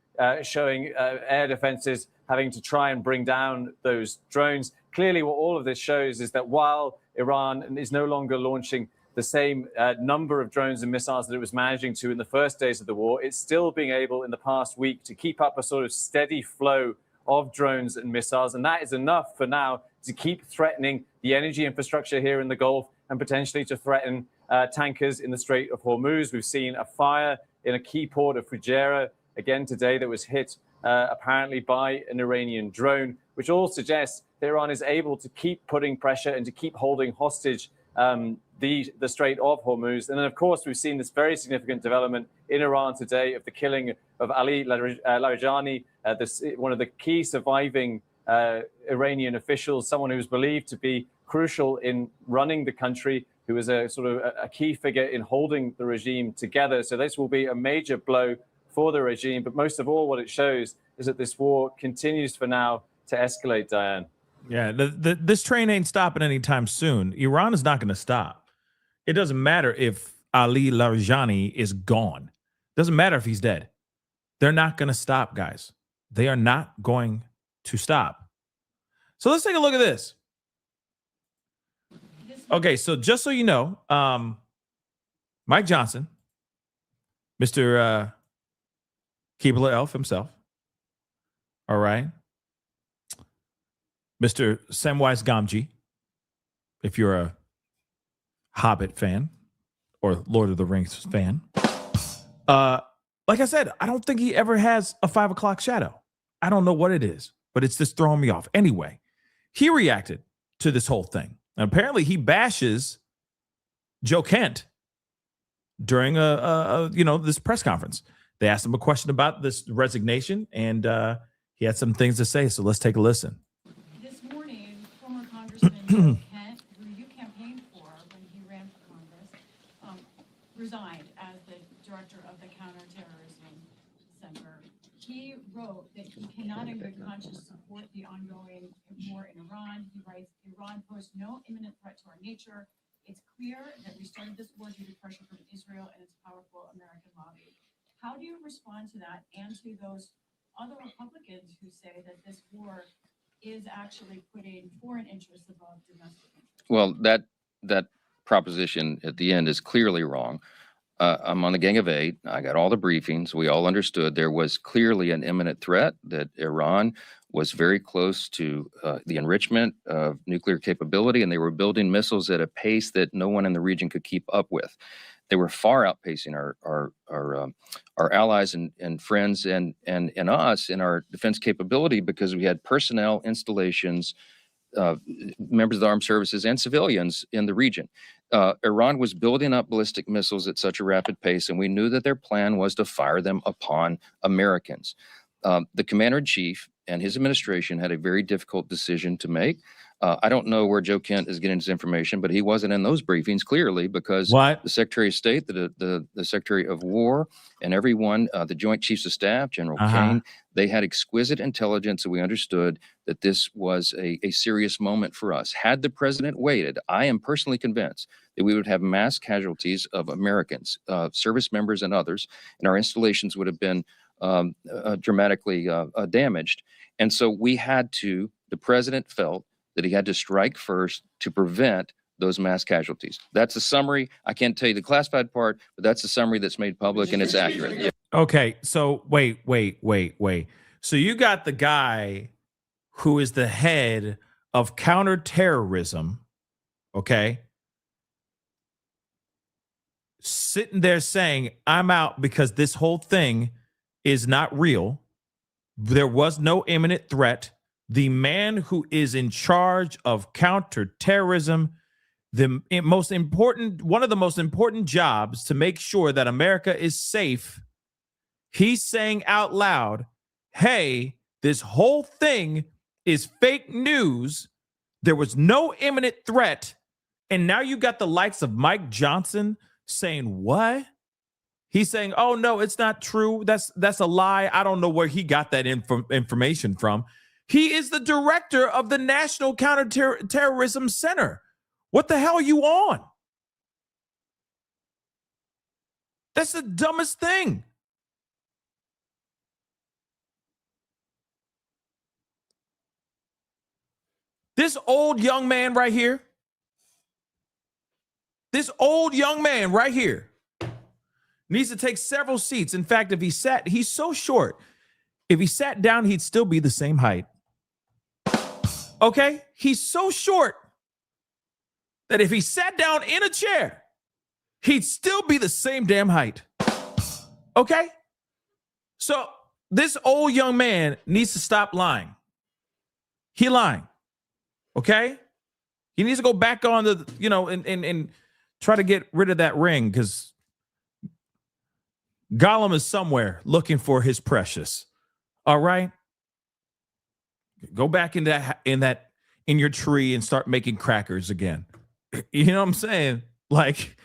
showing air defenses having to try and bring down those drones. Clearly, what all of this shows is that while Iran is no longer launching the same number of drones and missiles that it was managing to in the first days of the war, it's still being able in the past week to keep up a sort of steady flow of drones and missiles. And that is enough for now to keep threatening the energy infrastructure here in the Gulf and potentially to threaten tankers in the Strait of Hormuz. We've seen a fire in a key port of Fujairah again today that was hit apparently by an Iranian drone, which all suggests that Iran is able to keep putting pressure and to keep holding hostage the Strait of Hormuz. And then, of course, we've seen this very significant development in Iran today of the killing of Ali Larijani, one of the key surviving Iranian officials, someone who was believed to be crucial in running the country, who was a sort of a key figure in holding the regime together. So this will be a major blow for the regime. But most of all, what it shows is that this war continues for now to escalate, Diane. Yeah, this train ain't stopping anytime soon. Iran is not going to stop. It doesn't matter if Ali Larijani is gone. Doesn't matter if he's dead. They're not going to stop, guys. They are not going to stop. So let's take a look at this. Okay, so just so you know, Mike Johnson, Mr. Keebler Elf himself, all right, Mr. Samwise Gamgee, if you're a Hobbit fan or Lord of the Rings fan, like I said, I don't think he ever has a 5 o'clock shadow. I don't know what it is, but it's just throwing me off. Anyway, he reacted to this whole thing. And apparently he bashes Joe Kent during this press conference. They asked him a question about this resignation, and he had some things to say. So let's take a listen. This morning, former Congressman Joe Kent, who you campaigned for when he ran for Congress, resigned as the director of the Counterterrorism Center. He wrote that he cannot in good conscience support the ongoing war in Iran. He writes, Iran posed no imminent threat to our nature. It's clear that we started this war due to pressure from Israel and its powerful American lobby. How do you respond to that and to those other Republicans who say that this war is actually putting foreign interests above domestic interests? Well, that proposition at the end is clearly wrong. I'm on the Gang of Eight. I got all the briefings. We all understood there was clearly an imminent threat, that Iran was very close to the enrichment of nuclear capability, and they were building missiles at a pace that no one in the region could keep up with. They were far outpacing our allies and friends and us in our defense capability, because we had personnel, installations, members of the armed services, and civilians in the region. Iran was building up ballistic missiles at such a rapid pace, and we knew that their plan was to fire them upon Americans. The commander-in-chief and his administration had a very difficult decision to make. I don't know where Joe Kent is getting his information, but he wasn't in those briefings, clearly, because the Secretary of State, the Secretary of War, and everyone, the Joint Chiefs of Staff, General Kane, they had exquisite intelligence, and we understood that this was a serious moment for us. Had the president waited, I am personally convinced that we would have mass casualties of Americans, service members and others, and our installations would have been dramatically damaged. And so the president felt that he had to strike first to prevent those mass casualties. That's a summary. I can't tell you the classified part, but that's a summary that's made public, and it's accurate. Yeah. Okay, so wait. So you got the guy who is the head of counterterrorism, okay, sitting there saying, I'm out because this whole thing is not real. There was no imminent threat. The man who is in charge of counterterrorism one of the most important jobs to make sure that America is safe, he's saying out loud, hey, this whole thing is fake news. There was no imminent threat. And now you got the likes of Mike Johnson saying, what? He's saying, oh, no, it's not true. That's a lie. I don't know where he got that information from. He is the director of the National Counterterrorism Center. What the hell are you on? That's the dumbest thing. This old young man right here, needs to take several seats. In fact, he's so short. If he sat down, he'd still be the same height. Okay? He's so short that if he sat down in a chair, he'd still be the same damn height. Okay? So this old young man needs to stop lying. He lying. Okay? He needs to go back on the, and try to get rid of that ring, because Gollum is somewhere looking for his precious. All right? Go back in your tree and start making crackers again. You know what I'm saying? Like,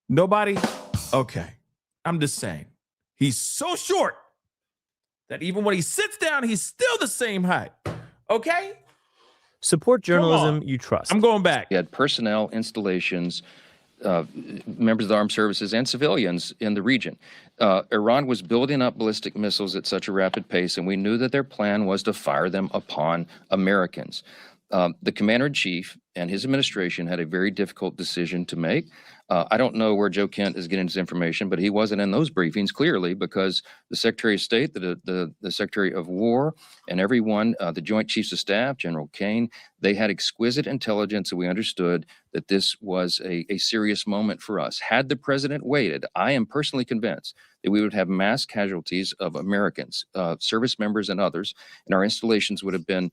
nobody. Okay. I'm just saying. He's so short that even when he sits down, he's still the same height. Okay? Support journalism you trust. I'm going back. We had personnel, installations, members of the armed services, and civilians in the region. Iran was building up ballistic missiles at such a rapid pace, and we knew that their plan was to fire them upon Americans. The commander-in-chief and his administration had a very difficult decision to make. I don't know where Joe Kent is getting his information, but he wasn't in those briefings, clearly, because the Secretary of State, the Secretary of War, and everyone, the Joint Chiefs of Staff, General Kane, they had exquisite intelligence, and we understood that this was a serious moment for us. Had the president waited, I am personally convinced that we would have mass casualties of Americans, service members and others, and our installations would have been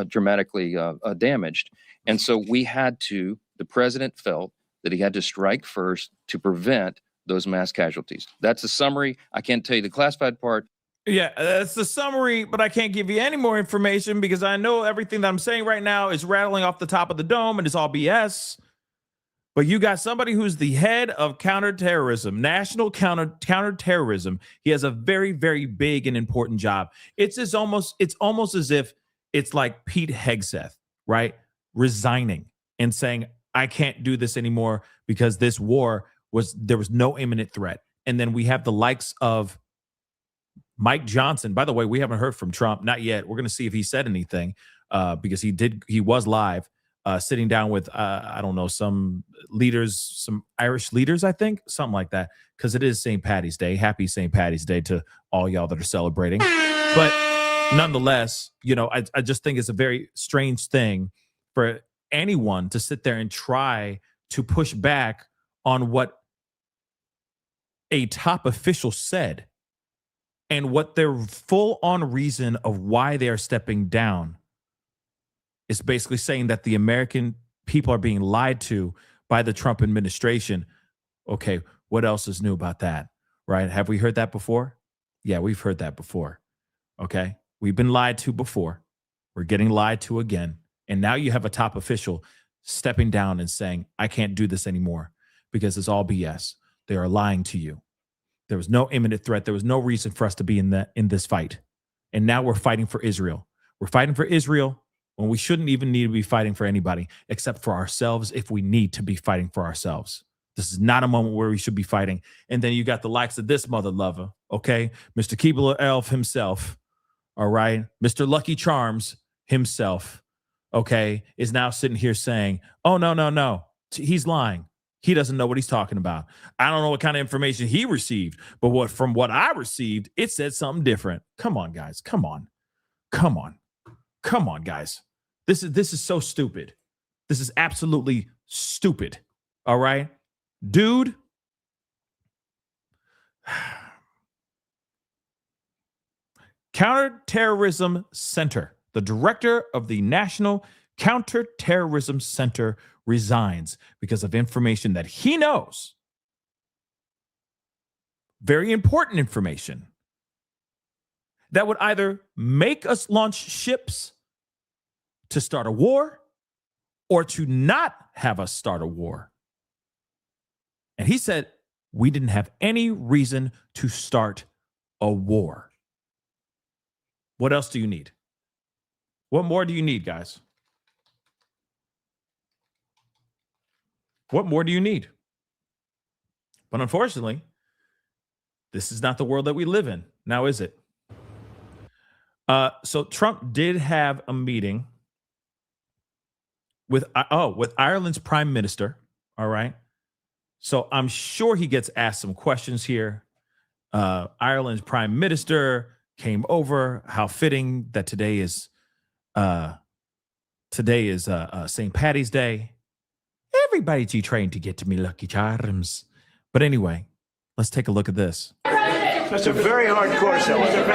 dramatically damaged. And so the president felt that he had to strike first to prevent those mass casualties. That's a summary. I can't tell you the classified part. Yeah, that's the summary, but I can't give you any more information because I know everything that I'm saying right now is rattling off the top of the dome and it's all BS. But you got somebody who's the head of counterterrorism, national counterterrorism. He has a very, very big and important job. It's almost as if it's like Pete Hegseth, right? Resigning and saying, I can't do this anymore because there was no imminent threat. And then we have the likes of Mike Johnson. By the way, we haven't heard from Trump, not yet. We're going to see if he said anything because he was live sitting down with, I don't know, some leaders, some Irish leaders, I think, something like that, because it is St. Paddy's Day. Happy St. Paddy's Day to all y'all that are celebrating. But nonetheless, I just think it's a very strange thing for anyone to sit there and try to push back on what a top official said and what their full-on reason of why they are stepping down is basically saying that the American people are being lied to by the Trump administration. Okay, what else is new about that, right? Have we heard that before? Yeah, we've heard that before, okay? We've been lied to before. We're getting lied to again. And now you have a top official stepping down and saying, I can't do this anymore because it's all BS. They are lying to you. There was no imminent threat. There was no reason for us to be in this fight. And now we're fighting for Israel. We're fighting for Israel when we shouldn't even need to be fighting for anybody except for ourselves if we need to be fighting for ourselves. This is not a moment where we should be fighting. And then you got the likes of this mother lover, okay? Mr. Keebler Elf himself, all right? Mr. Lucky Charms himself, okay, is now sitting here saying, oh, no. He's lying. He doesn't know what he's talking about. I don't know what kind of information he received, but from what I received, it said something different. Come on, guys. Come on, guys. This is so stupid. This is absolutely stupid. All right, dude. Counterterrorism Center, the director of the National Counterterrorism Center resigns because of information that he knows, very important information, that would either make us launch ships to start a war or to not have us start a war. And he said we didn't have any reason to start a war. What else do you need? What more do you need, guys? What more do you need? But unfortunately, this is not the world that we live in. Now, is it? So Trump did have a meeting with Ireland's prime minister. All right. So I'm sure he gets asked some questions here. Ireland's prime minister came over. How fitting that today is St. Paddy's Day. Everybody's trying to get to me Lucky Charms. But anyway, let's take a look at this. That's a very hard course, though. Mr.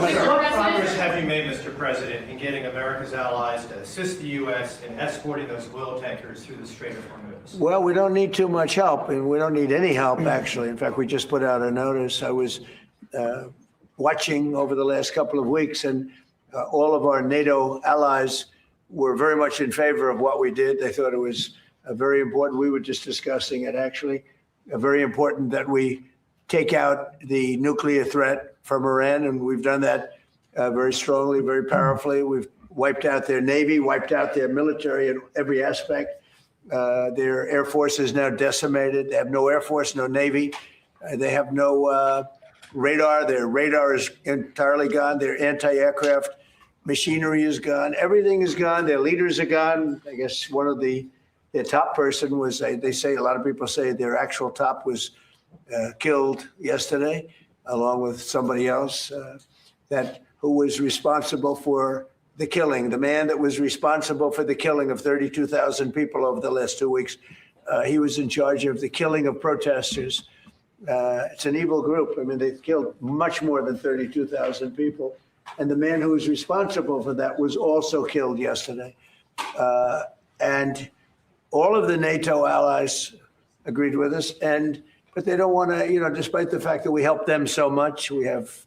What progress have you made, Mr. President, in getting America's allies to assist the U.S. in escorting those oil tankers through the Strait of Hormuz? Well, we don't need too much help, and we don't need any help, actually. In fact, we just put out a notice. I was watching over the last couple of weeks, and all of our NATO allies were very much in favor of what we did. They thought it was very important. We were just discussing it, actually. Very important that we take out the nuclear threat from Iran, and we've done that very strongly, very powerfully. We've wiped out their Navy, wiped out their military in every aspect. Their Air Force is now decimated. They have no Air Force, no Navy. They have no radar. Their radar is entirely gone. Their anti-aircraft machinery is gone. Everything is gone. Their leaders are gone. I guess one of their top person was, they say, a lot of people say their actual top was killed yesterday, along with somebody else who was responsible for the killing. The man that was responsible for the killing of 32,000 people over the last 2 weeks, he was in charge of the killing of protesters. It's an evil group. I mean, they killed much more than 32,000 people. And the man who was responsible for that was also killed yesterday. And all of the NATO allies agreed with us, but they don't want to, despite the fact that we help them so much. We have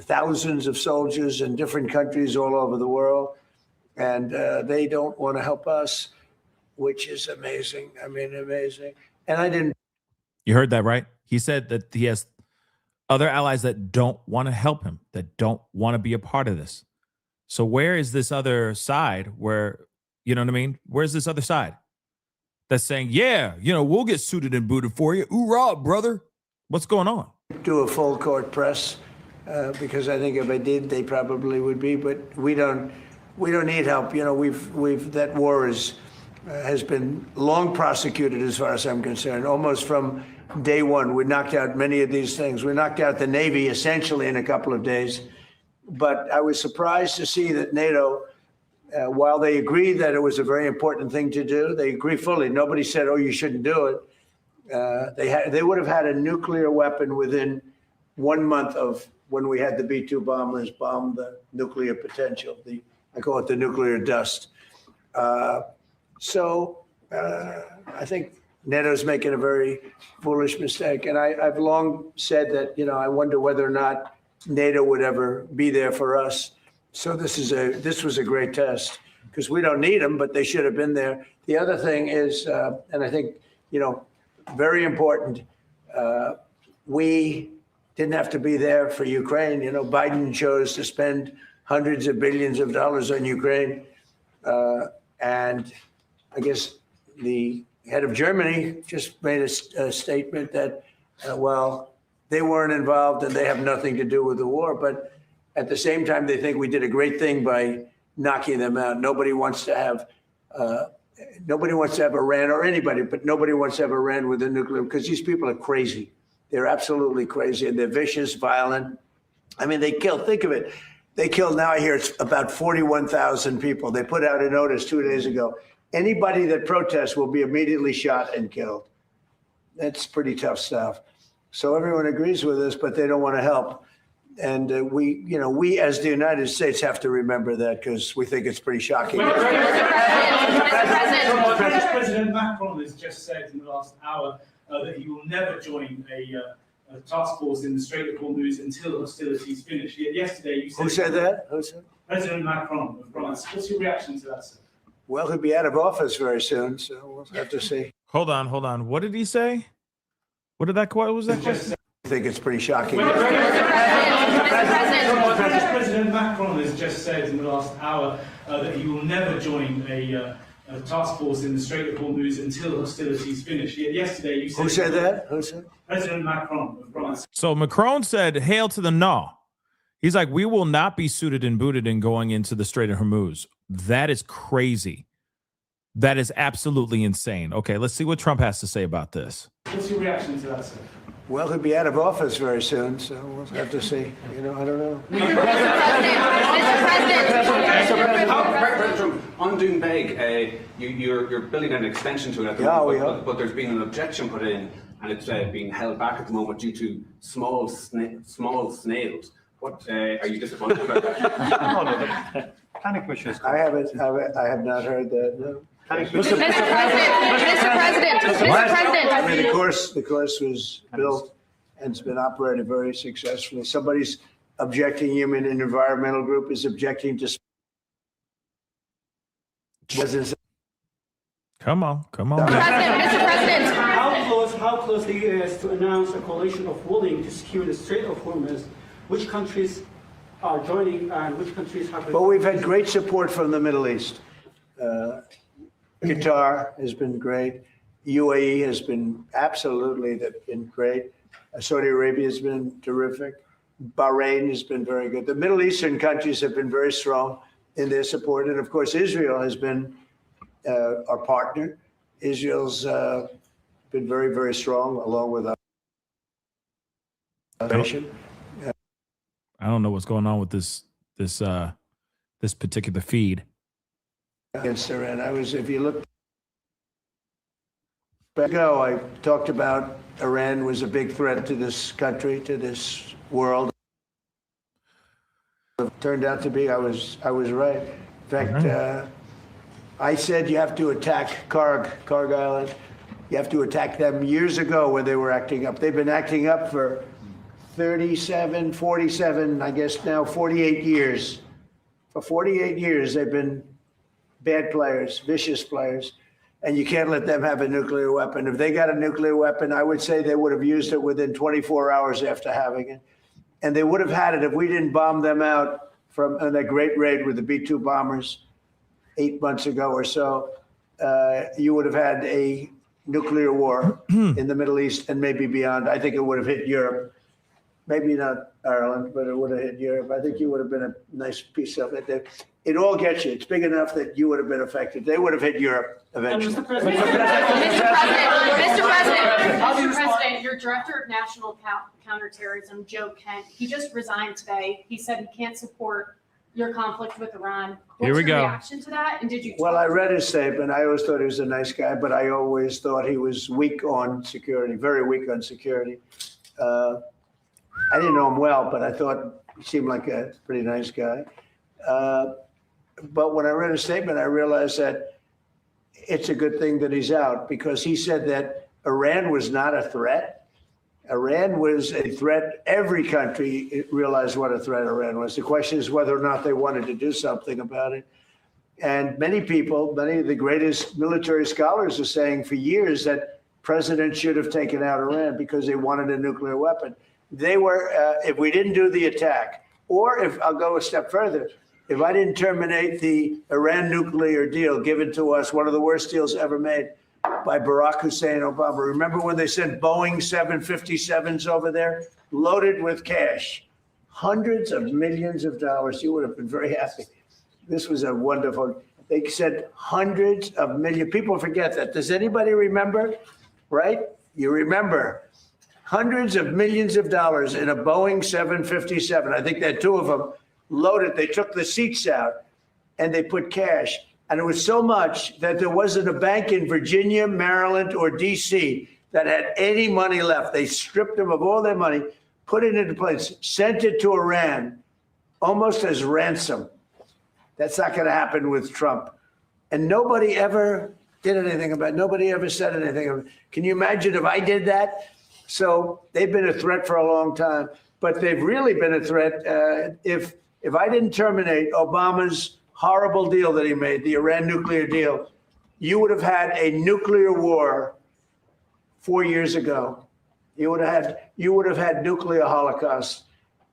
thousands of soldiers in different countries all over the world, and they don't want to help us, which is amazing. I mean, amazing. And I didn't. You heard that, right? He said that he has other allies that don't want to help him, that don't want to be a part of this. So where is this other side where, you know what I mean? Where's this other side that's saying, yeah, we'll get suited and booted for you. Hoorah, brother. What's going on? Do a full court press because I think if I did, they probably would be. But we don't need help. That war has been long prosecuted as far as I'm concerned, almost from day one. We knocked out many of these things. We knocked out the Navy essentially in a couple of days. But I was surprised to see that NATO, while they agreed that it was a very important thing to do, they agree fully. Nobody said, oh, you shouldn't do it. They would have had a nuclear weapon within 1 month of when we had the B-2 bombers bomb the nuclear potential. I call it the nuclear dust. So I think NATO's making a very foolish mistake. And I've long said that, I wonder whether or not NATO would ever be there for us. So this was a great test because we don't need them, but they should have been there. The other thing is, and I think, very important, we didn't have to be there for Ukraine. Biden chose to spend hundreds of billions of dollars on Ukraine. And I guess the head of Germany just made a statement that, they weren't involved and they have nothing to do with the war. But at the same time, they think we did a great thing by knocking them out. Nobody wants to have Iran or anybody, but nobody wants to have Iran with a nuclear, because these people are crazy. They're absolutely crazy, and they're vicious, violent. I mean, think of it. They killed, now I hear it's about 41,000 people. They put out a notice 2 days ago. Anybody that protests will be immediately shot and killed. That's pretty tough stuff. So everyone agrees with us, but they don't want to help. And we as the United States have to remember that because we think it's pretty shocking. President Macron has just said in the last hour that he will never join a task force in the Strait of Hormuz until hostilities finish. Yet yesterday you said... Who said that? Who said? President Macron of France. What's your reaction to that, sir? Well, he'll be out of office very soon, so we'll have to see. Hold on. What did he say? What was that question? I think it's pretty shocking. President Macron has just said in the last hour that he will never join a task force in the Strait of Hormuz until hostilities finish. Yet yesterday you said... Who said that? Who said? President Macron of France. So Macron said, "Hail to the no." He's like, "We will not be suited and booted in going into the Strait of Hormuz." That is crazy. That is absolutely insane. Okay, let's see what Trump has to say about this. What's your reaction to that, sir? Well, he'll be out of office very soon, so we'll have to see. I don't know. President Trump, on Doonbeg, you're building an extension to it at the moment, but there's been an objection put in, and it's being held back at the moment due to small snails. What are you disappointed about that? Planning Commission. I have not heard that. No. Mr. President. I mean, the course was built and it's been operated very successfully. Somebody's objecting. Human and environmental group is objecting to. Come on. Mr. President. How close the U.S. to announce a coalition of willing to secure the Strait of Hormuz? Which countries are joining and which countries have... Well, we've had great support from the Middle East. Qatar has been great. UAE has been great. Saudi Arabia has been terrific. Bahrain has been very good. The Middle Eastern countries have been very strong in their support. And of course, Israel has been our partner. Israel's been very, very strong along with our nation. I don't know what's going on with this particular feed. Against Iran. If you look back ago, I talked about Iran was a big threat to this country, to this world. It turned out to be, I was right. In fact, I said you have to attack Karg Island. You have to attack them years ago when they were acting up. They've been acting up for 37, 47, I guess now 48 years. For 48 years, they've been bad players, vicious players, and you can't let them have a nuclear weapon. If they got a nuclear weapon, I would say they would have used it within 24 hours after having it. And they would have had it if we didn't bomb them out from that great raid with the B-2 bombers 8 months ago or so. You would have had a nuclear war in the Middle East and maybe beyond. I think it would have hit Europe. Maybe not Ireland, but it would have hit Europe. I think you would have been a nice piece of it. It all gets you. It's big enough that you would have been affected. They would have hit Europe eventually. Mr. President, your director of national counterterrorism, Joe Kent, he just resigned today. He said he can't support your conflict with Iran. Here we go. Reaction to that? And did you? Well, I read his statement. I always thought he was a nice guy, but I always thought he was weak on security, very weak on security. I didn't know him well, but I thought he seemed like a pretty nice guy. But when I read his statement, I realized that it's a good thing that he's out because he said that Iran was not a threat. Iran was a threat. Every country realized what a threat Iran was. The question is whether or not they wanted to do something about it. And many people, many of the greatest military scholars are saying for years that presidents should have taken out Iran because they wanted a nuclear weapon. They were, if we didn't do the attack, or if I'll go a step further, if I didn't terminate the Iran nuclear deal given to us, one of the worst deals ever made by Barack Hussein Obama. Remember when they sent Boeing 757s over there, loaded with cash, hundreds of millions of dollars? You would have been very happy. This was a wonderful, they said hundreds of millions. People forget that. Does anybody remember? Right? You remember. Hundreds of millions of dollars in a Boeing 757. I think they had two of them loaded. They took the seats out and they put cash. And it was so much that there wasn't a bank in Virginia, Maryland, or D.C. that had any money left. They stripped them of all their money, put it into place, sent it to Iran almost as ransom. That's not going to happen with Trump. And nobody ever did anything about it. Nobody ever said anything. Can you imagine if I did that? So they've been a threat for a long time, but they've really been a threat. If I didn't terminate Obama's horrible deal that he made, the Iran nuclear deal, you would have had a nuclear war 4 years ago. You would have had nuclear holocaust,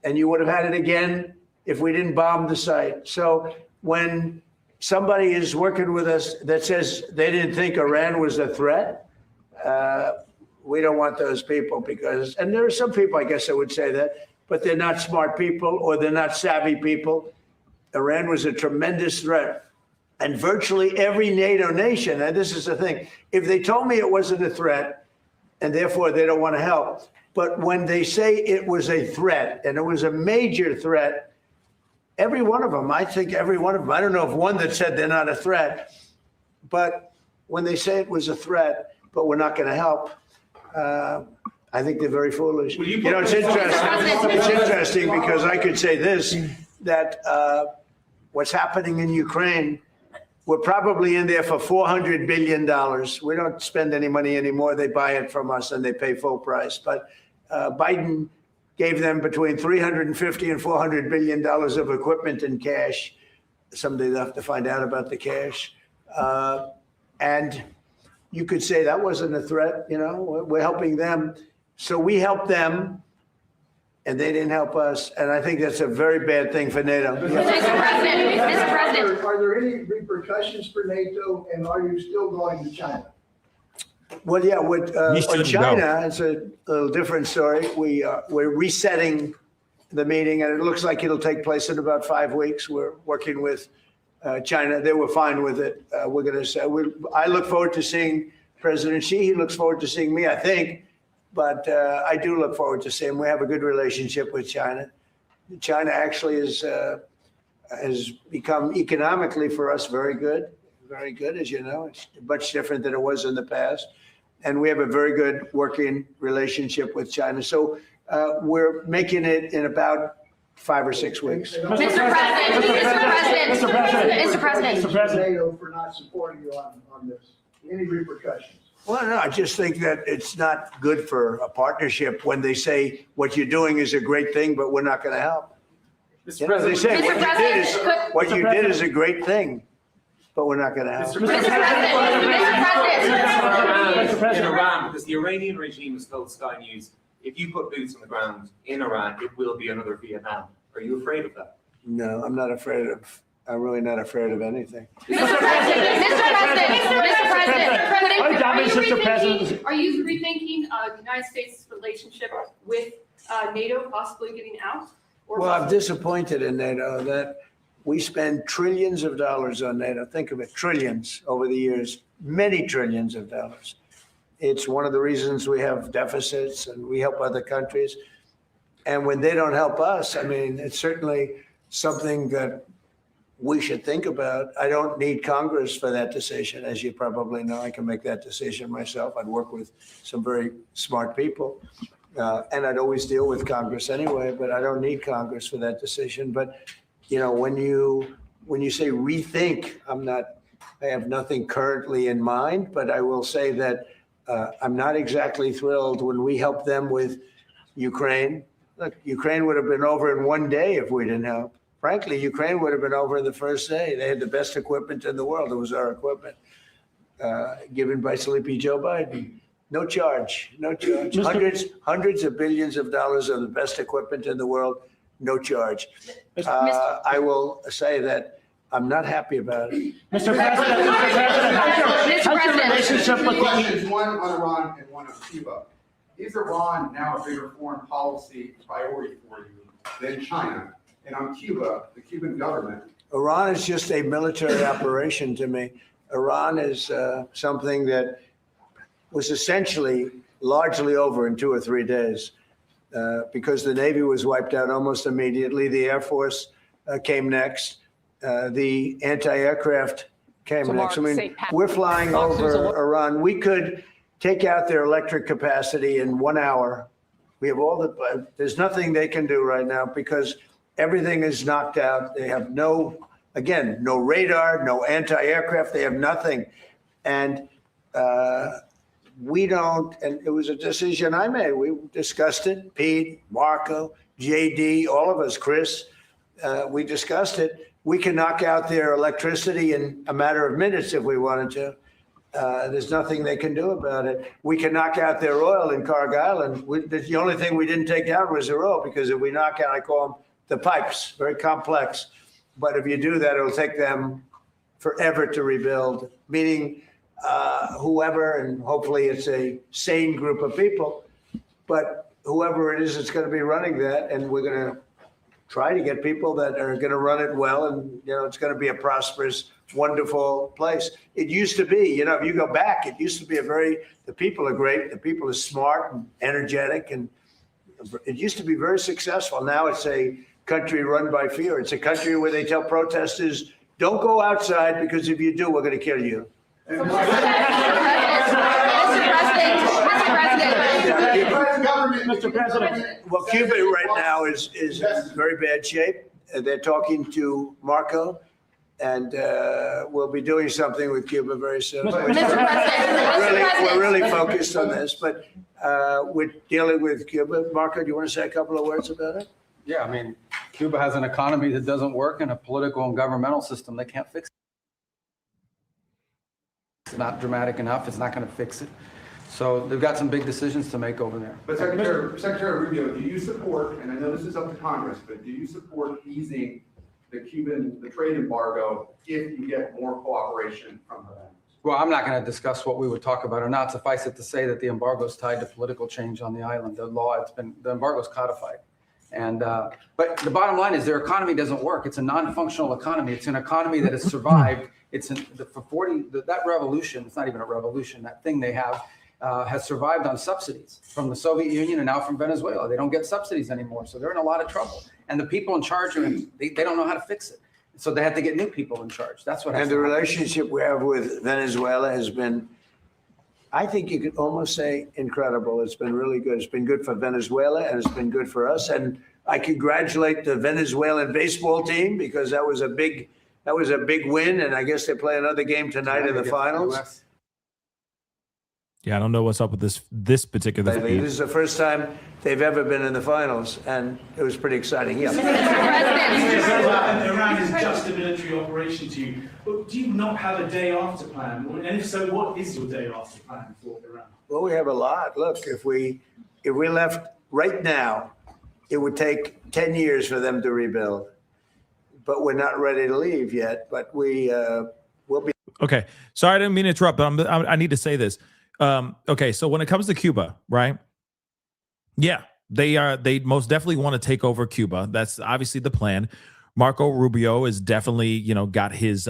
and you would have had it again if we didn't bomb the site. So when somebody is working with us that says they didn't think Iran was a threat, we don't want those people because, and there are some people, I guess I would say that, but they're not smart people or they're not savvy people. Iran was a tremendous threat. And virtually every NATO nation, and this is the thing, if they told me it wasn't a threat and therefore they don't want to help, but when they say it was a threat and it was a major threat, every one of them, I think every one of them, I don't know of one that said they're not a threat, but when they say it was a threat, but we're not going to help, I think they're very foolish. You know, it's interesting. It's interesting because I could say this, that what's happening in Ukraine, we're probably in there for $400 billion. We don't spend any money anymore. They buy it from us and they pay full price. But Biden gave them between $350 and $400 billion of equipment and cash. Someday they'll have to find out about the cash. And you could say that wasn't a threat. You know, we're helping them. So we helped them and they didn't help us. And I think that's a very bad thing for NATO. Mr. President. Are there any repercussions for NATO, and are you still going to China? Well, yeah, with China, it's a little different story. We're resetting the meeting, and it looks like it'll take place in about 5 weeks. We're working with China. They were fine with it. We're going to say, I look forward to seeing President Xi. He looks forward to seeing me, I think. But I do look forward to seeing him. We have a good relationship with China. China actually has become economically for us very good, as you know. It's much different than it was in the past. And we have a very good working relationship with China. So we're making it in about 5 or 6 weeks. Mr. President. NATO for not supporting you on this. Any repercussions? Well, no, I just think that it's not good for a partnership when they say what you're doing is a great thing, but we're not going to help. You know, they say what you did is a great thing, but we're not going to help. Mr. President, in Iran, because the Iranian regime has told Sky News, if you put boots on the ground in Iran, it will be another Vietnam. Are you afraid of that? No, I'm not afraid of. I'm really not afraid of anything. Mr. President, are you rethinking the United States' relationship with NATO possibly getting out? Well, I'm disappointed in NATO that we spend trillions of dollars on NATO. Think of it, trillions over the years, many trillions of dollars. It's one of the reasons we have deficits and we help other countries. And when they don't help us, I mean, it's certainly something that we should think about. I don't need Congress for that decision. As you probably know, I can make that decision myself. I'd work with some very smart people. And I'd always deal with Congress anyway, but I don't need Congress for that decision. But, you know, when you say rethink, I have nothing currently in mind, but I will say that I'm not exactly thrilled when we help them with Ukraine. Look, Ukraine would have been over in 1 day if we didn't help. Frankly, Ukraine would have been over the first day. They had the best equipment in the world. It was our equipment given by Sleepy Joe Biden. No charge, no charge. Hundreds of billions of dollars of the best equipment in the world, no charge. I will say that I'm not happy about it. Mr. President, how's the relationship with questions, one on Iran and one on Cuba? Is Iran now a bigger foreign policy priority for you than China? And on Cuba, the Cuban government. Iran is just a military operation to me. Iran is something that was essentially largely over in 2 or 3 days because the Navy was wiped out almost immediately. The Air Force came next. The anti-aircraft came next. I mean, we're flying over Iran. We could take out their electric capacity in 1 hour We have all the, there's nothing they can do right now because everything is knocked out. They have no radar, no anti-aircraft. They have nothing. And we don't, and it was a decision I made. We discussed it, Pete, Marco, JD, all of us, Chris, we discussed it. We can knock out their electricity in a matter of minutes if we wanted to. There's nothing they can do about it. We can knock out their oil in Cargill, and the only thing we didn't take out was their oil, because if we knock out, I call them the pipes, very complex. But if you do that, it'll take them forever to rebuild, meaning whoever, and hopefully it's a sane group of people, but whoever it is, it's going to be running that, and we're going to try to get people that are going to run it well, and it's going to be a prosperous, wonderful place. It used to be, if you go back, it used to be the people are great, the people are smart and energetic, and it used to be very successful. Now it's a country run by fear. It's a country where they tell protesters, don't go outside, because if you do, we're going to kill you. Mr. President. Well, Cuba right now is in very bad shape. They're talking to Marco, and we'll be doing something with Cuba very soon. We're really focused on this, but we're dealing with Cuba. Marco, do you want to say a couple of words about it? Yeah, I mean, Cuba has an economy that doesn't work and a political and governmental system they can't fix. It's not dramatic enough. It's not going to fix it. So they've got some big decisions to make over there. But Secretary Rubio, do you support, and I know this is up to Congress, but do you support easing the trade embargo if you get more cooperation from the bank? Well, I'm not going to discuss what we would talk about or not. Suffice it to say that the embargo is tied to political change on the island. The embargo is codified. And but the bottom line is their economy doesn't work. It's a non-functional economy. It's an economy that has survived. That revolution, it's not even a revolution, that thing they have has survived on subsidies from the Soviet Union and now from Venezuela. They don't get subsidies anymore. So they're in a lot of trouble. And the people in charge, they don't know how to fix it. So they have to get new people in charge. That's what And the relationship we have with Venezuela has been, I think you could almost say, incredible. It's been really good. It's been good for Venezuela, and it's been good for us. And I congratulate the Venezuelan baseball team, because that was a big win. And I guess they play another game tonight in the finals. Yeah, I don't know what's up with this particular feed. This is the first time they've ever been in the finals, and it was pretty exciting. Yeah. Iran is just a military operation to you. But do you not have a day after plan? And if so, what is your day after plan for Iran? Well, we have a lot. Look, if we left right now, it would take 10 years for them to rebuild. But we're not ready to leave yet. But we will be. Okay, sorry, I didn't mean to interrupt, but I need to say this. Okay, so when it comes to Cuba, right? Yeah, they most definitely want to take over Cuba. That's obviously the plan. Marco Rubio is definitely, got his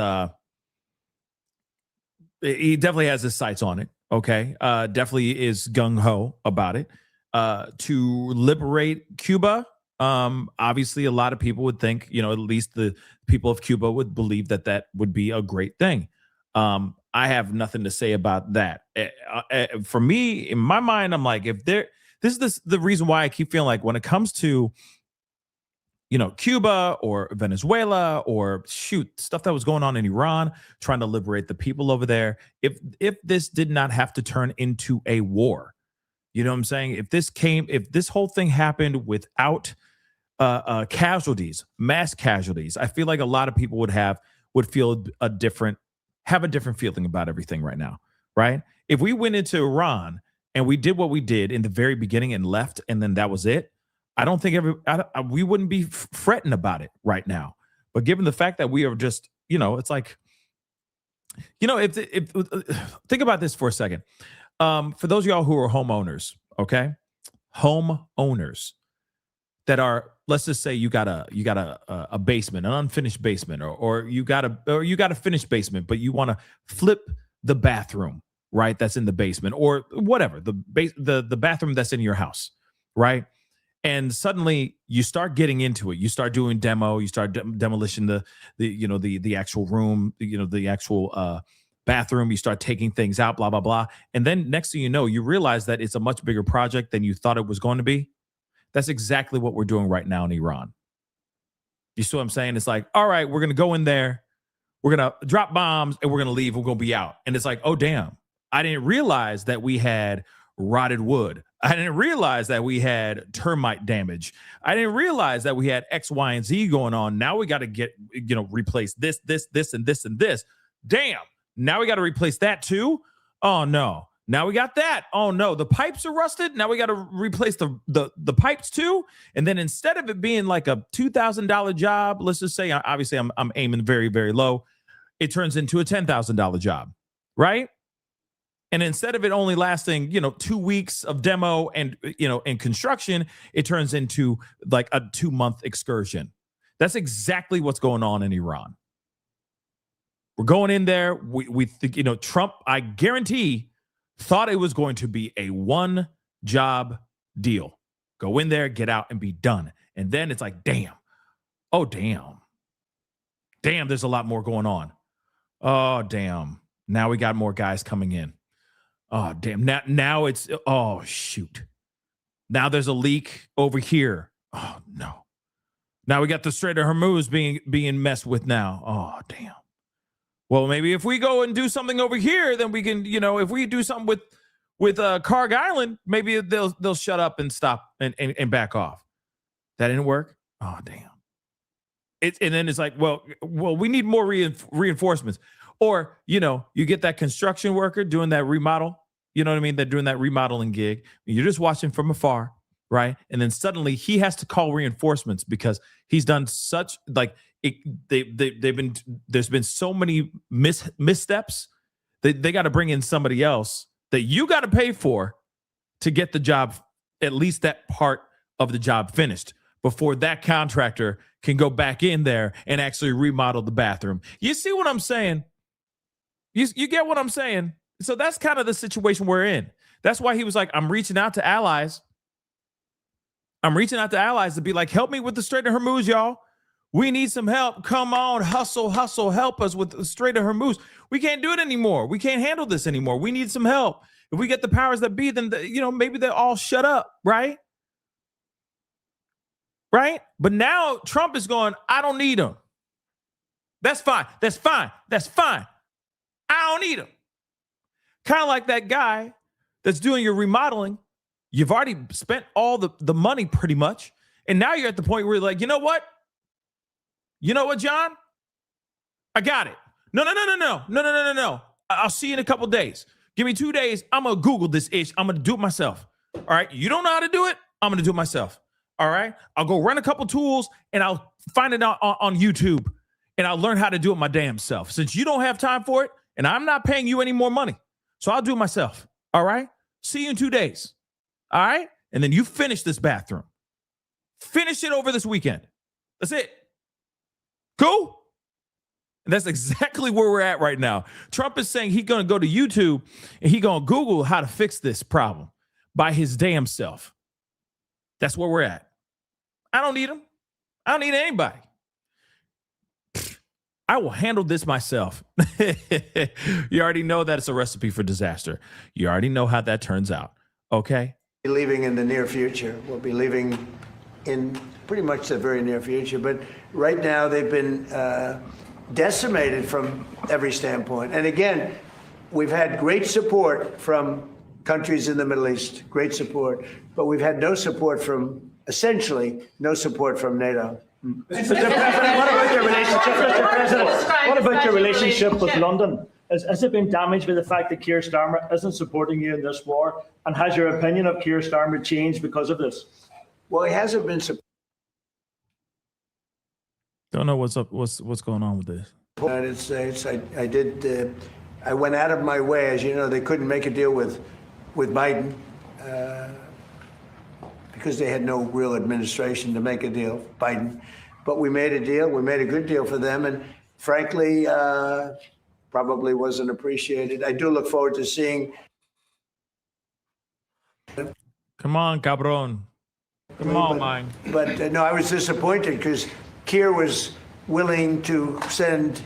he definitely has his sights on it. Okay. Definitely is gung-ho about it. To liberate Cuba. Obviously a lot of people would think, at least the people of Cuba would believe that would be a great thing. I have nothing to say about that. For me, in my mind, I'm like, this is the reason why I keep feeling like when it comes to, Cuba or Venezuela or stuff that was going on in Iran, trying to liberate the people over there. If this did not have to turn into a war, you know what I'm saying? If this whole thing happened without casualties, mass casualties, I feel like a lot of people would have a different feeling about everything right now, right? If we went into Iran and we did what we did in the very beginning and left, and then that was it, I don't think we wouldn't be fretting about it right now. But given the fact that we are just, it's like, if think about this for a second. For those of y'all who are homeowners, okay, homeowners that are, let's just say you got a basement, an unfinished basement, or you got a finished basement, but you want to flip the bathroom, right? That's in the basement, or whatever, the bathroom that's in your house, right? And suddenly you start getting into it. You start doing demo. You start demolition the actual room. The actual bathroom. You start taking things out. Blah blah blah. And then next thing you know, you realize that it's a much bigger project than you thought it was going to be. That's exactly what we're doing right now in Iran. You see what I'm saying? It's like, all right, we're going to go in there. We're going to drop bombs and we're going to leave. We're going to be out. And it's like, oh, damn. I didn't realize that we had rotted wood. I didn't realize that we had termite damage. I didn't realize that we had X, Y, and Z going on. Now we got to get, replace this, and this. Damn. Now we got to replace that too. Oh, no. Now we got that. Oh, no. The pipes are rusted. Now we got to replace the pipes too. And then instead of it being like a $2,000 job, let's just say, obviously I'm aiming very, very low. It turns into a $10,000 job, right? And instead of it only lasting, 2 weeks of demo and, and construction, it turns into like a 2-month excursion. That's exactly what's going on in Iran. We're going in there. We think, Trump, I guarantee, thought it was going to be a one-job deal. Go in there, get out, and be done. And then it's like, damn. Oh, damn. Damn, there's a lot more going on. Oh, damn. Now we got more guys coming in. Oh, damn. Now it's, oh, shoot. Now there's a leak over here. Oh, no. Now we got the Strait of Hormuz being messed with now. Oh, damn. Well, maybe if we go and do something over here, then we can, if we do something with Karg Island, maybe they'll shut up and stop and back off. That didn't work. Oh, damn. And then it's like, well, we need more reinforcements. Or, you get that construction worker doing that remodel. You know what I mean? They're doing that remodeling gig. You're just watching from afar, right? And then suddenly he has to call reinforcements because he's done such there's been so many missteps. They got to bring in somebody else that you got to pay for to get the job, at least that part of the job finished before that contractor can go back in there and actually remodel the bathroom. You see what I'm saying? You get what I'm saying? So that's kind of the situation we're in. That's why he was like, I'm reaching out to allies. I'm reaching out to allies to be like, help me with the Strait of Hormuz, y'all. We need some help. Come on, hustle, help us with the Strait of Hormuz. We can't do it anymore. We can't handle this anymore. We need some help. If we get the powers that be, then, maybe they'll all shut up, right? Right? But now Trump is going, I don't need them. That's fine. I don't need them. Kind of like that guy that's doing your remodeling. You've already spent all the money pretty much. And now you're at the point where you're like, you know what? You know what, John? I got it. No. I'll see you in a couple days. Give me 2 days. I'm going to Google this ish. I'm going to do it myself. All right. You don't know how to do it? I'm going to do it myself. All right. I'll go run a couple tools and I'll find it out on YouTube and I'll learn how to do it my damn self. Since you don't have time for it and I'm not paying you any more money. So I'll do it myself. All right. See you in 2 days. All right. And then you finish this bathroom. Finish it over this weekend. That's it. Cool. And that's exactly where we're at right now. Trump is saying he's going to go to YouTube and he's going to Google how to fix this problem by his damn self. That's where we're at. I don't need him. I don't need anybody. I will handle this myself. You already know that it's a recipe for disaster. You already know how that turns out. Okay? Leaving in the near future. We'll be leaving in pretty much the very near future. But right now they've been decimated from every standpoint. And again, we've had great support from countries in the Middle East, great support. But we've had no support from, essentially, no support from NATO. Mr. President, what about your relationship with London? Has it been damaged by the fact that Keir Starmer isn't supporting you in this war? And has your opinion of Keir Starmer changed because of this? Well, he hasn't been Don't know what's up. What's going on with this? United States. I went out of my way, as you know. They couldn't make a deal with Biden because they had no real administration to make a deal. Biden, but we made a deal. We made a good deal for them, and frankly, probably wasn't appreciated. I do look forward to seeing. Come on, cabron. Come on, man. But no, I was disappointed because Keir was willing to send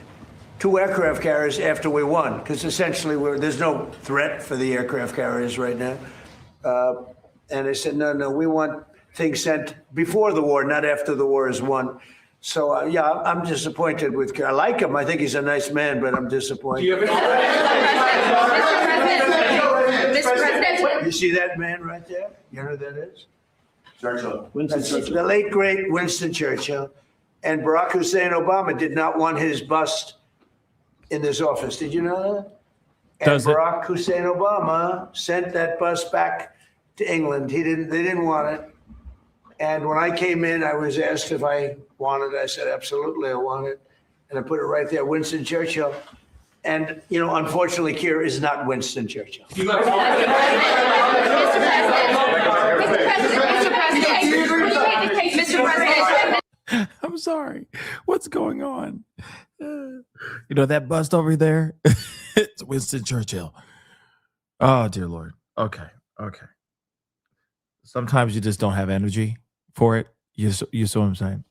2 aircraft carriers after we won, because essentially there's no threat for the aircraft carriers right now. And I said, no, we want things sent before the war, not after the war is won. So, yeah, I'm disappointed with Kerr. I like him. I think he's a nice man, but I'm disappointed. Mr. President. You see that man right there? You know who that is? Churchill. That's the late, great Winston Churchill. And Barack Hussein Obama did not want his bust in this office. Did you know that? And Barack Hussein Obama sent that bust back to England. They didn't want it. And when I came in, I was asked if I wanted it. I said, absolutely, I want it. And I put it right there, Winston Churchill. And, you know, unfortunately, Keir is not Winston Churchill. Mr. President. I'm sorry. What's going on? You know that bust over there? It's Winston Churchill. Oh, dear Lord. Okay. Sometimes you just don't have energy for it. You see what I'm saying?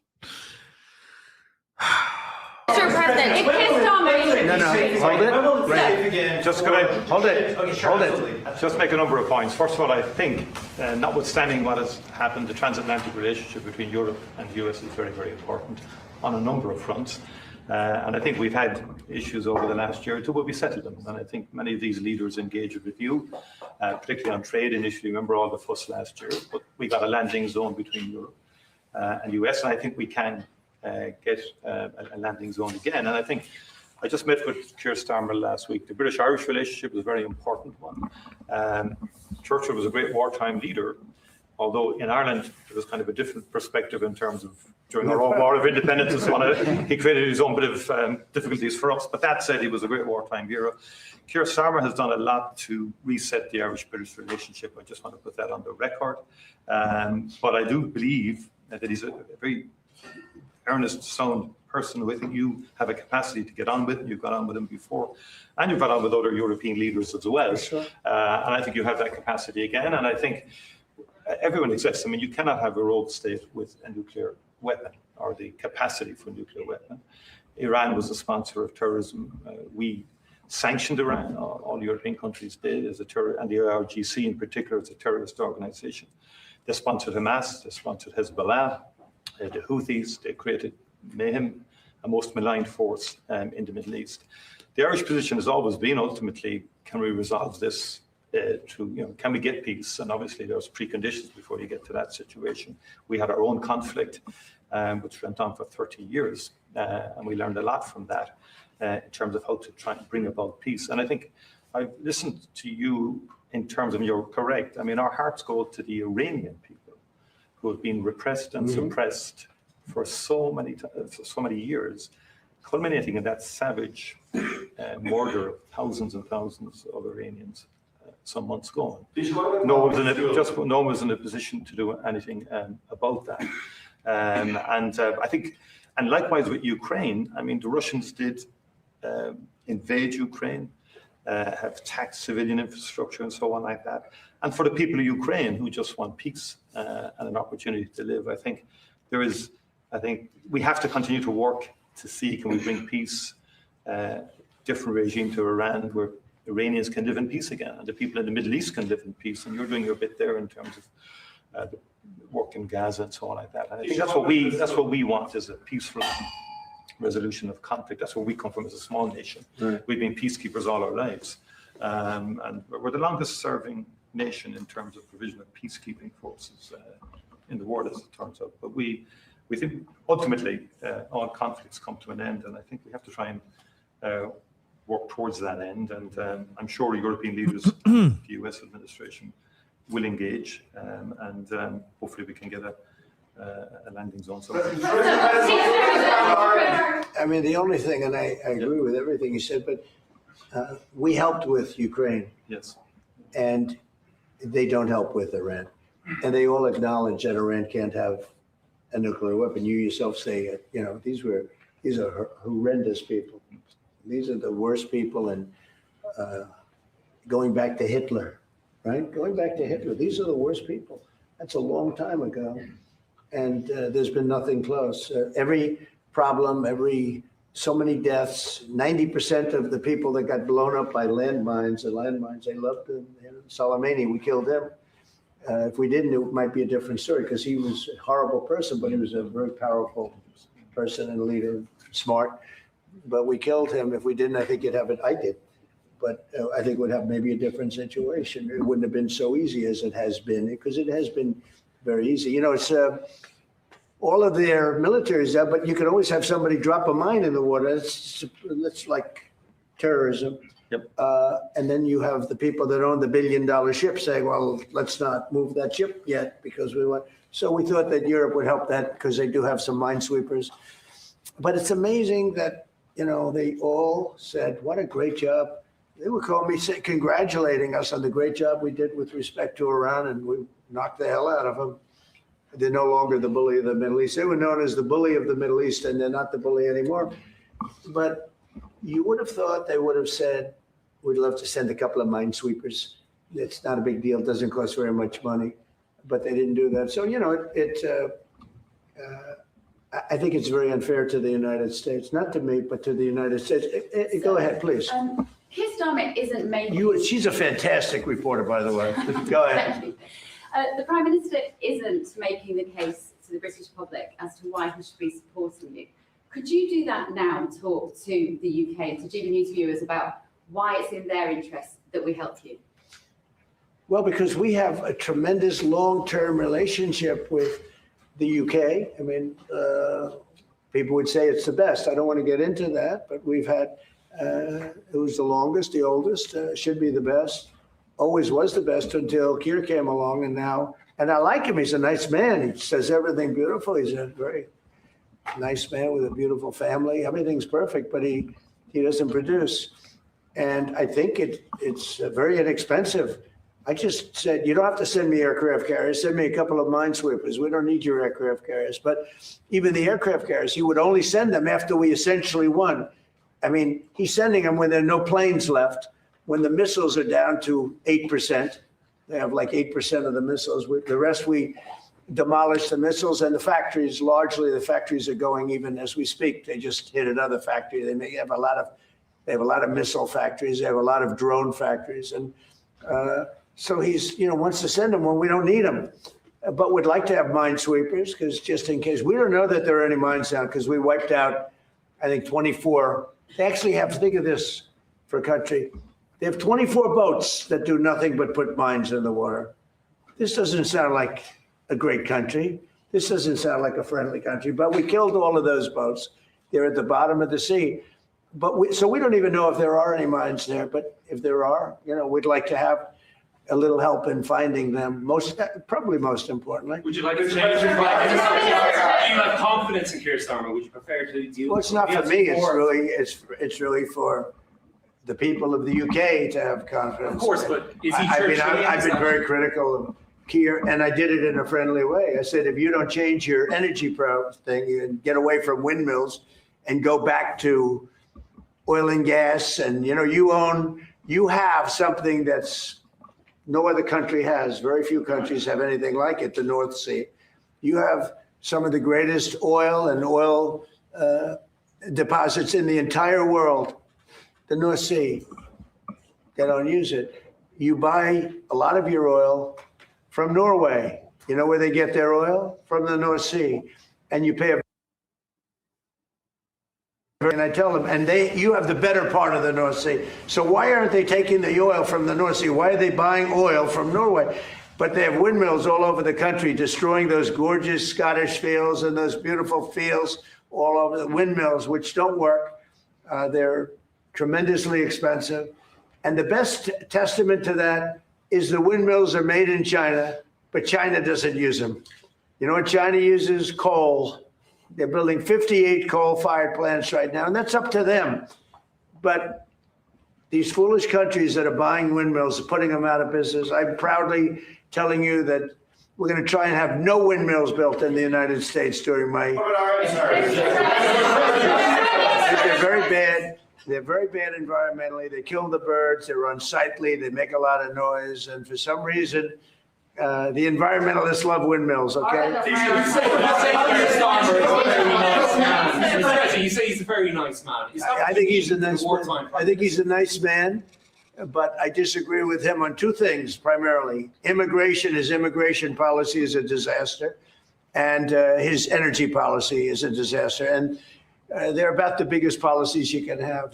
Mr. President, it pissed on me. No, hold it. Right. Just could I hold it? Okay, sure, hold it. Just make a number of points. First of all, I think, notwithstanding what has happened, the transatlantic relationship between Europe and the US is very, very important on a number of fronts. And I think we've had issues over the last year or two, but we settled them. And I think many of these leaders engaged with you, particularly on trade initially. Remember all the fuss last year, but we got a landing zone between Europe and US, and I think we can get a landing zone again. And I think I just met with Keir Starmer last week. The British-Irish relationship was a very important one. Churchill was a great wartime leader, although in Ireland there was kind of a different perspective in terms of during our own war of independence and so on. He created his own bit of difficulties for us. But that said, he was a great wartime hero. Keir Starmer has done a lot to reset the Irish-British relationship. I just want to put that on the record. But I do believe that he's a very earnest, sound person who I think you have a capacity to get on with. You've got on with him before, and you've got on with other European leaders as well. Sure. And I think you have that capacity again. And I think everyone exists. I mean, you cannot have a rogue state with a nuclear weapon or the capacity for a nuclear weapon. Iran was a sponsor of terrorism. We sanctioned Iran. All European countries did as a terror, and the IRGC in particular as a terrorist organization. They sponsored Hamas. They sponsored Hezbollah. The Houthis. They created mayhem, a most maligned force in the Middle East. The Irish position has always been ultimately, can we resolve this can we get peace? And obviously there's preconditions before you get to that situation. We had our own conflict, which went on for 30 years, and we learned a lot from that in terms of how to try and bring about peace. And I think I've listened to you in terms of, you're correct. I mean, our hearts go to the Iranian people who have been repressed and suppressed for so many years, culminating in that savage murder of thousands and thousands of Iranians some months ago. No one was in a position to do anything about that. I think, and likewise with Ukraine, I mean, the Russians did invade Ukraine, have taxed civilian infrastructure and so on like that. And for the people of Ukraine who just want peace and an opportunity to live, I think we have to continue to work to see, can we bring peace, different regime to Iran, where Iranians can live in peace again, and the people in the Middle East can live in peace. And you're doing your bit there in terms of the work in Gaza and so on like that. And I think that's what we want, is a peaceful resolution of conflict. That's where we come from as a small nation. Right. We've been peacekeepers all our lives, and we're the longest serving nation in terms of provision of peacekeeping forces in the world, as it turns out. But we think ultimately all conflicts come to an end, and I think we have to try and work towards that end. And I'm sure European leaders, the US administration, will engage, and hopefully we can get a landing zone. I mean, the only thing, and I agree with everything you said, but we helped with Ukraine. Yes. And they don't help with Iran. And they all acknowledge that Iran can't have a nuclear weapon. You yourself say it, these are horrendous people. These are the worst people. And going back to Hitler, right? Going back to Hitler, these are the worst people. That's a long time ago. And there's been nothing close. Every problem, so many deaths, 90% of the people that got blown up by landmines, they loved them. Soleimani, we killed him. If we didn't, it might be a different story because he was a horrible person, but he was a very powerful person and leader, smart. But we killed him. If we didn't, I think you'd have it. I did. But I think we'd have maybe a different situation. It wouldn't have been so easy as it has been, because it has been very easy. You know, it's all of their military is there, but you can always have somebody drop a mine in the water. It's like terrorism. Yep. And then you have the people that own the billion-dollar ship saying, well, let's not move that ship yet because we want. So we thought that Europe would help that because they do have some minesweepers. But it's amazing that, you know, they all said, what a great job. They would call me congratulating us on the great job we did with respect to Iran, and we knocked the hell out of them. They're no longer the bully of the Middle East. They were known as the bully of the Middle East, and they're not the bully anymore. But you would have thought they would have said, we'd love to send a couple of minesweepers. It's not a big deal. It doesn't cost very much money. But they didn't do that. So, you know, I think it's very unfair to the United States, not to me, but to the United States. Go ahead, please. Keir Starmer isn't making... She's a fantastic reporter, by the way. Go ahead. Thank you. The Prime Minister isn't making the case to the British public as to why he should be supporting you. Could you do that now and talk to the UK, to GB News viewers, about why it's in their interest that we help you? Well, because we have a tremendous long-term relationship with the UK. I mean, people would say it's the best. I don't want to get into that, but we've had, it was the longest, the oldest, should be the best, always was the best until Keir came along, and now, and I like him. He's a nice man. He says everything beautiful. He's a very nice man with a beautiful family. Everything's perfect, but he doesn't produce. And I think it's very inexpensive. I just said, you don't have to send me aircraft carriers. Send me a couple of minesweepers. We don't need your aircraft carriers. But even the aircraft carriers, he would only send them after we essentially won. I mean, he's sending them when there are no planes left, when the missiles are down to 8%. They have like 8% of the missiles. The rest, we demolish the missiles, and the factories, largely the factories are going even as we speak. They just hit another factory. They have a lot of missile factories. They have a lot of drone factories. And so he's, wants to send them when we don't need them. But we'd like to have minesweepers, because just in case. We don't know that there are any mines now, because we wiped out, I think, 24. They actually have to think of this for a country. They have 24 boats that do nothing but put mines in the water. This doesn't sound like a great country. This doesn't sound like a friendly country, but we killed all of those boats. They're at the bottom of the sea. But so we don't even know if there are any mines there, but if there are, we'd like to have a little help in finding them, probably most importantly. Would you like to change your mind? Do you have confidence in Keir Starmer? Would you prefer to deal Well, it's not for me. It's really for the people of the UK to have confidence. Of course, but is he I've been very critical of Keir, and I did it in a friendly way. I said, if you don't change your energy thing and get away from windmills and go back to oil and gas, and you have something that's no other country has. Very few countries have anything like it, the North Sea. You have some of the greatest oil and oil deposits in the entire world, the North Sea. They don't use it. You buy a lot of your oil from Norway. You know where they get their oil? From the North Sea. And you pay and I tell them, and you have the better part of the North Sea. So why aren't they taking the oil from the North Sea? Why are they buying oil from Norway? But they have windmills all over the country, destroying those gorgeous Scottish fields and those beautiful fields all over the windmills, which don't work. They're tremendously expensive. And the best testament to that is the windmills are made in China, but China doesn't use them. You know what China uses? Coal. They're building 58 coal-fired plants right now, and that's up to them. But these foolish countries that are buying windmills are putting them out of business. I'm proudly telling you that we're going to try and have no windmills built in the United States during my... They're very bad. They're very bad environmentally. They kill the birds. They're unsightly. They make a lot of noise. And for some reason... the environmentalists love windmills, okay? You say he's a very nice man. I think he's a nice man. I think he's a nice man. but I disagree with him on two things primarily. His immigration policy is a disaster, and his energy policy is a disaster. And they're about the biggest policies you can have.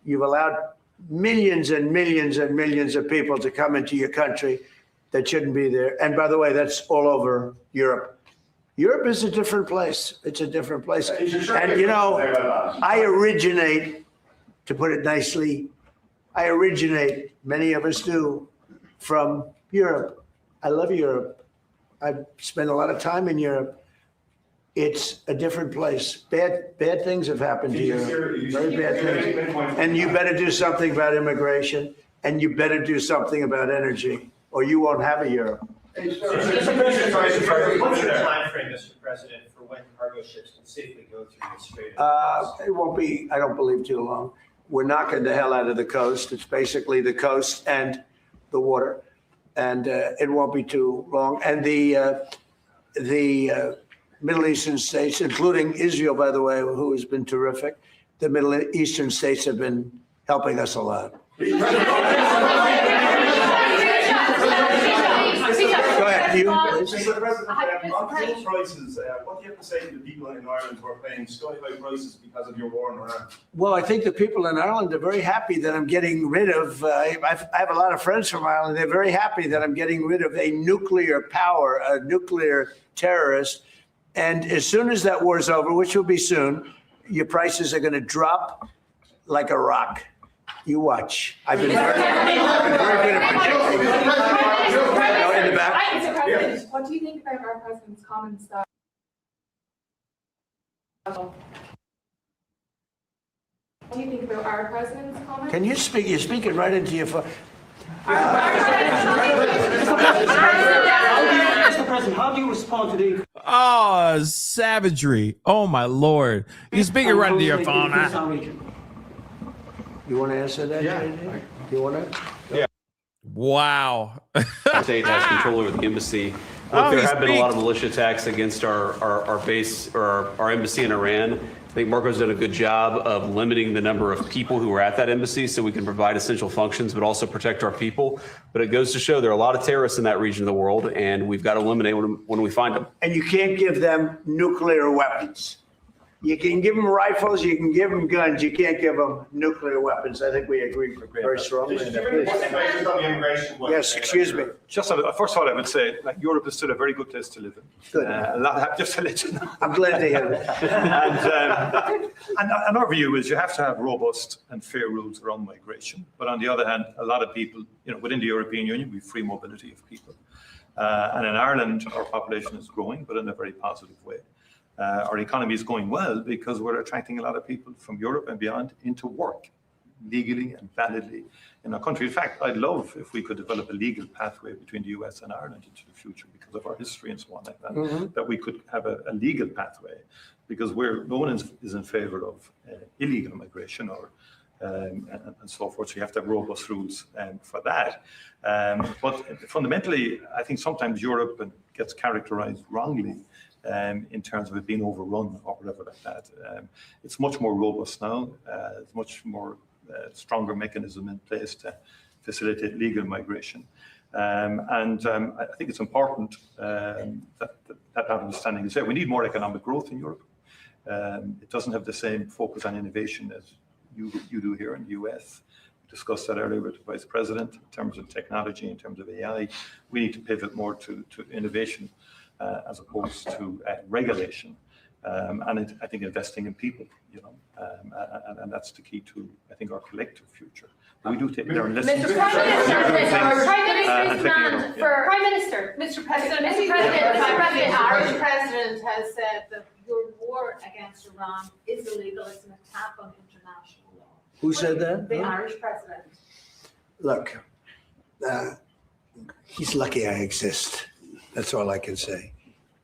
You've allowed millions and millions and millions of people to come into your country that shouldn't be there. And by the way, that's all over Europe. Europe is a different place. It's a different place. And you know, I originate, to put it nicely, many of us do, from Europe. I love Europe. I've spent a lot of time in Europe. It's a different place. Bad things have happened to Europe. Very bad things. And you better do something about immigration, and you better do something about energy, or you won't have a Europe. What's your time frame, Mr. President, for when cargo ships can safely go through the Strait of Hormuz? It won't be, I don't believe, too long. We're knocking the hell out of the coast. It's basically the coast and the water, and it won't be too long. And the Middle Eastern states, including Israel, by the way, who has been terrific, the Middle Eastern states have been helping us a lot. Go ahead, you, please. Mr. President, on fuel prices, what do you have to say to the people in Ireland who are paying sky-high prices because of your war in Iran? Well, I think the people in Ireland are very happy that I'm getting rid of, I have a lot of friends from Ireland, they're very happy that I'm getting rid of a nuclear power, a nuclear terrorist. And as soon as that war's over, which will be soon, your prices are going to drop like a rock. You watch. I've been very good at predicting. In the back. Mr. President, what do you think about our president's comments that? What do you think about our president's comments? Can you speak? You're speaking right into your phone. Mr. President, how do you respond to the Oh, savagery. Oh, my Lord. You're speaking right into your phone. You want to answer that? Yeah. You want to? Yeah. Wow. State has control over the embassy. Oh, Look, there have been a lot of militia attacks against our base or our embassy in Iran. I think Marco's done a good job of limiting the number of people who are at that embassy so we can provide essential functions, but also protect our people. But it goes to show there are a lot of terrorists in that region of the world, and we've got to eliminate them when we find them. And you can't give them nuclear weapons. You can give them rifles, you can give them guns, you can't give them nuclear weapons. I think we agree very strongly on that. Yes, excuse me. Just first of all, I would say Europe is still a very good place to live in. Good. Just to let you know. I'm glad to hear that. And our view is you have to have robust and fair rules around migration. But on the other hand, a lot of people, within the European Union, we have free mobility of people. And in Ireland, our population is growing, but in a very positive way. Our economy is going well because we're attracting a lot of people from Europe and beyond into work legally and validly in our country. In fact, I'd love if we could develop a legal pathway between the US and Ireland into the future because of our history and so on like that, that we could have a legal pathway because no one is in favor of illegal migration or and so forth. So you have to have robust rules for that. But fundamentally, I think sometimes Europe gets characterized wrongly in terms of it being overrun or whatever like that. It's much more robust now. It's much more stronger mechanism in place to facilitate legal migration. I think it's important that understanding is there. We need more economic growth in Europe. It doesn't have the same focus on innovation as you do here in the US. We discussed that earlier with the Vice President in terms of technology, in terms of AI. We need to pivot more to innovation as opposed to regulation. I think investing in people, and that's the key to, I think, our collective future. We do take there and listen. Mr. Prime Minister, Mr. President, our President has said that your war against Iran is illegal. It's an attack on international law. Who said that? The Irish President. Look, he's lucky I exist. That's all I can say.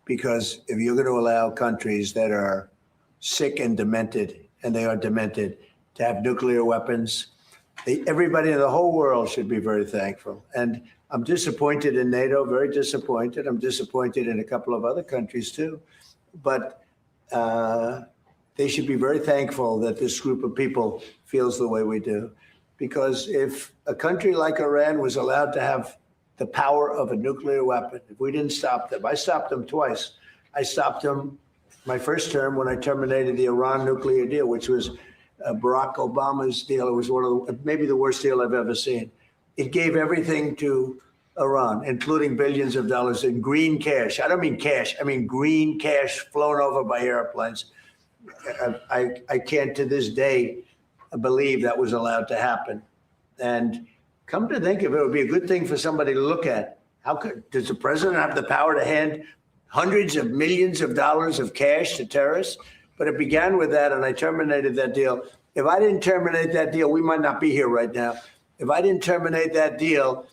Because if you're going to allow countries that are sick and demented, and they are demented, to have nuclear weapons, everybody in the whole world should be very thankful. And I'm disappointed in NATO, very disappointed. I'm disappointed in a couple of other countries too. But they should be very thankful that this group of people feels the way we do. because if a country like Iran was allowed to have the power of a nuclear weapon, if we didn't stop them, I stopped them twice. I stopped them my first term when I terminated the Iran nuclear deal, which was Barack Obama's deal. It was one of the, maybe the worst deal I've ever seen. It gave everything to Iran, including billions of dollars in green cash. I don't mean cash. I mean green cash flown over by airplanes. I can't to this day believe that was allowed to happen. And come to think of it, it would be a good thing for somebody to look at. Does the president have the power to hand hundreds of millions of dollars of cash to terrorists? But it began with that, and I terminated that deal. If I didn't terminate that deal, we might not be here right now. If I didn't terminate that deal,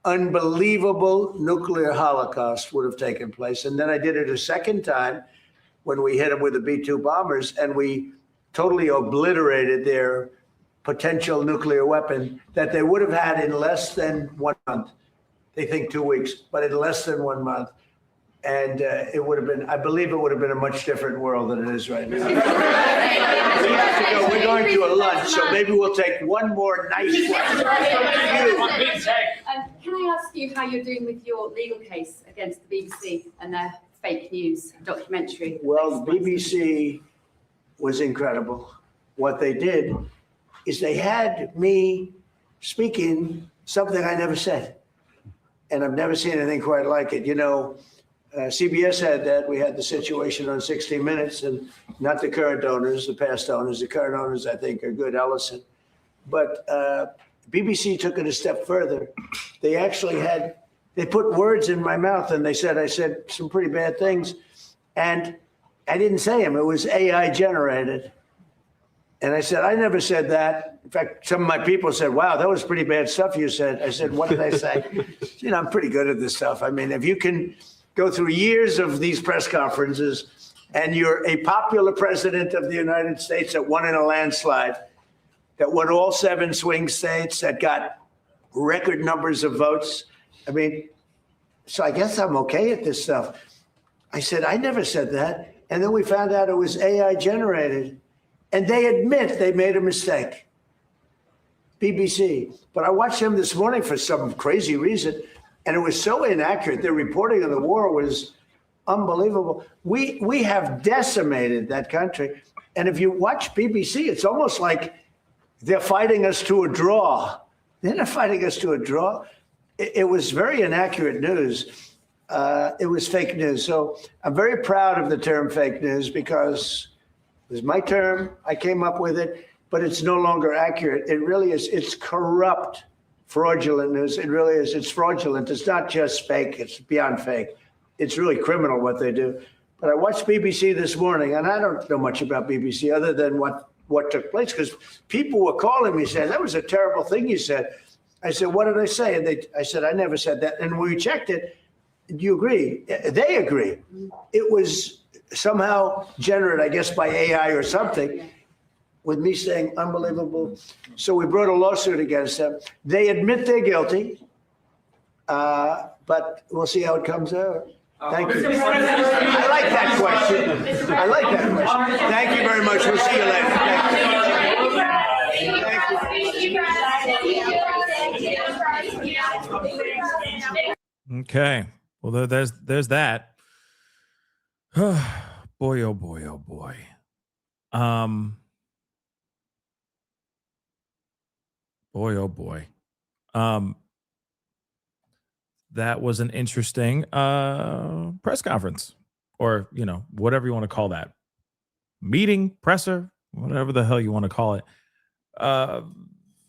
unbelievable nuclear holocaust would have taken place. And then I did it a second time when we hit them with the B-2 bombers, and we totally obliterated their potential nuclear weapon that they would have had in less than 1 month. They think 2 weeks, but in less than 1 month. And it would have been, I believe it would have been a much different world than it is right now. We have to go. We're going to a lunch, so maybe we'll take one more nice one. Can I ask you how you're doing with your legal case against the BBC and their fake news documentary? Well, the BBC was incredible. What they did is they had me speaking something I never said. And I've never seen anything quite like it. You know, CBS had that. We had the situation on 60 Minutes, and not the current owners, the past owners. The current owners, I think, are good, Ellison. But BBC took it a step further. They actually they put words in my mouth, and I said some pretty bad things. And I didn't say them. It was AI generated. And I said, I never said that. In fact, some of my people said, wow, that was pretty bad stuff you said. I said, what did I say? You know, I'm pretty good at this stuff. I mean, if you can go through years of these press conferences and you're a popular president of the United States that won in a landslide, that won all 7 swing states, that got record numbers of votes. I mean, so I guess I'm okay at this stuff. I said, I never said that. And then we found out it was AI generated. And they admit they made a mistake. BBC. But I watched them this morning for some crazy reason, and it was so inaccurate. Their reporting of the war was unbelievable. We have decimated that country. And if you watch BBC, it's almost like they're fighting us to a draw. They're not fighting us to a draw. It was very inaccurate news. It was fake news. So I'm very proud of the term fake news because it was my term. I came up with it, but it's no longer accurate. It really is. It's corrupt, fraudulent news. It really is. It's fraudulent. It's not just fake. It's beyond fake. It's really criminal what they do. But I watched BBC this morning, and I don't know much about BBC other than what took place, because people were calling me saying, that was a terrible thing you said. I said, what did I say? And I said, I never said that. And when we checked it, do you agree? They agree. It was somehow generated, I guess, by AI or something, with me saying unbelievable. So we brought a lawsuit against them. They admit they're guilty, but we'll see how it comes out. Thank you. I like that question. I like that question. Thank you very much. We'll see you later. Okay. Well, there's that. Boy, oh boy, oh boy. Boy, oh boy. That was an interesting press conference, or, you know, whatever you want to call that. Meeting, presser, whatever the hell you want to call it.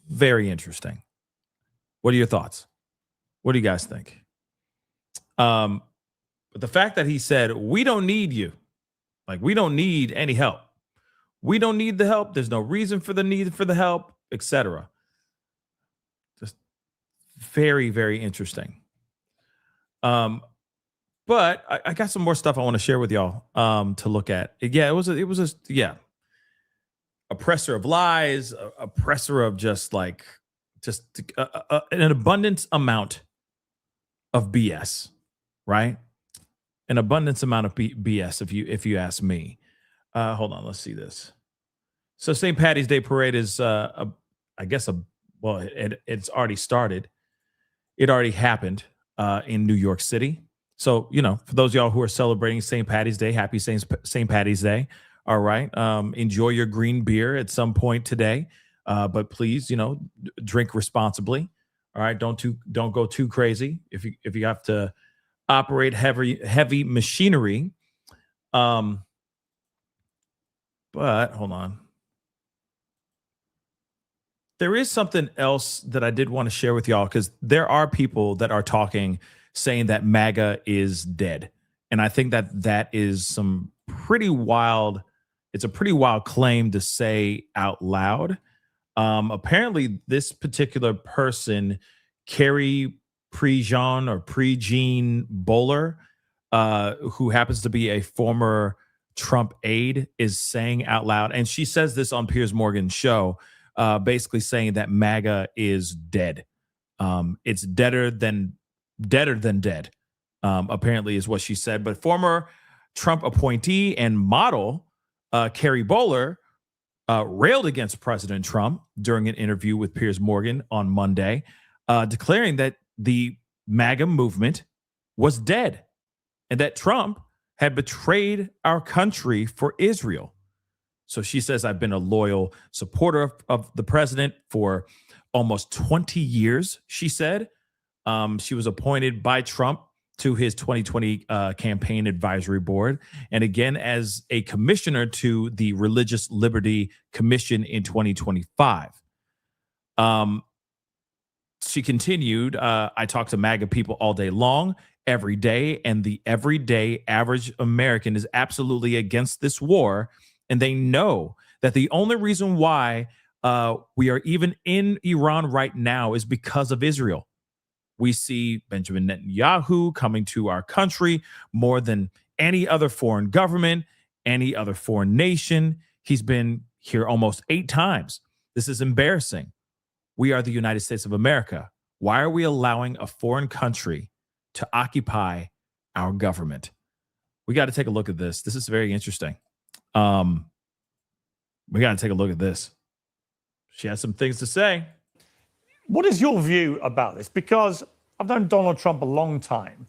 Very interesting. What are your thoughts? What do you guys think? But the fact that he said, we don't need you. Like, we don't need any help. We don't need the help. There's no reason for the need for the help, etc. Just very, very interesting. But I got some more stuff I want to share with y'all to look at. Yeah, it was a presser of lies, a presser of just an abundance amount of BS, right? An abundance amount of BS, if you ask me. Hold on, let's see this. So St. Patty's Day parade is I guess, it's already started. It already happened in New York City. So, for those of y'all who are celebrating St. Patty's Day, happy St. Patty's Day. All right. Enjoy your green beer at some point today. But please, drink responsibly. All right. Don't go too crazy. If you have to operate heavy machinery. But hold on. There is something else that I did want to share with y'all, because there are people that are talking, saying that MAGA is dead. And I think that is some pretty wild. It's a pretty wild claim to say out loud. Apparently, this particular person, Carrie Prejean Bowler, who happens to be a former Trump aide, is saying out loud, and she says this on Piers Morgan's show, basically saying that MAGA is dead. It's deader than dead, apparently is what she said. But former Trump appointee and model Carrie Bowler railed against President Trump during an interview with Piers Morgan on Monday, declaring that the MAGA movement was dead and that Trump had betrayed our country for Israel. So she says, I've been a loyal supporter of the president for almost 20 years, she said. She was appointed by Trump to his 2020 campaign advisory board, and again as a commissioner to the Religious Liberty Commission in 2025. She continued, I talk to MAGA people all day long, every day, and the everyday average American is absolutely against this war, and they know that the only reason why we are even in Iran right now is because of Israel. We see Benjamin Netanyahu coming to our country more than any other foreign government, any other foreign nation. He's been here almost 8 times. This is embarrassing. We are the United States of America. Why are we allowing a foreign country to occupy our government? We got to take a look at this. This is very interesting. We got to take a look at this. She has some things to say. What is your view about this? Because I've known Donald Trump a long time,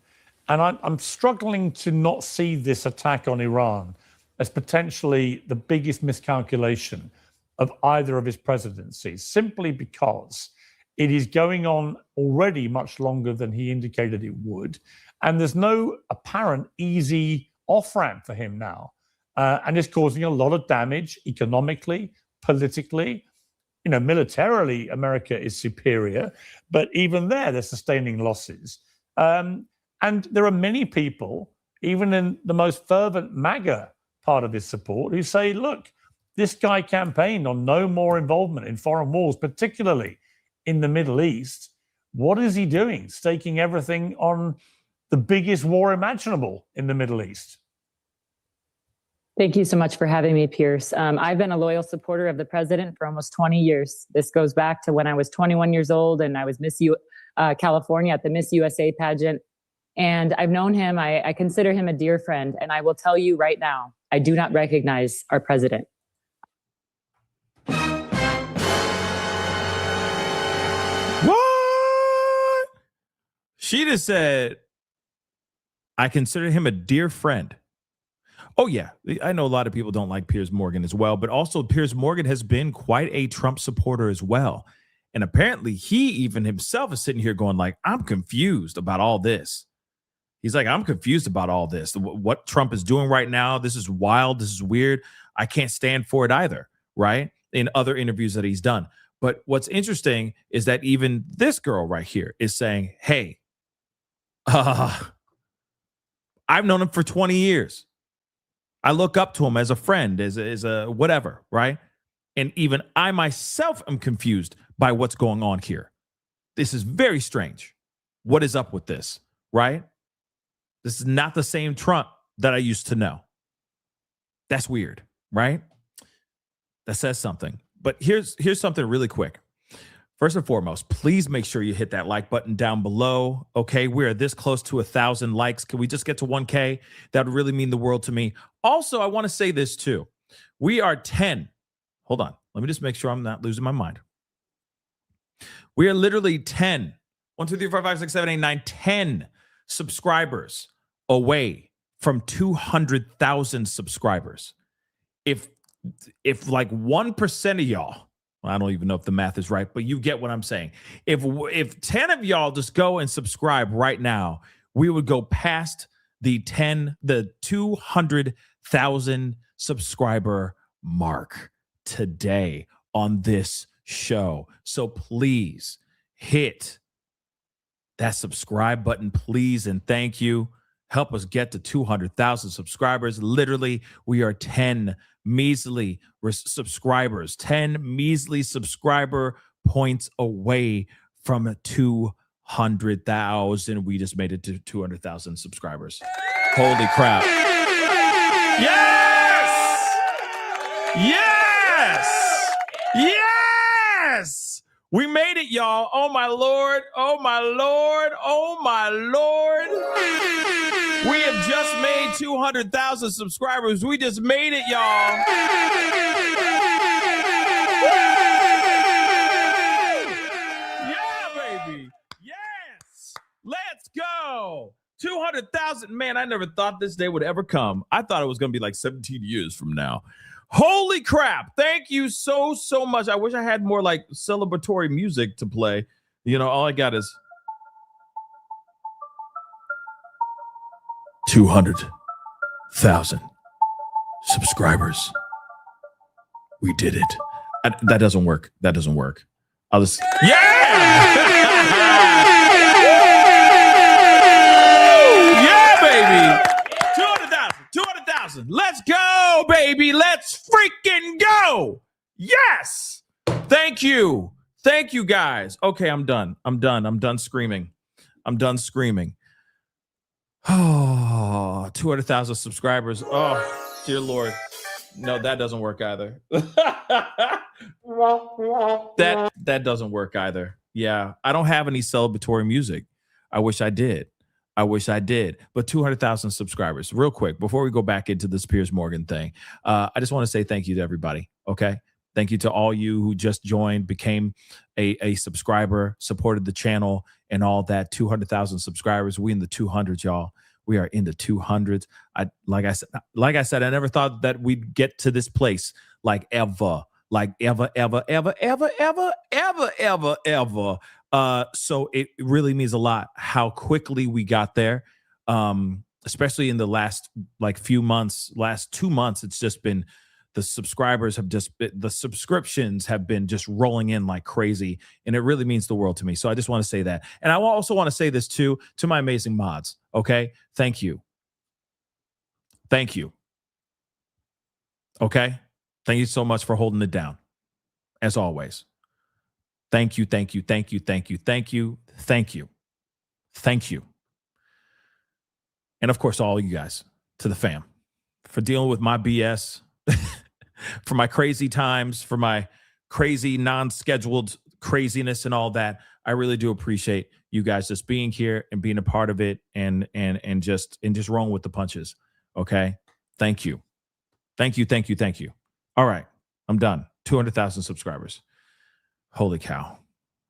and I'm struggling to not see this attack on Iran as potentially the biggest miscalculation of either of his presidencies, simply because it is going on already much longer than he indicated it would, and there's no apparent easy off-ramp for him now. And it's causing a lot of damage economically, politically. Militarily, America is superior, but even there, they're sustaining losses. And there are many people, even in the most fervent MAGA part of his support, who say, look, this guy campaigned on no more involvement in foreign wars, particularly in the Middle East. What is he doing? Staking everything on the biggest war imaginable in the Middle East. Thank you so much for having me, Pierce. I've been a loyal supporter of the president for almost 20 years. This goes back to when I was 21 years old and I was Miss California at the Miss USA pageant. And I've known him. I consider him a dear friend. And I will tell you right now, I do not recognize our president. What? She just said, I consider him a dear friend. Oh, yeah. I know a lot of people don't like Piers Morgan as well, but also Piers Morgan has been quite a Trump supporter as well. And apparently he even himself is sitting here going like, I'm confused about all this. He's like, I'm confused about all this. What Trump is doing right now, this is wild. This is weird. I can't stand for it either, right? In other interviews that he's done. But what's interesting is that even this girl right here is saying, hey, I've known him for 20 years. I look up to him as a friend, as a whatever, right? And even I myself am confused by what's going on here. This is very strange. What is up with this, right? This is not the same Trump that I used to know. That's weird, right? That says something. But here's something really quick. First and foremost, please make sure you hit that like button down below. Okay, we're this close to 1,000 likes. Can we just get to 1K? That would really mean the world to me. Also, I want to say this too. We are 10. Hold on. Let me just make sure I'm not losing my mind. We are literally 10. 1, 2, 3, 4, 5, 6, 7, 8, 9, 10 subscribers away from 200,000 subscribers. If like 1% of y'all, well, I don't even know if the math is right, but you get what I'm saying. If 10 of y'all just go and subscribe right now, we would go past the 200,000 subscriber mark today on this show. So please hit that subscribe button, please, and thank you. Help us get to 200,000 subscribers. Literally, we are 10 measly subscribers, 10 measly subscriber points away from 200,000. We just made it to 200,000 subscribers. Holy crap. Yes! Yes! Yes! We made it, y'all. Oh, my Lord. Oh, my Lord. Oh, my Lord. We have just made 200,000 subscribers. We just made it, y'all. Yeah, baby. Yes. Let's go. 200,000. Man, I never thought this day would ever come. I thought it was going to be like 17 years from now. Holy crap. Thank you so much. I wish I had more like celebratory music to play. You know, all I got is 200,000 subscribers. We did it. That doesn't work. That doesn't work. I'll just, yeah! Yeah, baby. 200,000. Let's go, baby. Let's freaking go. Yes. Thank you. Thank you, guys. Okay, I'm done. I'm done screaming. Oh, 200,000 subscribers. Oh, dear Lord. No, that doesn't work either. That doesn't work either. Yeah, I don't have any celebratory music. I wish I did. But 200,000 subscribers. Real quick, before we go back into this Piers Morgan thing, I just want to say thank you to everybody. Okay. Thank you to all you who just joined, became a subscriber, supported the channel and all that. 200,000 subscribers. We in the 200s, y'all. We are in the 200s. Like I said, I never thought that we'd get to this place ever. So it really means a lot how quickly we got there. Especially in the last few months, last 2 months, it's just been, the subscribers have just been, the subscriptions have been just rolling in like crazy. And it really means the world to me. So I just want to say that. And I also want to say this too, to my amazing mods. Okay. Thank you. Okay. Thank you so much for holding it down. As always. Thank you. And of course, all you guys, to the fam, for dealing with my BS, for my crazy times, for my crazy non-scheduled craziness and all that. I really do appreciate you guys just being here and being a part of it and just rolling with the punches. Okay. Thank you. All right. I'm done. 200,000 subscribers. Holy cow.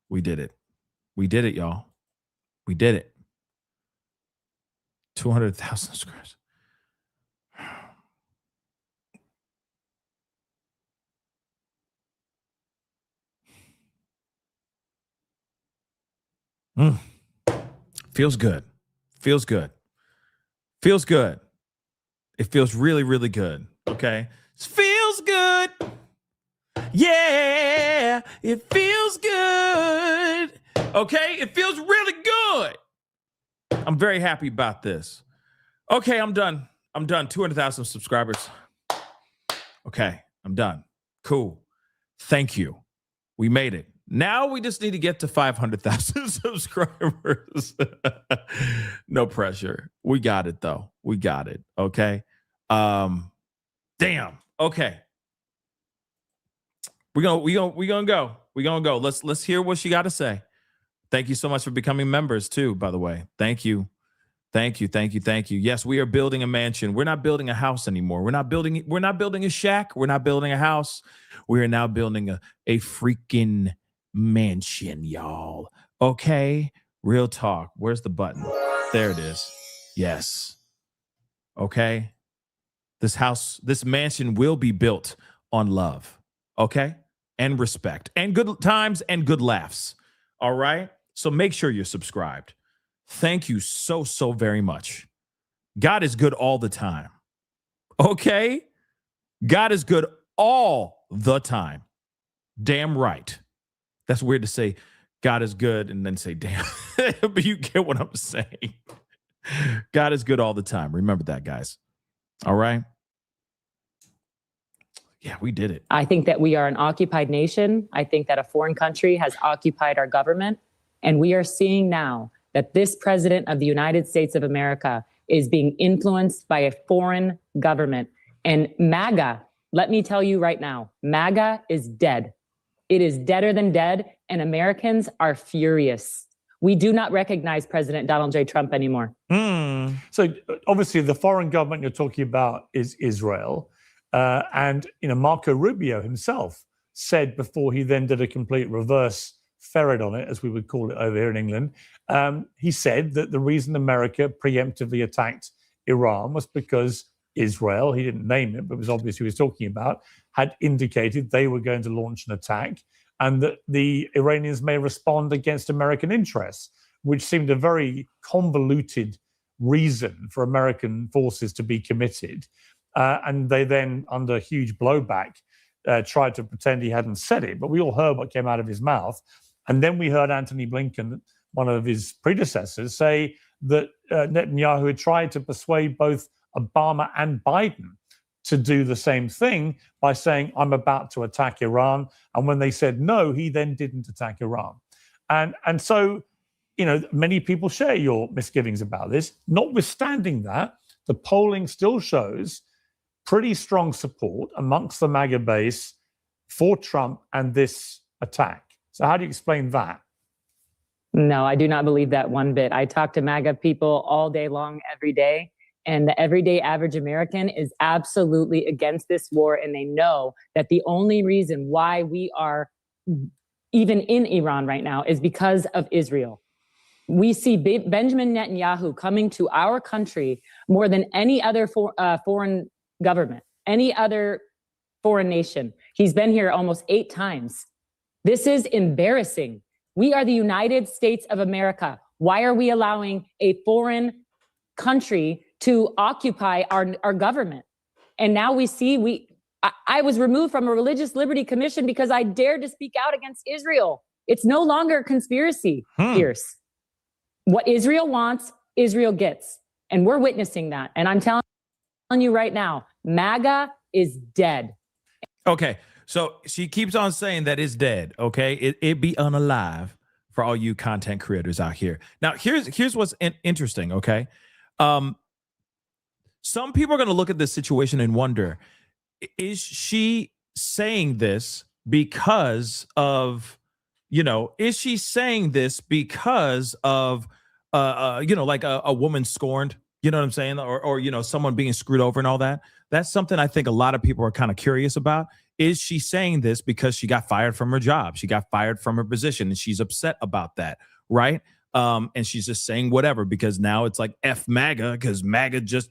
We did it, y'all. We did it. 200,000 subscribers. Feels good. It feels really, really good. Okay. It feels good. Yeah, it feels good. Okay. It feels really good. I'm very happy about this. Okay. I'm done. 200,000 subscribers. Okay. I'm done. Cool. Thank you. We made it. Now we just need to get to 500,000 subscribers. No pressure. We got it though. We got it. Okay. Damn. Okay. We're gonna go. Let's hear what she got to say. Thank you so much for becoming members too, by the way. Thank you. Yes, we are building a mansion. We're not building a house anymore. We're not building a shack. We're not building a house. We are now building a freaking mansion, y'all. Okay? Real talk. Where's the button? There it is. Yes. Okay? This mansion will be built on love. Okay? And respect. And good times and good laughs. All right? So make sure you're subscribed. Thank you so, so very much. God is good all the time. Okay? God is good all the time. Damn right. That's weird to say God is good and then say damn. But you get what I'm saying. God is good all the time. Remember that, guys. All right? Yeah, we did it. I think that we are an occupied nation. I think that a foreign country has occupied our government. And we are seeing now that this president of the United States of America is being influenced by a foreign government. And MAGA, let me tell you right now, MAGA is dead. It is deader than dead, and Americans are furious. We do not recognize President Donald J. Trump anymore. So obviously the foreign government you're talking about is Israel. And Marco Rubio himself said before he then did a complete reverse ferret on it, as we would call it over here in England, he said that the reason America preemptively attacked Iran was because Israel, he didn't name it, but it was obvious he was talking about, had indicated they were going to launch an attack and that the Iranians may respond against American interests, which seemed a very convoluted reason for American forces to be committed. And they then, under huge blowback, tried to pretend he hadn't said it. But we all heard what came out of his mouth. And then we heard Antony Blinken, one of his predecessors, say that Netanyahu had tried to persuade both Obama and Biden to do the same thing by saying, I'm about to attack Iran. And when they said no, he then didn't attack Iran. And so, many people share your misgivings about this. Notwithstanding that, the polling still shows pretty strong support amongst the MAGA base for Trump and this attack. So how do you explain that? No, I do not believe that one bit. I talk to MAGA people all day long, every day. And the everyday average American is absolutely against this war. And they know that the only reason why we are even in Iran right now is because of Israel. We see Benjamin Netanyahu coming to our country more than any other foreign government, any other foreign nation. He's been here almost 8 times. This is embarrassing. We are the United States of America. Why are we allowing a foreign country to occupy our government? And now we see I was removed from a Religious Liberty Commission because I dared to speak out against Israel. It's no longer a conspiracy, Pierce. What Israel wants, Israel gets. And we're witnessing that. And I'm telling you right now, MAGA is dead. Okay. So she keeps on saying that it's dead. Okay. It be unalive for all you content creators out here. Now, here's what's interesting. Okay. Some people are going to look at this situation and wonder, is she saying this because of, is she saying this because of, like a woman scorned, you know what I'm saying? Or someone being screwed over and all that. That's something I think a lot of people are kind of curious about. Is she saying this because she got fired from her job? She got fired from her position and she's upset about that, right? And she's just saying whatever because now it's like F MAGA because MAGA just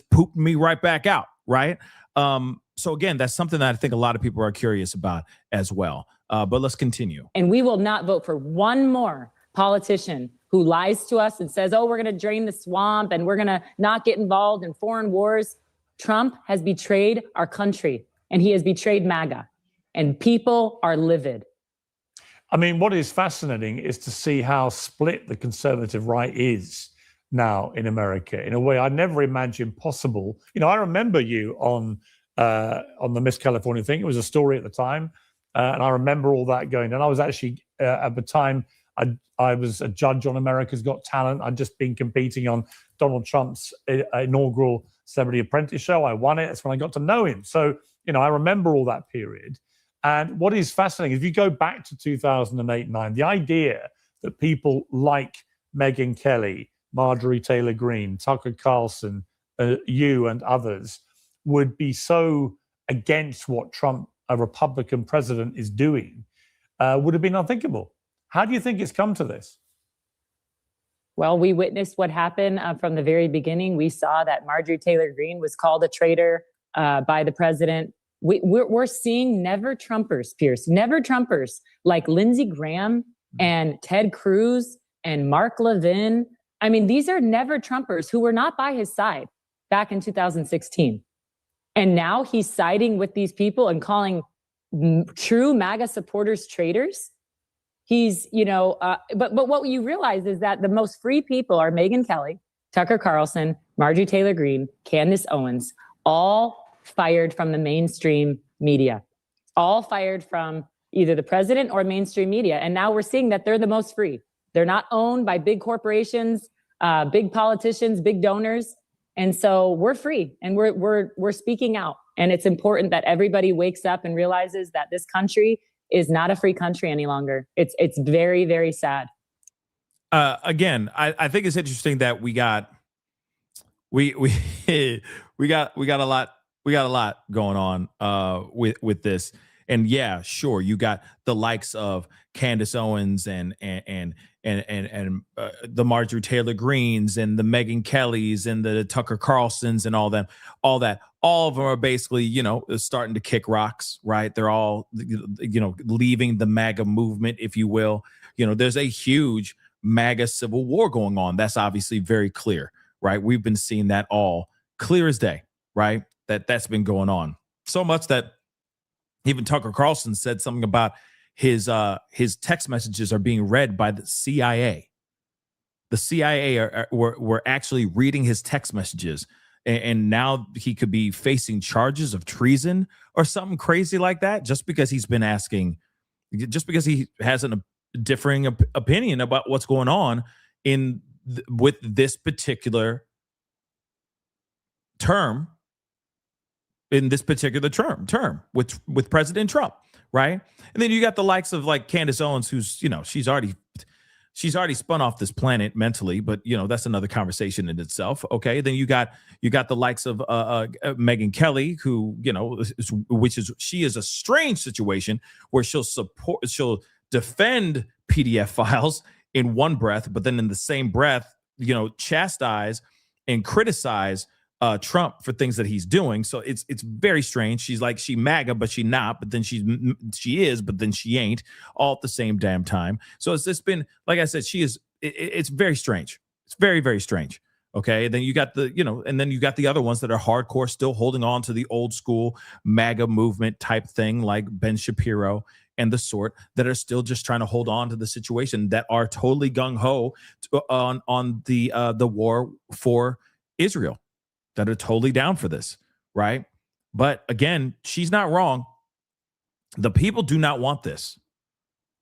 pooped me right back out, right? So again, that's something that I think a lot of people are curious about as well. But let's continue. And we will not vote for one more politician who lies to us and says, oh, we're going to drain the swamp and we're going to not get involved in foreign wars. Trump has betrayed our country and he has betrayed MAGA and people are livid. I mean, what is fascinating is to see how split the conservative right is now in America in a way I never imagined possible. I remember you on the Miss California thing. It was a story at the time. And I remember all that going. And I was actually, at the time, I was a judge on America's Got Talent. I'd just been competing on Donald Trump's inaugural Celebrity Apprentice show. I won it. That's when I got to know him. So, I remember all that period. And what is fascinating, if you go back to 2008-9, the idea that people like Megyn Kelly, Marjorie Taylor Greene, Tucker Carlson, you and others would be so against what Trump, a Republican president, is doing would have been unthinkable. How do you think it's come to this? Well, we witnessed what happened from the very beginning. We saw that Marjorie Taylor Greene was called a traitor by the president. We're seeing never Trumpers, Pierce, never Trumpers like Lindsey Graham and Ted Cruz and Mark Levin. I mean, these are never Trumpers who were not by his side back in 2016. And now he's siding with these people and calling true MAGA supporters traitors. He's, but what you realize is that the most free people are Megyn Kelly, Tucker Carlson, Marjorie Taylor Greene, Candace Owens, all fired from the mainstream media, all fired from either the president or mainstream media. And now we're seeing that they're the most free. They're not owned by big corporations, big politicians, big donors. And so we're free and we're speaking out. And it's important that everybody wakes up and realizes that this country is not a free country any longer. It's very, very sad. Again, I think it's interesting that we got a lot going on with this. And yeah, sure, you got the likes of Candace Owens and the Marjorie Taylor Greenes and the Megyn Kellys and the Tucker Carlsons and all that. All of them are basically, starting to kick rocks, right? They're all, leaving the MAGA movement, if you will. There's a huge MAGA civil war going on. That's obviously very clear, right? We've been seeing that all clear as day, right? That's been going on so much that even Tucker Carlson said something about his text messages are being read by the CIA. The CIA were actually reading his text messages, and now he could be facing charges of treason or something crazy like that, just because he has a differing opinion about what's going on with this particular term. In this particular term with President Trump, right? And then you got the likes of like Candace Owens, who's, she's already spun off this planet mentally, but that's another conversation in itself. Okay. Then you got the likes of Megyn Kelly, who, she is a strange situation where she'll defend PDF files in one breath, but then in the same breath, chastise and criticize Trump for things that he's doing. So it's very strange. She's like, she MAGA, but she not, but then she is, but then she ain't, all at the same damn time. So it's just been, like I said, it's very strange. It's very, very strange. Okay. And then you got the other ones that are hardcore, still holding on to the old school MAGA movement type thing, like Ben Shapiro and the sort, that are still just trying to hold on to the situation, that are totally gung-ho on the war for Israel, that are totally down for this, right? But again, she's not wrong. The people do not want this.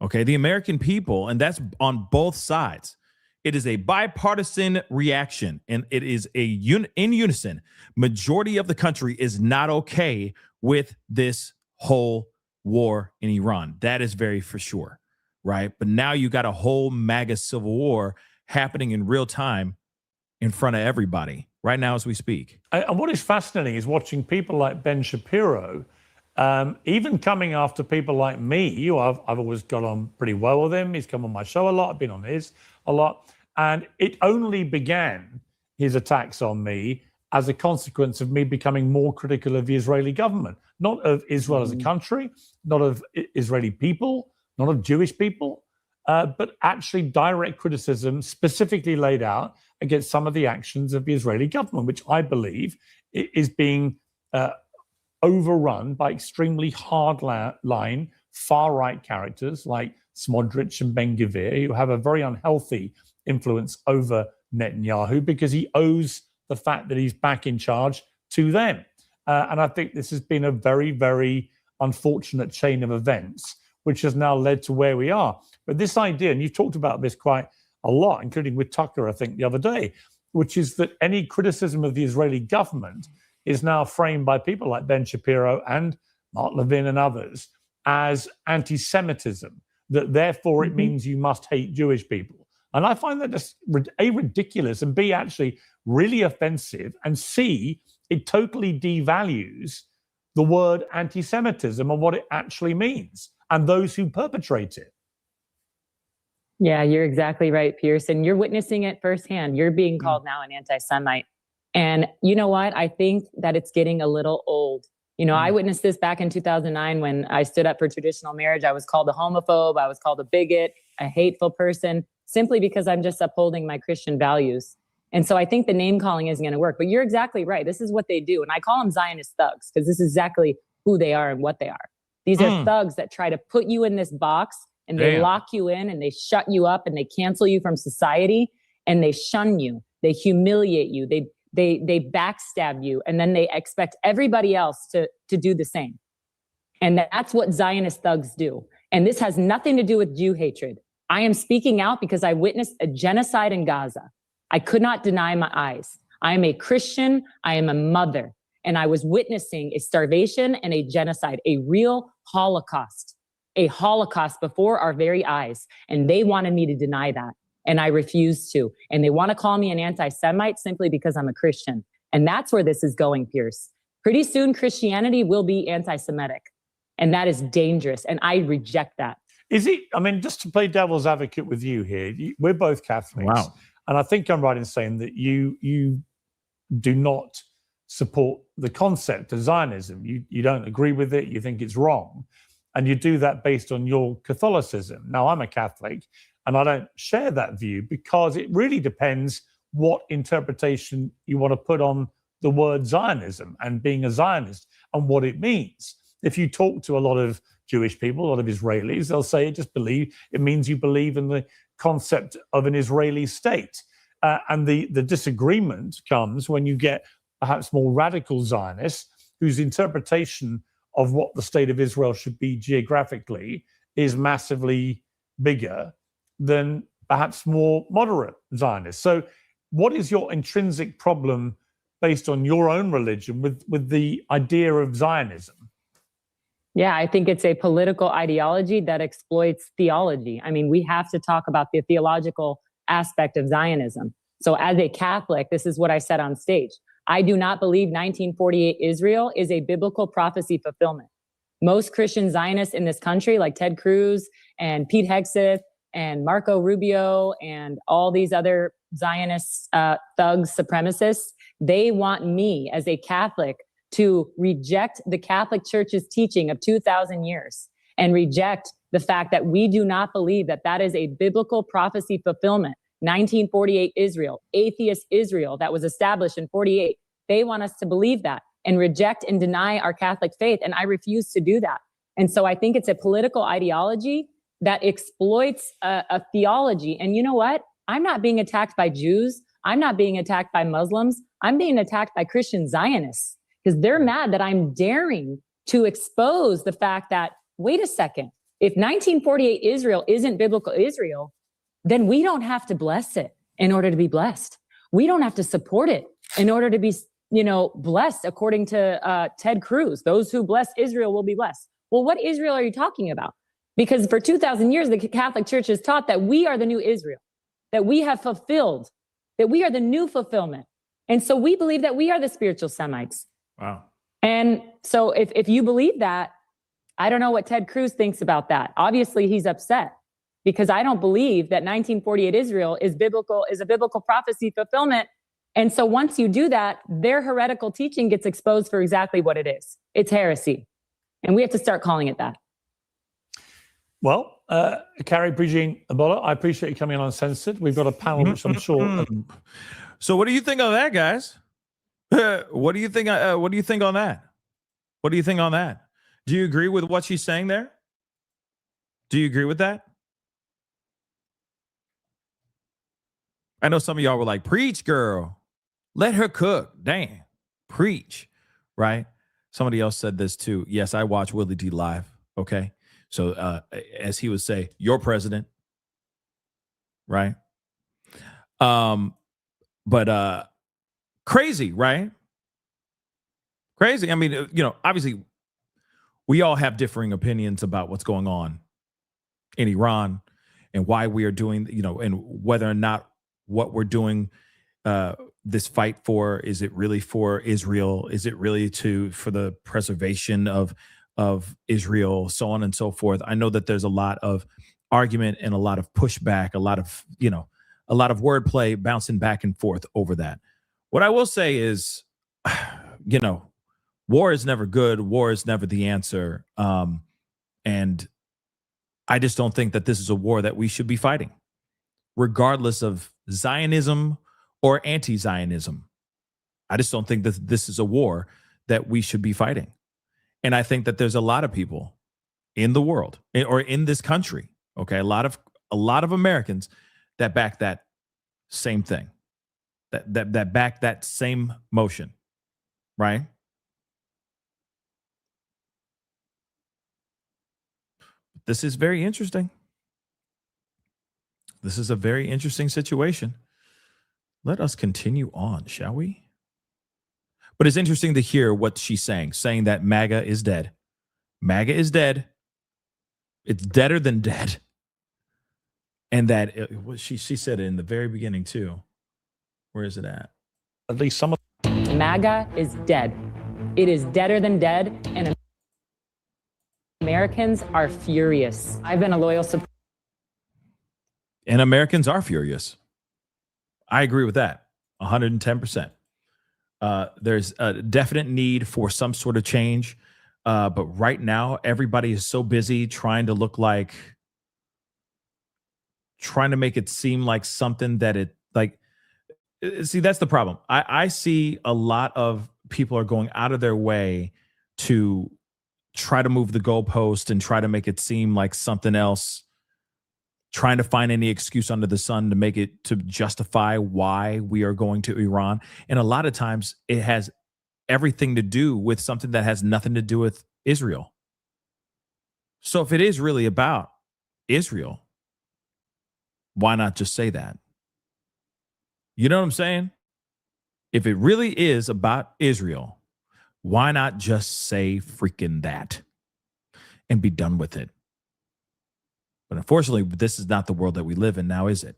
Okay, the American people, and that's on both sides. It is a bipartisan reaction, and it is in unison. Majority of the country is not okay with this whole war in Iran. That is very for sure, right? But now you got a whole MAGA civil war happening in real time in front of everybody right now as we speak. And what is fascinating is watching people like Ben Shapiro, even coming after people like me, who I've always got on pretty well with him. He's come on my show a lot. I've been on his a lot. And it only began, his attacks on me, as a consequence of me becoming more critical of the Israeli government, not of Israel as a country, not of Israeli people, not of Jewish people, but actually direct criticism specifically laid out against some of the actions of the Israeli government, which I believe is being overrun by extremely hardline, far-right characters like Smotrich and Ben-Gvir, who have a very unhealthy influence over Netanyahu because he owes the fact that he's back in charge to them. And I think this has been a very, very unfortunate chain of events, which has now led to where we are. But this idea, and you've talked about this quite a lot, including with Tucker, I think, the other day, which is that any criticism of the Israeli government is now framed by people like Ben Shapiro and Mark Levin and others as anti-Semitism, that therefore it means you must hate Jewish people. And I find that just A, ridiculous, and B, actually really offensive, and C, it totally devalues the word anti-Semitism and what it actually means. and those who perpetrate it. Yeah, you're exactly right, Pierce. And you're witnessing it firsthand. You're being called now an anti-Semite. And you know what? I think that it's getting a little old. You know, I witnessed this back in 2009 when I stood up for traditional marriage. I was called a homophobe. I was called a bigot, a hateful person, simply because I'm just upholding my Christian values. And so I think the name calling isn't going to work. But you're exactly right. This is what they do. And I call them Zionist thugs because this is exactly who they are and what they are. These are thugs that try to put you in this box and they lock you in and they shut you up and they cancel you from society and they shun you. They humiliate you. They backstab you, and then they expect everybody else to do the same. And that's what Zionist thugs do. And this has nothing to do with Jew hatred. I am speaking out because I witnessed a genocide in Gaza. I could not deny my eyes. I am a Christian. I am a mother. And I was witnessing a starvation and a genocide, a real Holocaust before our very eyes. And they wanted me to deny that. And I refused to. And they want to call me an anti-Semite simply because I'm a Christian. And that's where this is going, Pierce. Pretty soon, Christianity will be anti-Semitic. And that is dangerous. And I reject that. Is it, I mean, just to play devil's advocate with you here, we're both Catholics. Wow. And I think I'm right in saying that you do not support the concept of Zionism. You don't agree with it. You think it's wrong. And you do that based on your Catholicism. Now, I'm a Catholic, and I don't share that view because it really depends what interpretation you want to put on the word Zionism and being a Zionist and what it means. If you talk to a lot of Jewish people, a lot of Israelis, they'll say it means you believe in the concept of an Israeli state. And the disagreement comes when you get perhaps more radical Zionists whose interpretation of what the state of Israel should be geographically is massively bigger than perhaps more moderate Zionists. So what is your intrinsic problem based on your own religion with the idea of Zionism? Yeah, I think it's a political ideology that exploits theology. I mean, we have to talk about the theological aspect of Zionism. So as a Catholic, this is what I said on stage. I do not believe 1948 Israel is a biblical prophecy fulfillment. Most Christian Zionists in this country, like Ted Cruz and Pete Hegseth and Marco Rubio and all these other Zionist thugs, supremacists, they want me as a Catholic to reject the Catholic Church's teaching of 2,000 years and reject the fact that we do not believe that that is a biblical prophecy fulfillment. 1948 Israel, atheist Israel that was established in 48. They want us to believe that and reject and deny our Catholic faith. And I refuse to do that. And so I think it's a political ideology that exploits a theology. And you know what? I'm not being attacked by Jews. I'm not being attacked by Muslims. I'm being attacked by Christian Zionists because they're mad that I'm daring to expose the fact that, wait a second, if 1948 Israel isn't biblical Israel, then we don't have to bless it in order to be blessed. We don't have to support it in order to be, blessed according to Ted Cruz. Those who bless Israel will be blessed. Well, what Israel are you talking about? Because for 2,000 years, the Catholic Church has taught that we are the new Israel, that we have fulfilled, that we are the new fulfillment. And so we believe that we are the spiritual Semites. Wow. And so if you believe that, I don't know what Ted Cruz thinks about that. Obviously, he's upset because I don't believe that 1948 Israel is a biblical prophecy fulfillment. And so once you do that, their heretical teaching gets exposed for exactly what it is. It's heresy. And we have to start calling it that. Well, Carrie, Brigitte, Ebola, I appreciate you coming on Uncensored. We've got a panel which I'm sure. So what do you think on that, guys? What do you think? What do you think on that? What do you think on that? Do you agree with what she's saying there? Do you agree with that? I know some of y'all were like, preach, girl. Let her cook. Damn. Preach. Right? Somebody else said this too. Yes, I watch Willie D live. Okay. So as he would say, your president. Right? But crazy, right? Crazy. I mean, obviously we all have differing opinions about what's going on in Iran and why we are doing, and whether or not what we're doing this fight for, is it really for Israel? Is it really for the preservation of Israel, so on and so forth. I know that there's a lot of argument and a lot of pushback, a lot of wordplay bouncing back and forth over that. What I will say is, war is never good. War is never the answer. And I just don't think that this is a war that we should be fighting, regardless of Zionism or anti-Zionism. I just don't think that this is a war that we should be fighting. And I think that there's a lot of people in the world or in this country, okay, a lot of Americans that back that same thing, that back that same motion, right? This is very interesting. This is a very interesting situation. Let us continue on, shall we? But it's interesting to hear what she's saying that MAGA is dead. MAGA is dead. It's deader than dead. And that she said it in the very beginning too. Where is it at? At least some of MAGA is dead. It is deader than dead, and Americans are furious. I've been a loyal supporter. And Americans are furious. I agree with that 110%. There's a definite need for some sort of change. But right now, everybody is so busy trying to make it seem like something that see, that's the problem. I see a lot of people are going out of their way to try to move the goalpost and try to make it seem like something else, trying to find any excuse under the sun to make it to justify why we are going to Iran. And a lot of times it has everything to do with something that has nothing to do with Israel. So if it is really about Israel, why not just say that? You know what I'm saying? If it really is about Israel, why not just say freaking that and be done with it? But unfortunately, this is not the world that we live in now, is it?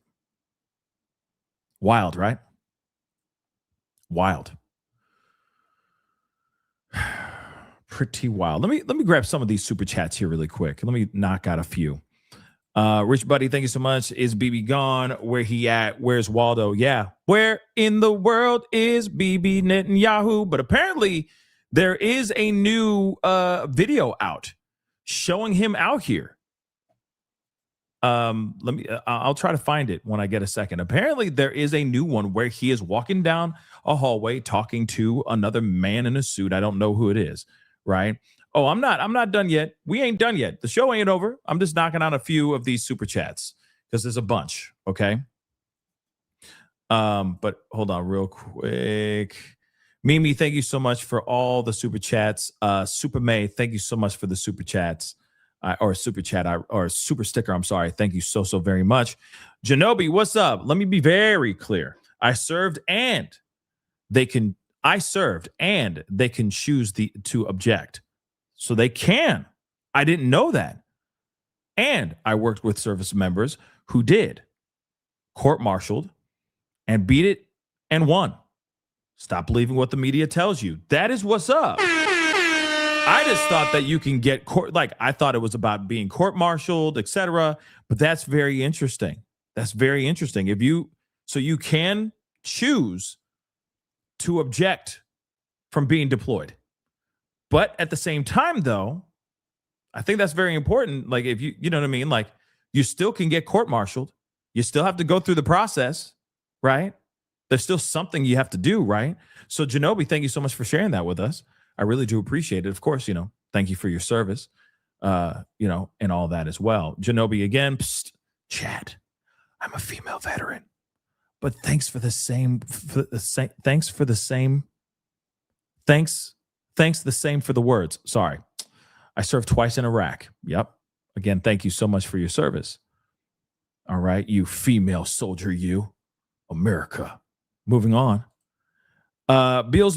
Wild, right? Wild. Pretty wild. Let me grab some of these super chats here really quick. Let me knock out a few. Rich Buddy, thank you so much. Is BB gone? Where he at? Where's Waldo? Yeah. Where in the world is BB Netanyahu? But apparently there is a new video out showing him out here. I'll try to find it when I get a second. Apparently there is a new one where he is walking down a hallway talking to another man in a suit. I don't know who it is, right? Oh, I'm not done yet. We ain't done yet. The show ain't over. I'm just knocking out a few of these super chats because there's a bunch, okay? But hold on real quick. Mimi, thank you so much for all the super chats. Super May, thank you so much for the super chats. Or super chat, or super sticker, I'm sorry. Thank you so very much. Janobi, what's up? Let me be very clear. I served and they can choose to object. So they can. I didn't know that. And I worked with service members who did. Court-martialed and beat it and won. Stop believing what the media tells you. That is what's up. I just thought that you can get I thought it was about being court-martialed, etc. But that's very interesting. That's very interesting. So you can choose to object from being deployed. But at the same time, though, I think that's very important. Like if you know what I mean? Like you still can get court-martialed. You still have to go through the process, right? There's still something you have to do, right? So Janobi, thank you so much for sharing that with us. I really do appreciate it. Of course, thank you for your service, and all that as well. Janobi again, chat. I'm a female veteran, but thanks the same for the words. Sorry. I served twice in Iraq. Yep. Again, thank you so much for your service. All right. You female soldier, you. America. Moving on. Bill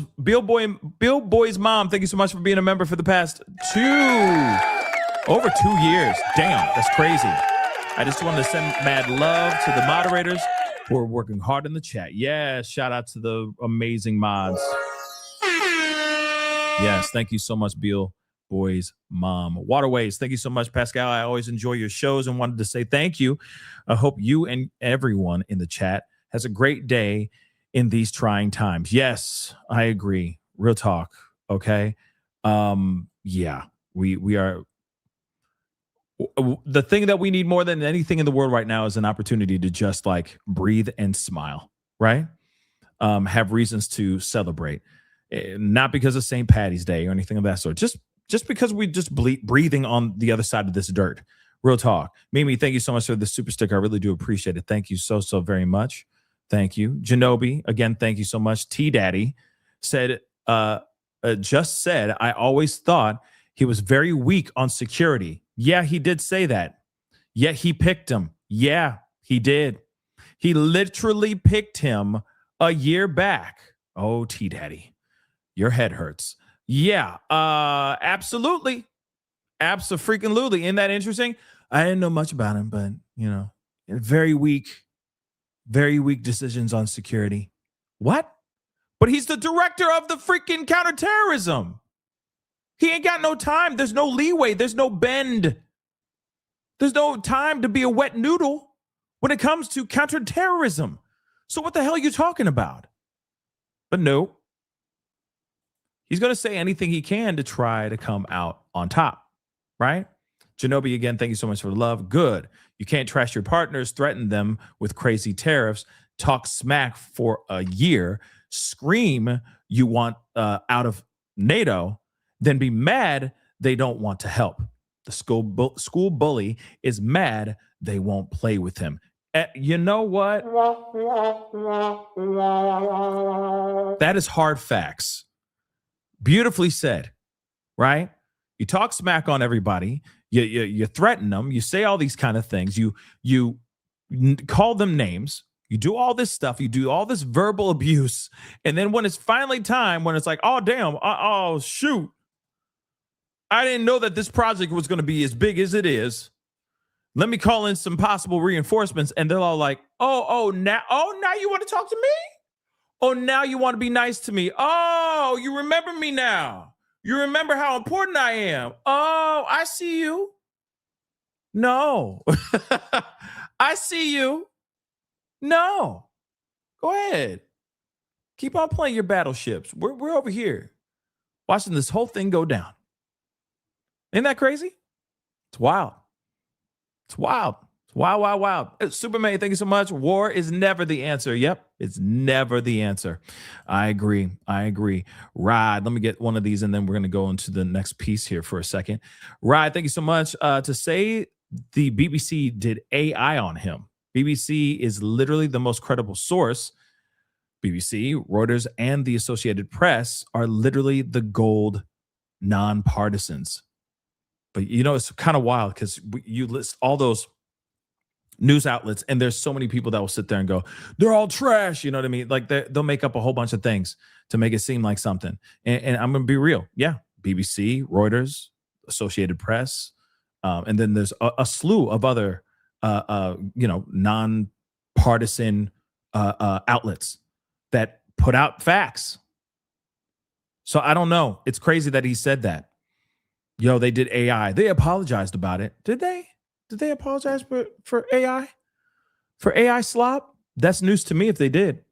Boy's mom, thank you so much for being a member for the past over 2 years. Damn, that's crazy. I just wanted to send mad love to the moderators who are working hard in the chat. Yeah, shout out to the amazing mods. Yes, thank you so much, Bill, boy's mom. Waterways, thank you so much, Pascal. I always enjoy your shows and wanted to say thank you. I hope you and everyone in the chat has a great day in these trying times. Yes, I agree. Real talk. Okay. Yeah, we are. The thing that we need more than anything in the world right now is an opportunity to just like breathe and smile, right? Have reasons to celebrate, not because of St. Patty's Day or anything of that sort. Just because we just breathing on the other side of this dirt. Real talk. Mimi, thank you so much for the super sticker. I really do appreciate it. Thank you so very much. Thank you. Janobi, again, thank you so much. T Daddy said, just said, I always thought he was very weak on security. Yeah, he did say that. Yet he picked him. Yeah, he did. He literally picked him a year back. Oh, T Daddy, your head hurts. Yeah, absolutely. Abso-freaking-lutely. Isn't that interesting? I didn't know much about him, but, you know, very weak decisions on security. What? But he's the director of the freaking counterterrorism. He ain't got no time. There's no leeway. There's no bend. There's no time to be a wet noodle when it comes to counterterrorism. So what the hell are you talking about? But no. He's going to say anything he can to try to come out on top, right? Janobi, again, thank you so much for the love. Good. You can't trash your partners, threaten them with crazy tariffs, talk smack for a year, scream you want out of NATO, then be mad they don't want to help. The school bully is mad they won't play with him. You know what? That is hard facts. Beautifully said, right? You talk smack on everybody. You threaten them. You say all these kind of things. You call them names. You do all this stuff. You do all this verbal abuse. And then when it's finally time, when it's like, oh, damn, oh, shoot. I didn't know that this project was going to be as big as it is. Let me call in some possible reinforcements. And they're all like, now you want to talk to me? Oh, now you want to be nice to me. Oh, you remember me now. You remember how important I am. Oh, I see you. No. I see you. No. Go ahead. Keep on playing your battleships. We're over here watching this whole thing go down. Isn't that crazy? It's wild. It's wild. It's wild. Superman, thank you so much. War is never the answer. Yep, it's never the answer. I agree. Rod, let me get one of these and then we're going to go into the next piece here for a second. Rod, thank you so much. To say the BBC did AI on him. BBC is literally the most credible source. BBC, Reuters, and the Associated Press are literally the gold nonpartisans. But, you know, it's kind of wild because you list all those news outlets and there's so many people that will sit there and go, they're all trash. You know what I mean? Like they'll make up a whole bunch of things to make it seem like something. And I'm going to be real. Yeah. BBC, Reuters, Associated Press. And then there's a slew of other, nonpartisan outlets that put out facts. So I don't know. It's crazy that he said that. Yo, they did AI. They apologized about it. Did they? Did they apologize for AI? For AI slop? That's news to me if they did.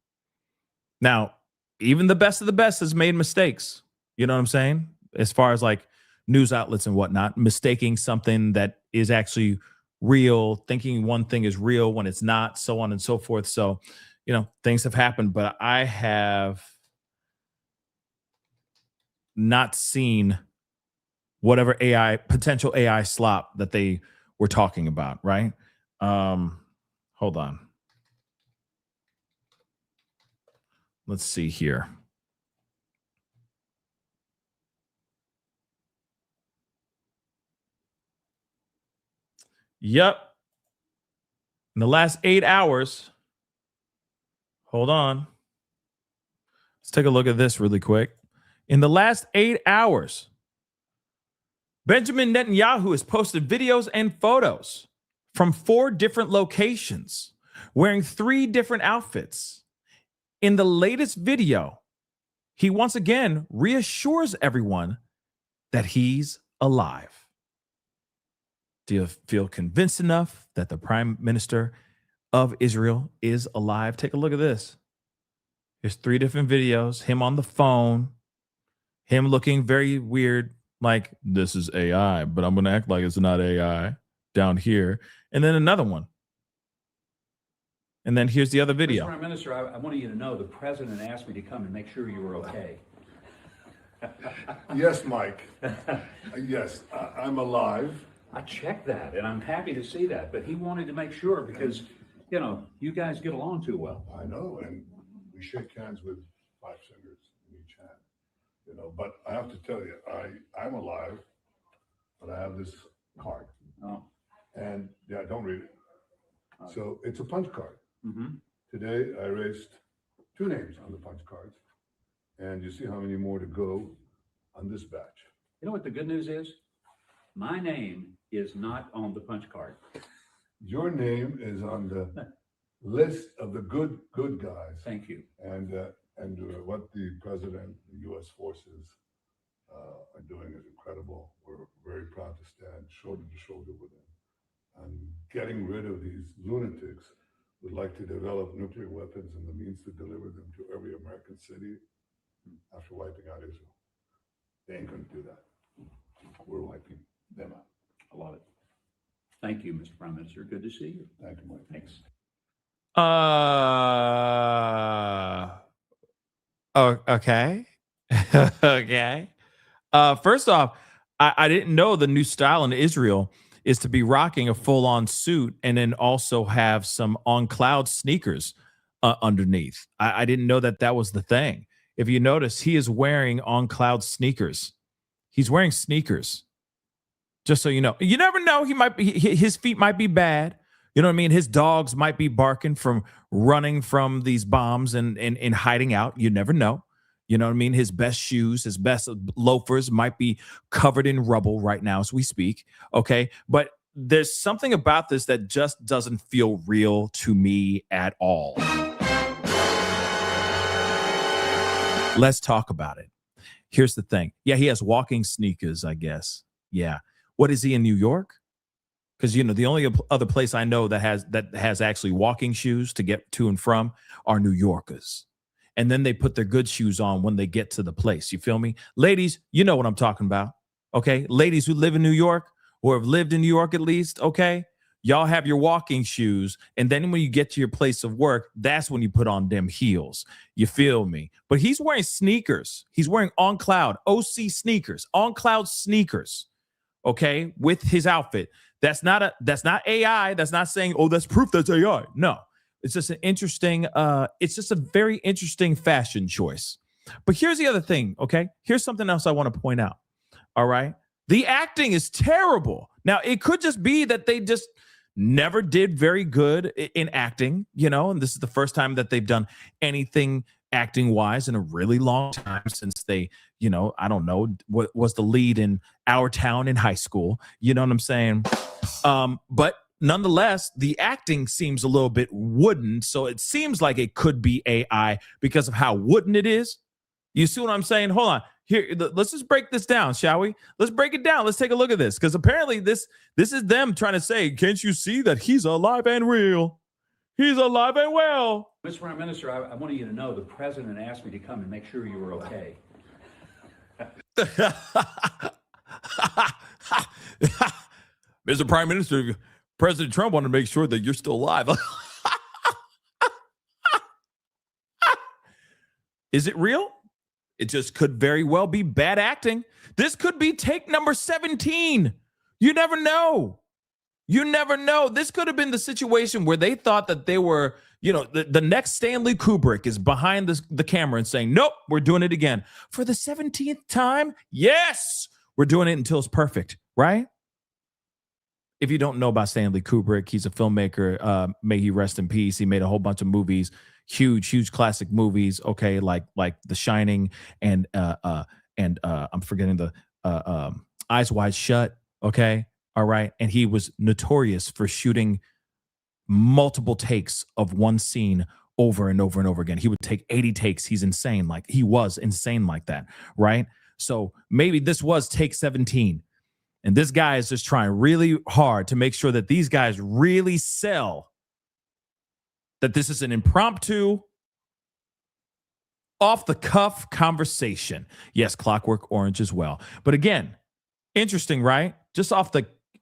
Now, even the best of the best has made mistakes. You know what I'm saying? As far as like news outlets and whatnot, mistaking something that is actually real, thinking one thing is real when it's not, so on and so forth. So, things have happened, but I have not seen whatever potential AI slop that they were talking about, right? Hold on. Let's see here. Yep. In the last 8 hours, hold on. Let's take a look at this really quick. In the last 8 hours, Benjamin Netanyahu has posted videos and photos from 4 different locations, wearing 3 different outfits. In the latest video, he once again reassures everyone that he's alive. Do you feel convinced enough that the prime minister of Israel is alive? Take a look at this. There's 3 different videos, him on the phone, him looking very weird, like, this is AI, but I'm going to act like it's not AI down here. And then another one. And then here's the other video. Mr. Prime Minister, I wanted you to know the president asked me to come and make sure you were okay. Yes, Mike. Yes, I'm alive. I checked that, and I'm happy to see that. But he wanted to make sure because, you know, you guys get along too well. I know, and we shake hands with 5 fingers in each hand. You know, but I have to tell you, I'm alive, but I have this card. Oh. And yeah, don't read it. So it's a punch card. Mm-hmm. Today I raised 2 names on the punch cards, and you see how many more to go on this batch. You know what the good news is? My name is not on the punch card. Your name is on the list of the good guys. Thank you. And what the president, the U.S. forces are doing is incredible. We're very proud to stand shoulder to shoulder with them. And getting rid of these lunatics would like to develop nuclear weapons and the means to deliver them to every American city after wiping out Israel. They ain't going to do that. We're wiping them out. I love it. Thank you, Mr. Prime Minister. Good to see you. Thank you, Mike. Thanks. Oh, okay. Okay. First off, I didn't know the new style in Israel is to be rocking a full-on suit and then also have some on-cloud sneakers underneath. I didn't know that was the thing. If you notice, he is wearing on-cloud sneakers. He's wearing sneakers. Just so you know. You never know. His feet might be bad. You know what I mean? His dogs might be barking from running from these bombs and hiding out. You never know. You know what I mean? His best shoes, his best loafers might be covered in rubble right now as we speak. Okay. But there's something about this that just doesn't feel real to me at all. Let's talk about it. Here's the thing. Yeah, he has walking sneakers, I guess. Yeah. What is he in New York? Because, you know, the only other place I know that has actually walking shoes to get to and from are New Yorkers. And then they put their good shoes on when they get to the place. You feel me? Ladies, you know what I'm talking about. Okay. Ladies who live in New York or have lived in New York at least. Okay. Y'all have your walking shoes. And then when you get to your place of work, that's when you put on them heels. You feel me? But he's wearing sneakers. He's wearing on-cloud OC sneakers, on-cloud sneakers. Okay. With his outfit. That's not AI. That's not saying, oh, that's proof that's AI. No. It's just an interesting, it's just a very interesting fashion choice. But here's the other thing, okay? Here's something else I want to point out, all right? The acting is terrible. Now, it could just be that they just never did very good in acting, you know, and this is the first time that they've done anything acting-wise in a really long time since they, you know, I don't know, what was the lead in Our Town in high school, you know what I'm saying? But nonetheless, the acting seems a little bit wooden, so it seems like it could be AI because of how wooden it is. You see what I'm saying? Hold on. Here, let's just break this down, shall we? Let's break it down. Let's take a look at this, because apparently this is them trying to say, can't you see that he's alive and real? He's alive and well. Mr. Prime Minister, I wanted you to know the president asked me to come and make sure you were okay. Mr. Prime Minister, President Trump wanted to make sure that you're still alive. Is it real? It just could very well be bad acting. This could be take number 17. You never know. You never know. This could have been the situation where they thought that they were, you know, the next Stanley Kubrick is behind the camera and saying, nope, we're doing it again. For the 17th time? Yes, we're doing it until it's perfect, right? If you don't know about Stanley Kubrick, he's a filmmaker. May he rest in peace. He made a whole bunch of movies, huge classic movies. Okay, like The Shining and I'm forgetting the Eyes Wide Shut. Okay, all right. And he was notorious for shooting multiple takes of one scene over and over and over again. He would take 80 takes. He was insane like that, right? So maybe this was take 17. And this guy is just trying really hard to make sure that these guys really sell that this is an impromptu, off the cuff conversation. Yes, Clockwork Orange as well. But again, interesting, right? Just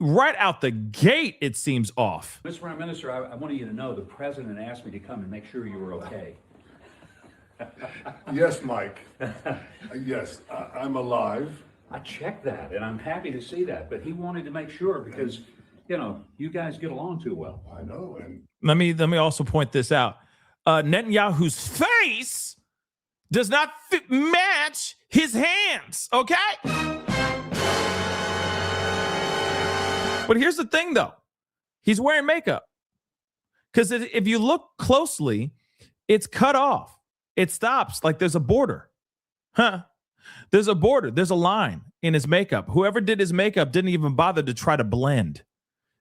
right out the gate, it seems off. Mr. Prime Minister, I wanted you to know the president asked me to come and make sure you were okay. Yes, Mike. Yes, I'm alive. I checked that, and I'm happy to see that. But he wanted to make sure because, you know, you guys get along too well. I know. And Let me also point this out. Netanyahu's face does not match his hands, okay? But here's the thing, though. He's wearing makeup. Because if you look closely, it's cut off. It stops like there's a border. There's a border. There's a line in his makeup. Whoever did his makeup didn't even bother to try to blend.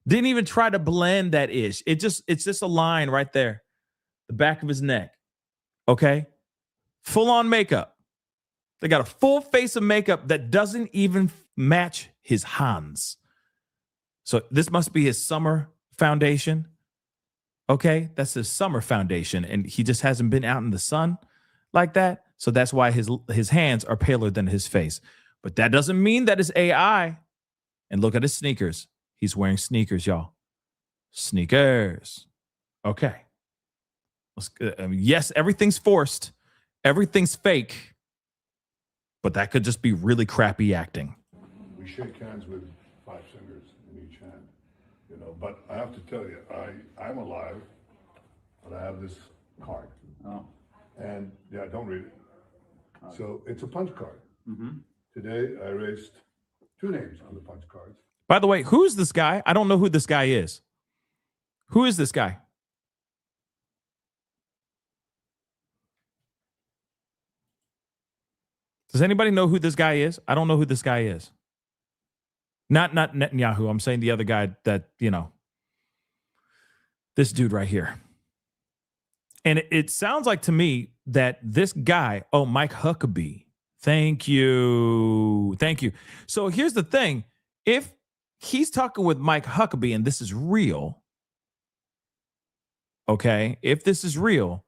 Didn't even try to blend that ish. It's just a line right there. The back of his neck. Okay? Full on makeup. They got a full face of makeup that doesn't even match his hands. So this must be his summer foundation. Okay? That's his summer foundation. And he just hasn't been out in the sun like that. So that's why his hands are paler than his face. But that doesn't mean that it's AI. And look at his sneakers. He's wearing sneakers, y'all. Sneakers. Okay. Yes, everything's forced. Everything's fake. But that could just be really crappy acting. we shake hands with 5 fingers in each hand, you know. But I have to tell you, I'm alive, but I have this card. Oh. And yeah, don't read it. So it's a punch card. Mm-hmm. Today I erased 2 names on the punch cards. By the way, who's this guy? I don't know who this guy is. Who is this guy? Does anybody know who this guy is? I don't know who this guy is. Not Netanyahu. I'm saying the other guy that, you know, this dude right here. And it sounds like to me that this guy, Mike Huckabee. Thank you. Thank you. So here's the thing. If he's talking with Mike Huckabee and this is real, okay, if this is real,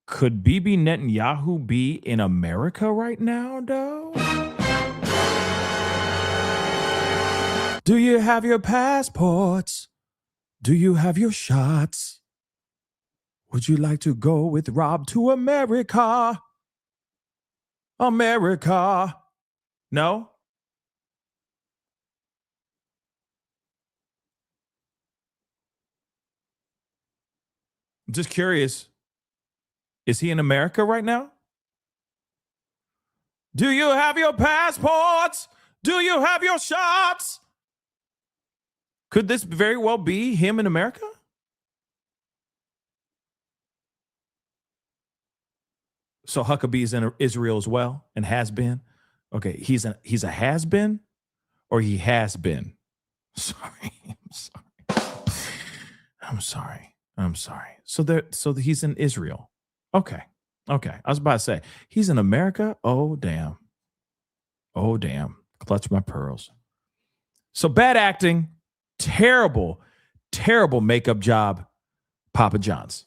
could Bibi Netanyahu be in America right now, though? Do you have your passports? Do you have your shots? Would you like to go with Rob to America? America. No? I'm just curious. Is he in America right now? Do you have your passports? Do you have your shots? Could this very well be him in America? So Huckabee's in Israel as well and has been. Okay, he's a has been, or he has been. I'm sorry. So he's in Israel. Okay. I was about to say he's in America. Oh damn. Clutch my pearls. So bad acting, terrible makeup job, Papa John's.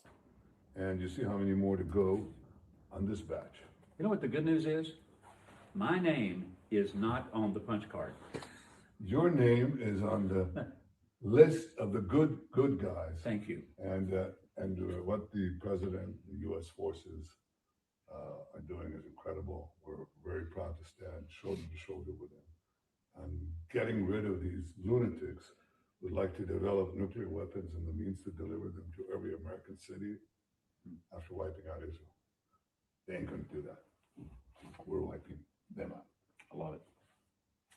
And you see how many more to go on this batch. You know what the good news is? My name is not on the punch card. Your name is on the list of the good guys. Thank you. And what the president, the U.S. forces are doing is incredible. We're very proud to stand shoulder to shoulder with them. And getting rid of these lunatics who would like to develop nuclear weapons and the means to deliver them to every American city after wiping out Israel. They ain't going to do that. We're wiping them out. I love it.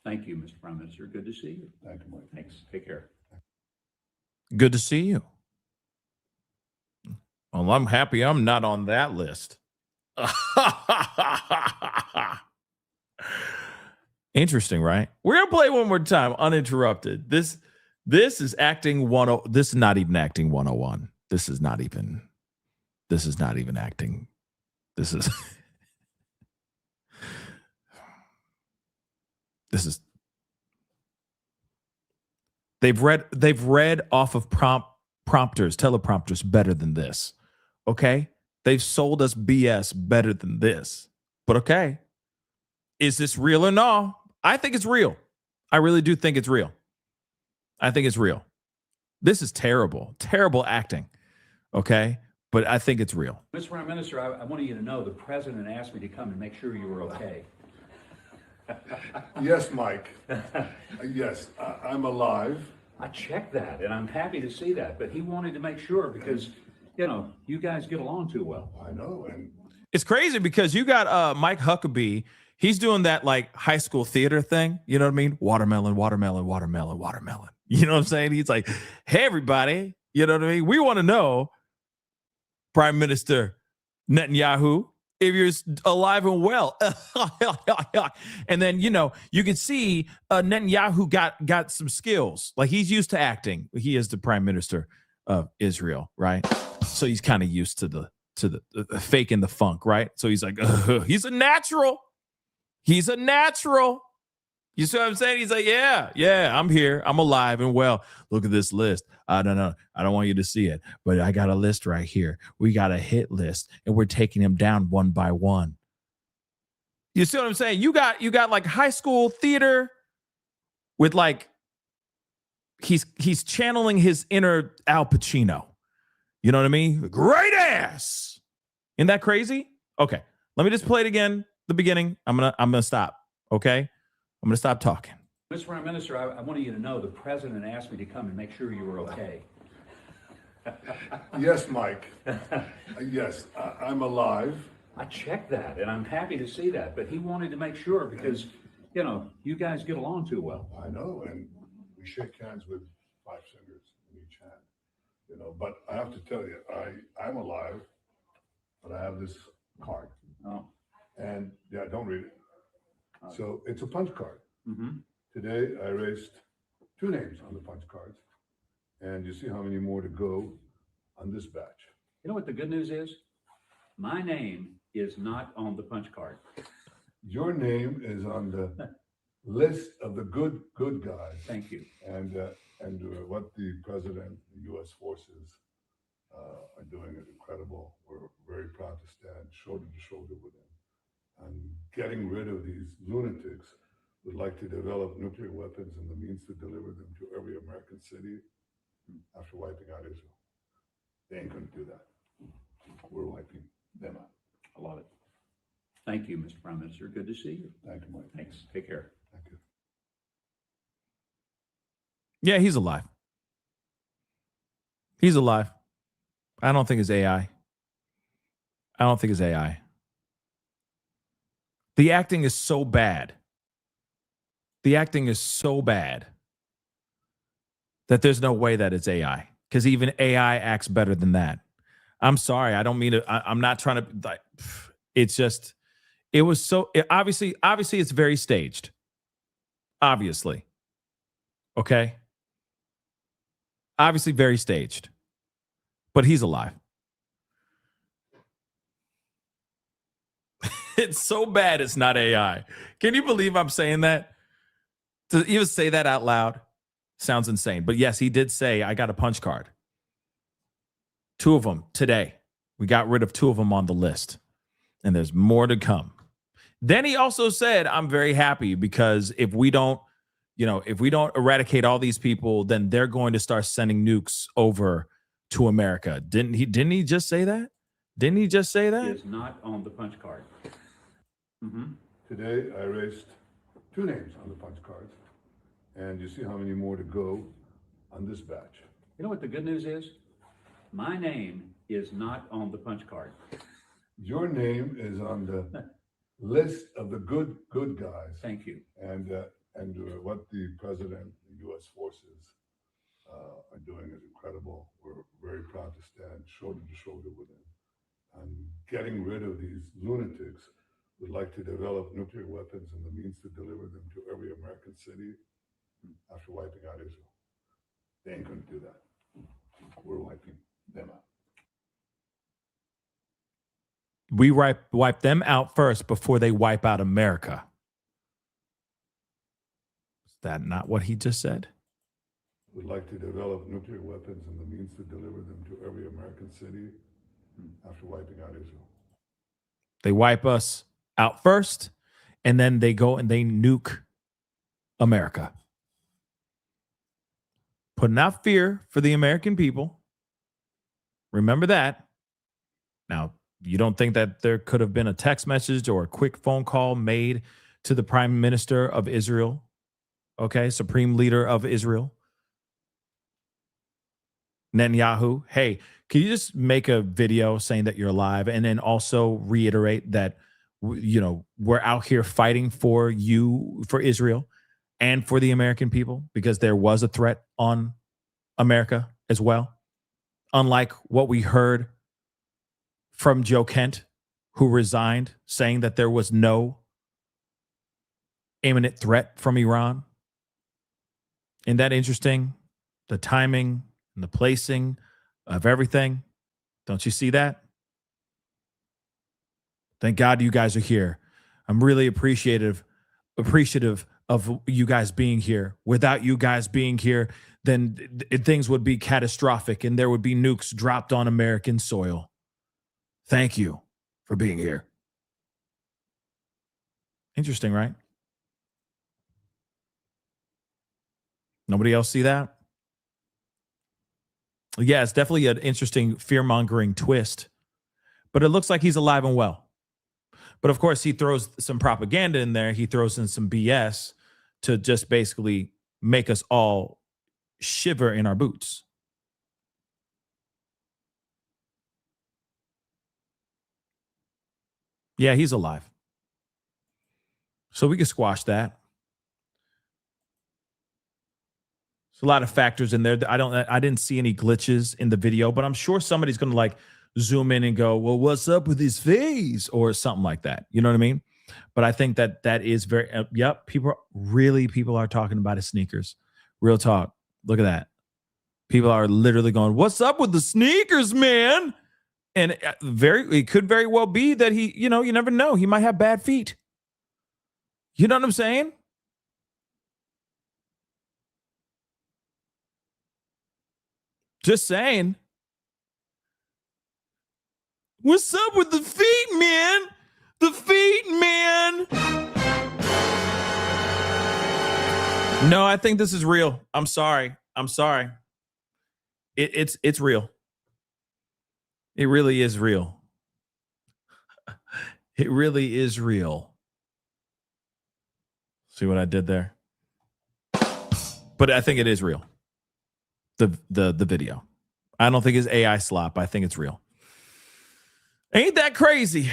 Thank you, Mr. Prime Minister. Good to see you. Thank you, Mike. Thanks. Take care. Good to see you. Well, I'm happy I'm not on that list. Interesting, right? We're gonna play one more time, uninterrupted. This is acting 101. This is not even acting 101. This is not even acting. This is They've read off of teleprompters better than this. Okay? They've sold us BS better than this. But okay. Is this real or no? I think it's real. I really do think it's real. I think it's real. This is terrible. Terrible acting. Okay? But I think it's real. Mr. Prime Minister, I wanted you to know the president asked me to come and make sure you were okay. Yes, Mike. Yes, I'm alive. I checked that, and I'm happy to see that. But he wanted to make sure because, you know, you guys get along too well. I know. And it's crazy because you got Mike Huckabee. He's doing that like high school theater thing. You know what I mean? Watermelon, watermelon, watermelon, watermelon. You know what I'm saying? He's like, hey, everybody. You know what I mean? We want to know, Prime Minister Netanyahu, if you're alive and well. And then, you know, you can see Netanyahu got some skills. Like he's used to acting. He is the Prime Minister of Israel, right? So he's kind of used to the faking the funk, right? So he's like, he's a natural. He's a natural. You see what I'm saying? He's like, yeah, I'm here. I'm alive and well. Look at this list. I don't know. I don't want you to see it, but I got a list right here. We got a hit list, and we're taking them down one by one. You see what I'm saying? You got like high school theater with like he's channeling his inner Al Pacino. You know what I mean? Great ass. Isn't that crazy? Okay, let me just play it again. The beginning. I'm gonna stop. Okay. I'm going to stop talking. Mr. Prime Minister, I wanted you to know the president asked me to come and make sure you were okay. Yes, Mike. Yes, I'm alive. I checked that, and I'm happy to see that. But he wanted to make sure because, you know, you guys get along too well. I know, and we shake hands with 5 fingers in each hand. You know, but I have to tell you, I'm alive, but I have this card. Oh. And yeah, don't read it. So it's a punch card. Mm-hmm. Today I erased 2 names on the punch cards, and you see how many more to go on this batch. You know what the good news is? My name is not on the punch card. Your name is on the list of the good guys. Thank you. And what the president, the U.S. forces are doing is incredible. We're very proud to stand shoulder to shoulder with them. And getting rid of these lunatics would like to develop nuclear weapons and the means to deliver them to every American city after wiping out Israel. They ain't going to do that. We're wiping them out. I love it. Thank you, Mr. Prime Minister. Good to see you. Thank you, Mike. Thanks. Take care. Thank you. Yeah, he's alive. He's alive. I don't think it's AI. I don't think it's AI. The acting is so bad. The acting is so bad that there's no way that it's AI, because even AI acts better than that. I'm sorry. I don't mean to. I'm not trying to. Like, it's just. It was so. Obviously, it's very staged. Obviously. Okay. Obviously, very staged. But he's alive. It's so bad it's not AI. Can you believe I'm saying that? To even say that out loud sounds insane. But yes, he did say, I got a punch card. 2 of them today. We got rid of 2 of them on the list. And there's more to come. Then he also said, I'm very happy because if we don't eradicate all these people, then they're going to start sending nukes over to America. Didn't he just say that? Didn't he just say that? He is not on the punch card. Mm-hmm. Today I erased 2 names on the punch cards, and you see how many more to go on this batch. You know what the good news is? My name is not on the punch card. Your name is on the list of the good guys. Thank you. And what the president, the U.S. forces are doing is incredible. We're very proud to stand shoulder to shoulder with them. And getting rid of these lunatics would like to develop nuclear weapons and the means to deliver them to every American city after wiping out Israel. They ain't going to do that. We're wiping them out. We wipe them out first before they wipe out America. Is that not what he just said? would like to develop nuclear weapons and the means to deliver them to every American city after wiping out Israel. They wipe us out first, and then they go and they nuke America. Putting out fear for the American people. Remember that. Now, you don't think that there could have been a text message or a quick phone call made to the Prime Minister of Israel, okay, Supreme Leader of Israel, Netanyahu? Hey, can you just make a video saying that you're alive and then also reiterate that, we're out here fighting for you, for Israel and for the American people, because there was a threat on America as well. Unlike what we heard from Joe Kent, who resigned, saying that there was no imminent threat from Iran. Isn't that interesting? The timing and the placing of everything. Don't you see that? Thank God you guys are here. I'm really appreciative of you guys being here. Without you guys being here, then things would be catastrophic and there would be nukes dropped on American soil. Thank you for being here. Interesting, right? Nobody else see that? Yeah, it's definitely an interesting fear-mongering twist, but it looks like he's alive and well. But of course, he throws some propaganda in there. He throws in some BS to just basically make us all shiver in our boots. Yeah, he's alive. So we can squash that. There's a lot of factors in there. I didn't see any glitches in the video, but I'm sure somebody's going to like zoom in and go, well, what's up with his face or something like that. You know what I mean? But I think that is very, yep. People are talking about his sneakers. Real talk. Look at that. People are literally going, what's up with the sneakers, man? And it could very well be that he, you never know. He might have bad feet. You know what I'm saying? Just saying. What's up with the feet, man? The feet, man. No, I think this is real. I'm sorry. It's real. It really is real. It really is real. See what I did there? But I think it is real. The video. I don't think it's AI slop. I think it's real. Ain't that crazy?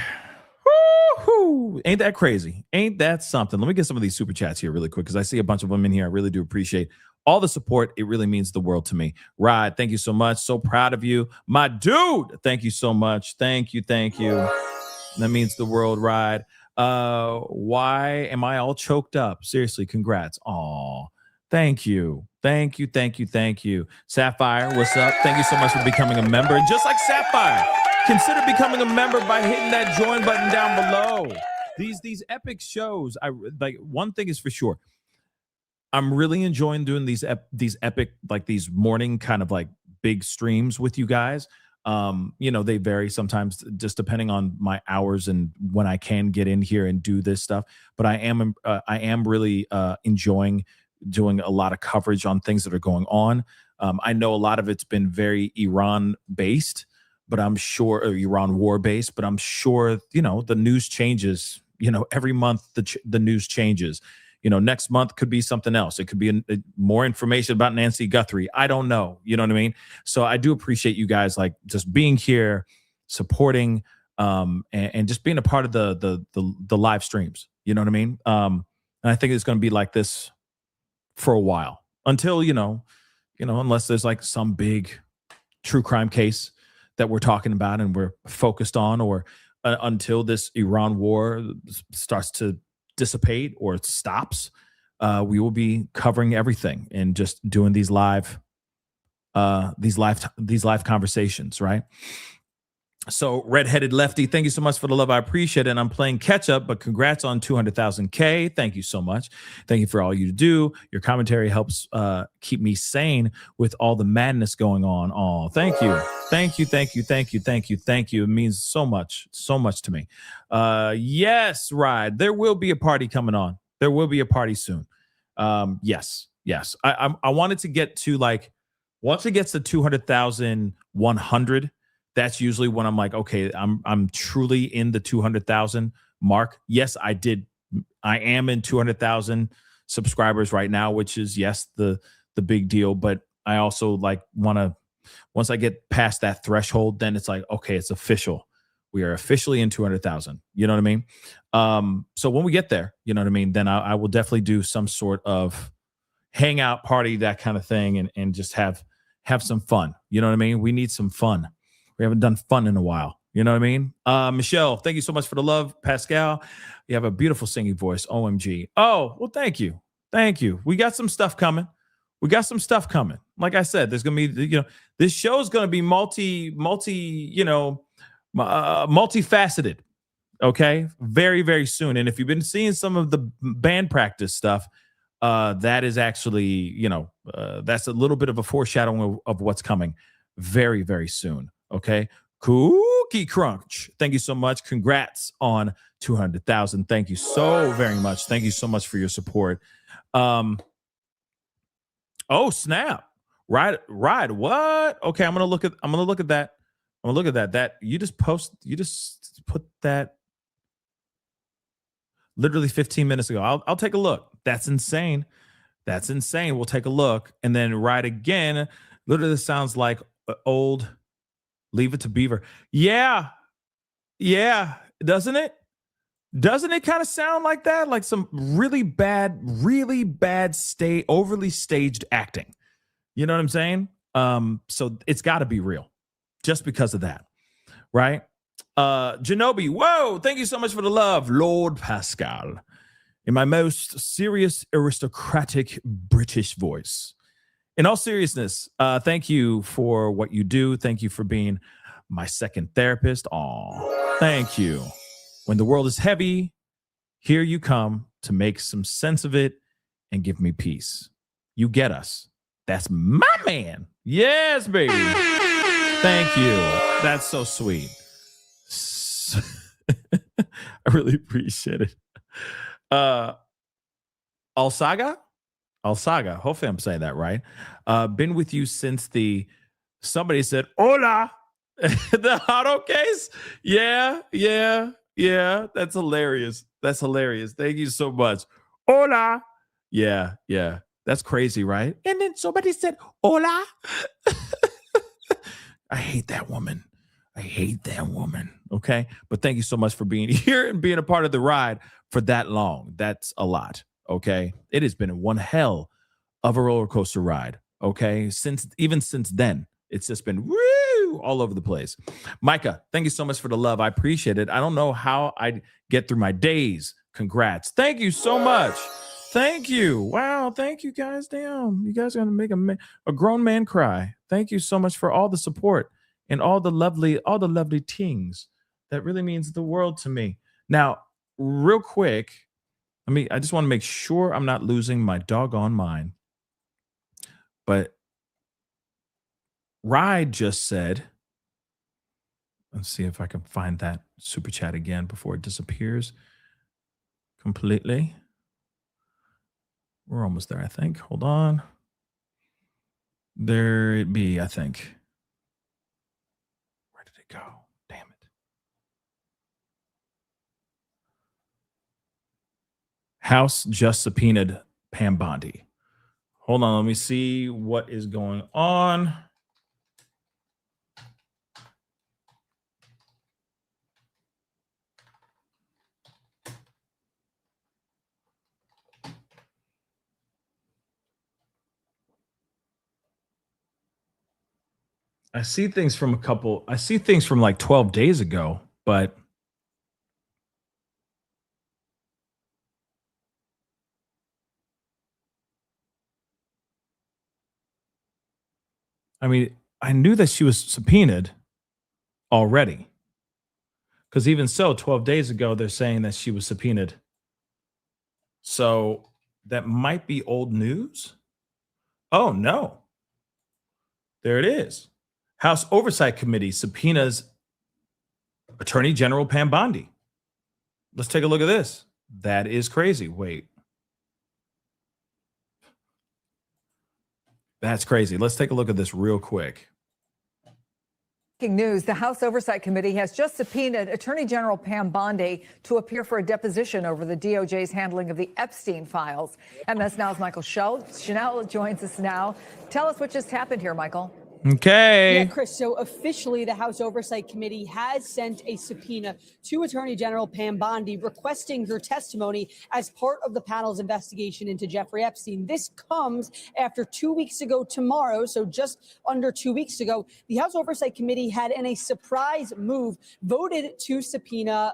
Woo-hoo. Ain't that crazy? Ain't that something? Let me get some of these super chats here really quick because I see a bunch of them in here. I really do appreciate all the support. It really means the world to me. Rod, thank you so much. So proud of you. My dude, thank you so much. Thank you. That means the world, Rod. Why am I all choked up? Seriously, congrats. Aw, thank you. Sapphire, what's up? Thank you so much for becoming a member. And just like Sapphire, consider becoming a member by hitting that join button down below. These epic shows, one thing is for sure. I'm really enjoying doing these epic, like these morning kind of like big streams with you guys. They vary sometimes just depending on my hours and when I can get in here and do this stuff. But I am really enjoying doing a lot of coverage on things that are going on. I know a lot of it's been very Iran based, but I'm sure, or Iran war based, but I'm sure, the news changes, every month the news changes. Next month could be something else. It could be more information about Nancy Guthrie. I don't know. You know what I mean? So I do appreciate you guys like just being here, supporting, and just being a part of the live streams. You know what I mean? And I think it's going to be like this for a while until, unless there's like some big true crime case that we're talking about and we're focused on, or until this Iran war starts to dissipate or it stops, we will be covering everything and just doing these live conversations, right? So redheaded lefty, thank you so much for the love. I appreciate it. And I'm playing catch up, but congrats on 200,000K. Thank you so much. Thank you for all you do. Your commentary helps keep me sane with all the madness going on. Oh, thank you. Thank you. Thank you. Thank you. Thank you. Thank you. It means so much to me. Yes, Ride. There will be a party coming on. There will be a party soon. Yes. I wanted to get to like, once it gets to 200,100, that's usually when I'm like, okay, I'm truly in the 200,000 mark. Yes, I am in 200,000 subscribers right now, which is the big deal. But I also like want to, once I get past that threshold, then it's like, okay, it's official. We are officially in 200,000. You know what I mean? So when we get there, you know what I mean? Then I will definitely do some sort of hangout party, that kind of thing, and just have some fun. You know what I mean? We need some fun. We haven't done fun in a while. You know what I mean? Michelle, thank you so much for the love. Pascal, you have a beautiful singing voice. OMG. Oh, well, thank you. Thank you. We got some stuff coming. Like I said, there's going to be, this show is going to be multifaceted. Okay. Very, very soon. And if you've been seeing some of the band practice stuff, that is actually, that's a little bit of a foreshadowing of what's coming very, very soon. Okay. Cookie Crunch. Thank you so much. Congrats on 200,000. Thank you so very much. Thank you so much for your support. Oh, snap. Right. What? Okay. I'm going to look at that. That you just put that literally 15 minutes ago. I'll take a look. That's insane. We'll take a look. And then right again, literally sounds like old Leave It to Beaver. Yeah. Doesn't it kind of sound like that? Like some really bad overly staged acting. You know what I'm saying? So it's got to be real just because of that. Right? Genobi, whoa, thank you so much for the love, Lord Pascal. In my most serious, aristocratic British voice. In all seriousness, thank you for what you do. Thank you for being my second therapist. Aw, thank you. When the world is heavy, here you come to make some sense of it and give me peace. You get us. That's my man. Yes, baby. Thank you. That's so sweet. I really appreciate it. Alsaga. Hopefully I'm saying that right. Been with you since somebody said, hola, the auto case. Yeah. That's hilarious. Thank you so much. Hola. Yeah. That's crazy, right? And then somebody said, hola. I hate that woman. Okay. But thank you so much for being here and being a part of the ride for that long. That's a lot. Okay. It has been one hell of a roller coaster ride. Okay. Since then, it's just been woo all over the place. Micah, thank you so much for the love. I appreciate it. I don't know how I'd get through my days. Congrats. Thank you so much. Thank you. Wow. Thank you guys. Damn. You guys are going to make a grown man cry. Thank you so much for all the support and all the lovely things. That really means the world to me. Now, real quick, I just want to make sure I'm not losing my doggone mind. But Ride just said, let's see if I can find that super chat again before it disappears completely. We're almost there, I think. Hold on. There it be, I think. Where did it go? Damn it. House just subpoenaed Pam Bondi. Hold on, let me see what is going on. I see things from like 12 days ago, but I knew that she was subpoenaed already. Because even so, 12 days ago, they're saying that she was subpoenaed. So that might be old news. Oh, no. There it is. House Oversight Committee subpoenas Attorney General Pam Bondi. Let's take a look at this. That is crazy. Wait. That's crazy. Let's take a look at this real quick. Breaking news, the House Oversight Committee has just subpoenaed Attorney General Pam Bondi to appear for a deposition over the DOJ's handling of the Epstein files. MS Now's Michael Chanel joins us now. Tell us what just happened here, Michael. Okay. Yeah, Chris, so officially the House Oversight Committee has sent a subpoena to Attorney General Pam Bondi requesting her testimony as part of the panel's investigation into Jeffrey Epstein. This comes after 2 weeks ago tomorrow, so just under 2 weeks ago, the House Oversight Committee had, in a surprise move, voted to subpoena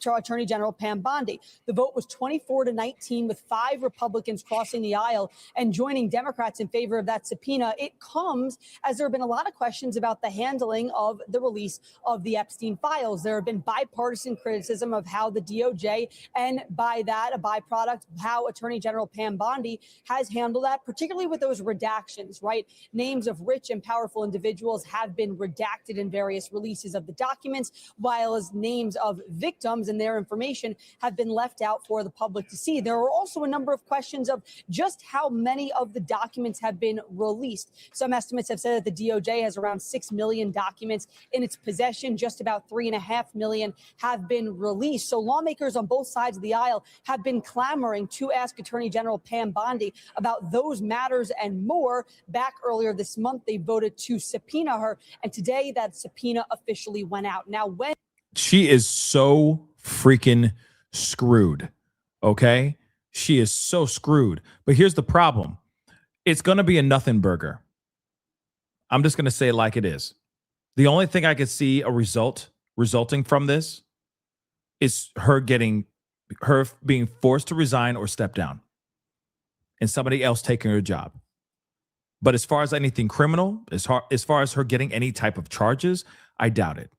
Attorney General Pam Bondi. The vote was 24-19, with 5 Republicans crossing the aisle and joining Democrats in favor of that subpoena. It comes as there have been a lot of questions about the handling of the release of the Epstein files. There have been bipartisan criticism of how the DOJ, and by that, a byproduct, how Attorney General Pam Bondi has handled that, particularly with those redactions, right? Names of rich and powerful individuals have been redacted in various releases of the documents, while as names of victims and their information have been left out for the public to see. There are also a number of questions of just how many of the documents have been released. Some estimates have said that the DOJ has around 6 million documents in its possession. Just about 3.5 million have been released. So lawmakers on both sides of the aisle have been clamoring to ask Attorney General Pam Bondi about those matters and more. Back earlier this month, they voted to subpoena her, and today that subpoena officially went out. Now, when She is so freaking screwed. Okay? She is so screwed. But here's the problem. It's going to be a nothing burger. I'm just going to say it like it is. The only thing I could see resulting from this is her being forced to resign or step down and somebody else taking her job. But as far as anything criminal, as far as her getting any type of charges, I doubt it.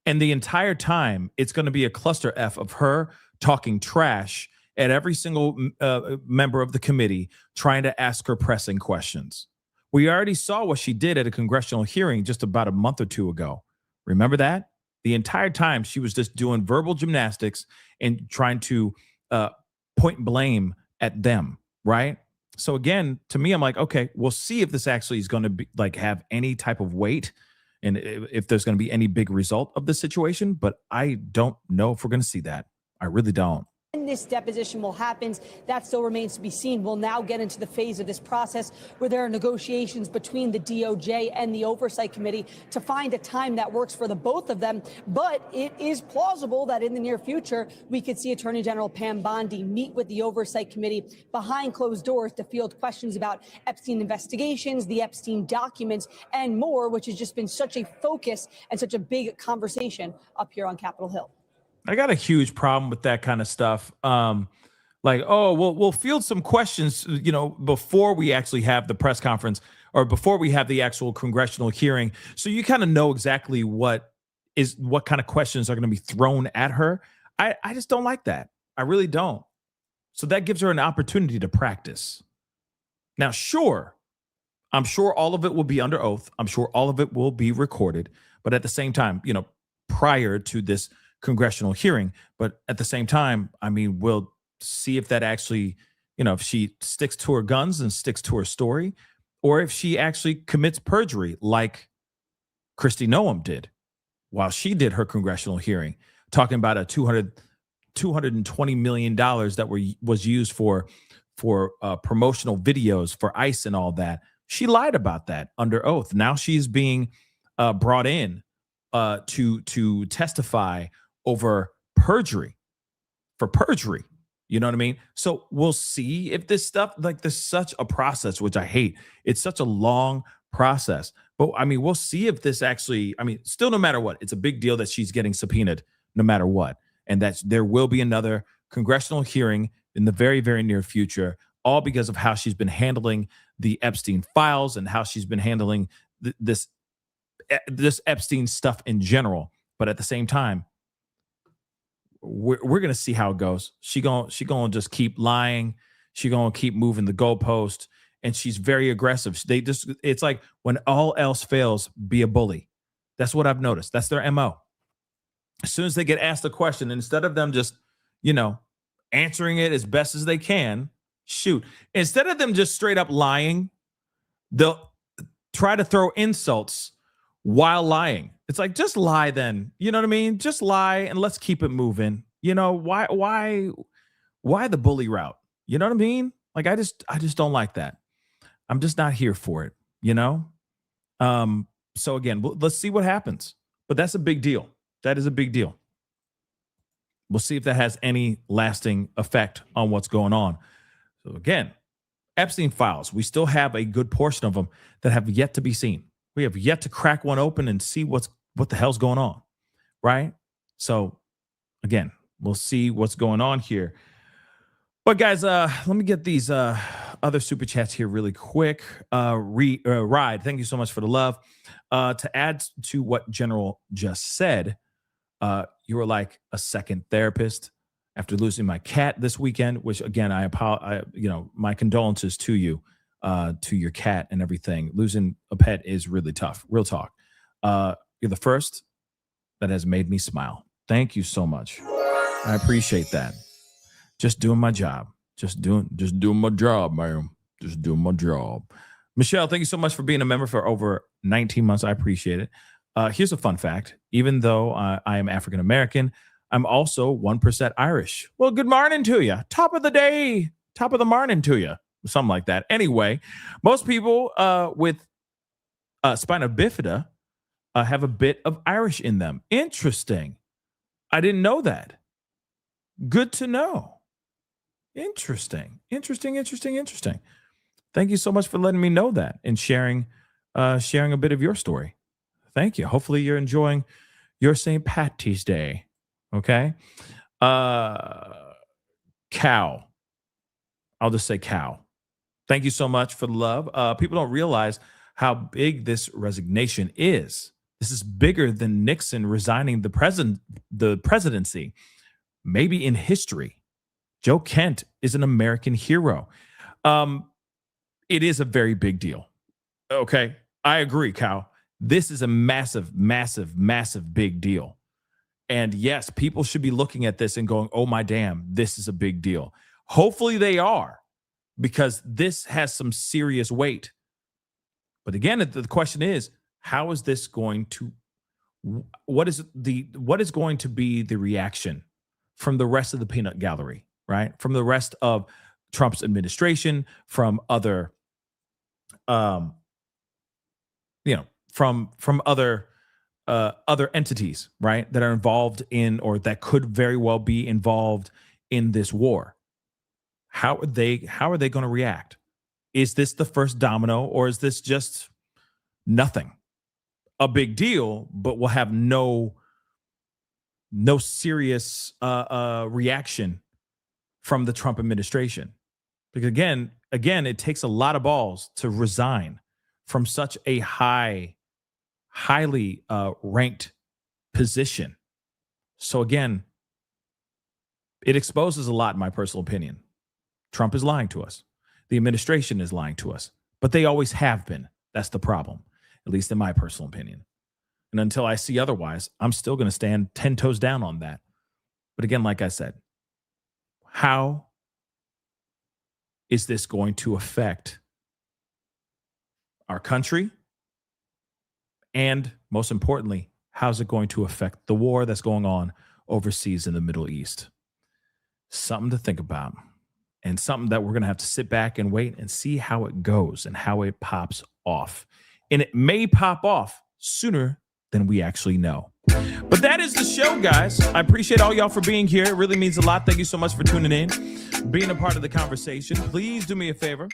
And the entire time, it's going to be a cluster F of her talking trash at every single member of the committee, trying to ask her pressing questions. We already saw what she did at a congressional hearing just about a month or two ago. Remember that? The entire time she was just doing verbal gymnastics and trying to point blame at them, right? So again, to me, I'm like, okay, we'll see if this actually is going to be like have any type of weight and if there's going to be any big result of the situation. But I don't know if we're going to see that. I really don't. When this deposition will happen, that still remains to be seen. We'll now get into the phase of this process where there are negotiations between the DOJ and the Oversight Committee to find a time that works for the both of them. But it is plausible that in the near future, we could see Attorney General Pam Bondi meet with the Oversight Committee behind closed doors to field questions about Epstein investigations, the Epstein documents, and more, which has just been such a focus and such a big conversation up here on Capitol Hill. I got a huge problem with that kind of stuff. Like, oh, we'll field some questions, before we actually have the press conference or before we have the actual congressional hearing. So you kind of know exactly what kind of questions are going to be thrown at her. I just don't like that. I really don't. So that gives her an opportunity to practice. Now, sure, I'm sure all of it will be under oath. I'm sure all of it will be recorded. But at the same time, prior to this congressional hearing, but at the same time, I mean, we'll see if that actually, if she sticks to her guns and sticks to her story, or if she actually commits perjury like Kristi Noem did while she did her congressional hearing, talking about a $220 million that was used for promotional videos for ICE and all that. She lied about that under oath. Now she's being brought in to testify over perjury. You know what I mean? So we'll see if this stuff, like there's such a process, which I hate. It's such a long process. But I mean, we'll see if this actually, still no matter what, it's a big deal that she's getting subpoenaed no matter what. And that there will be another congressional hearing in the very, very near future, all because of how she's been handling the Epstein files and how she's been handling this Epstein stuff in general. But at the same time, we're gonna see how it goes. She gonna just keep lying. She gonna keep moving the goalpost, and she's very aggressive. It's like when all else fails, be a bully. That's what I've noticed. That's their MO. As soon as they get asked a question, instead of them just, answering it as best as they can, instead of them just straight up lying, they'll try to throw insults while lying. It's like, just lie then. You know what I mean? Just lie and let's keep it moving. Why the bully route? You know what I mean? Like, I just don't like that. I'm just not here for it, So again, let's see what happens. But that's a big deal. That is a big deal. We'll see if that has any lasting effect on what's going on. So again, Epstein files, we still have a good portion of them that have yet to be seen. We have yet to crack one open and see what the hell's going on, right? So again, we'll see what's going on here. But guys, let me get these other super chats here really quick. Ride, thank you so much for the love. To add to what General just said, you were like a second therapist after losing my cat this weekend, which again, my condolences to you, to your cat and everything. Losing a pet is really tough. Real talk. You're the first that has made me smile. Thank you so much. I appreciate that. Just doing my job. Just doing my job, man. Just doing my job. Michelle, thank you so much for being a member for over 19 months. I appreciate it. Here's a fun fact. Even though I am African-American, I'm also 1% Irish. Well, good morning to you. Top of the day. Top of the morning to you. Something like that. Anyway, most people with spina bifida have a bit of Irish in them. Interesting. I didn't know that. Good to know. Interesting. Thank you so much for letting me know that and sharing a bit of your story. Thank you. Hopefully you're enjoying your St. Patty's Day. Okay. Cow. I'll just say cow. Thank you so much for the love. People don't realize how big this resignation is. This is bigger than Nixon resigning the presidency, maybe in history. Joe Kent is an American hero. It is a very big deal. Okay. I agree, Cow. This is a massive, massive, massive big deal. And yes, people should be looking at this and going, oh my damn, this is a big deal. Hopefully they are, because this has some serious weight. But again, the question is, how is this going to, what is going to be the reaction from the rest of the peanut gallery, right? From the rest of Trump's administration, from other, from other entities, right, that are involved in, or that could very well be involved in this war. How are they going to react? Is this the first domino, or is this just nothing? A big deal, but we'll have no serious reaction from the Trump administration. Because again, it takes a lot of balls to resign from such a highly ranked position. So again, it exposes a lot, in my personal opinion. Trump is lying to us. The administration is lying to us, but they always have been. That's the problem, at least in my personal opinion. And until I see otherwise, I'm still going to stand 10 toes down on that. But again, like I said, how is this going to affect our country? And most importantly, how's it going to affect the war that's going on overseas in the Middle East? Something to think about, and something that we're going to have to sit back and wait and see how it goes and how it pops off. And it may pop off sooner than we actually know. But that is the show, guys. I appreciate all y'all for being here. It really means a lot. Thank you so much for tuning in, being a part of the conversation. Please do me a favor.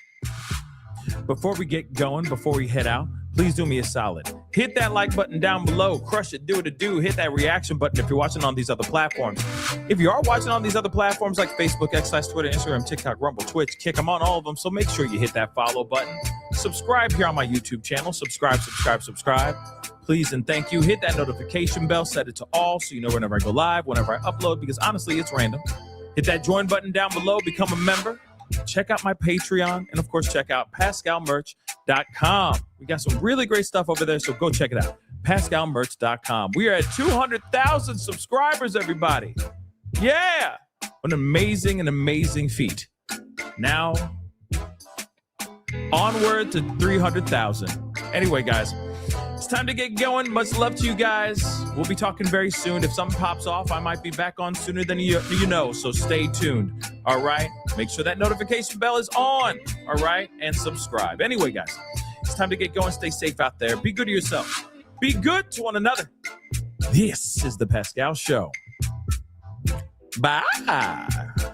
Before we get going, before we head out, please do me a solid. Hit that like button down below. Crush it, do what it do. Hit that reaction button if you're watching on these other platforms. If you are watching on these other platforms like Facebook, X, Twitter, Instagram, TikTok, Rumble, Twitch, Kick, I'm on all of them. So make sure you hit that follow button. Subscribe here on my YouTube channel. Subscribe. please and thank you. Hit that notification bell, set it to all so you know whenever I go live, whenever I upload, because honestly, it's random. Hit that join button down below, become a member. Check out my Patreon, and of course, check out PascalMerch.com. We got some really great stuff over there, so go check it out. PascalMerch.com. We are at 200,000 subscribers, everybody. Yeah. An amazing feat. Now, onward to 300,000. Anyway, guys, it's time to get going. Much love to you guys. We'll be talking very soon. If something pops off, I might be back on sooner than you know, so stay tuned. All right? Make sure that notification bell is on. All right? And subscribe. Anyway, guys, it's time to get going. Stay safe out there. Be good to yourself. Be good to one another. This is The Pascal Show. Bye.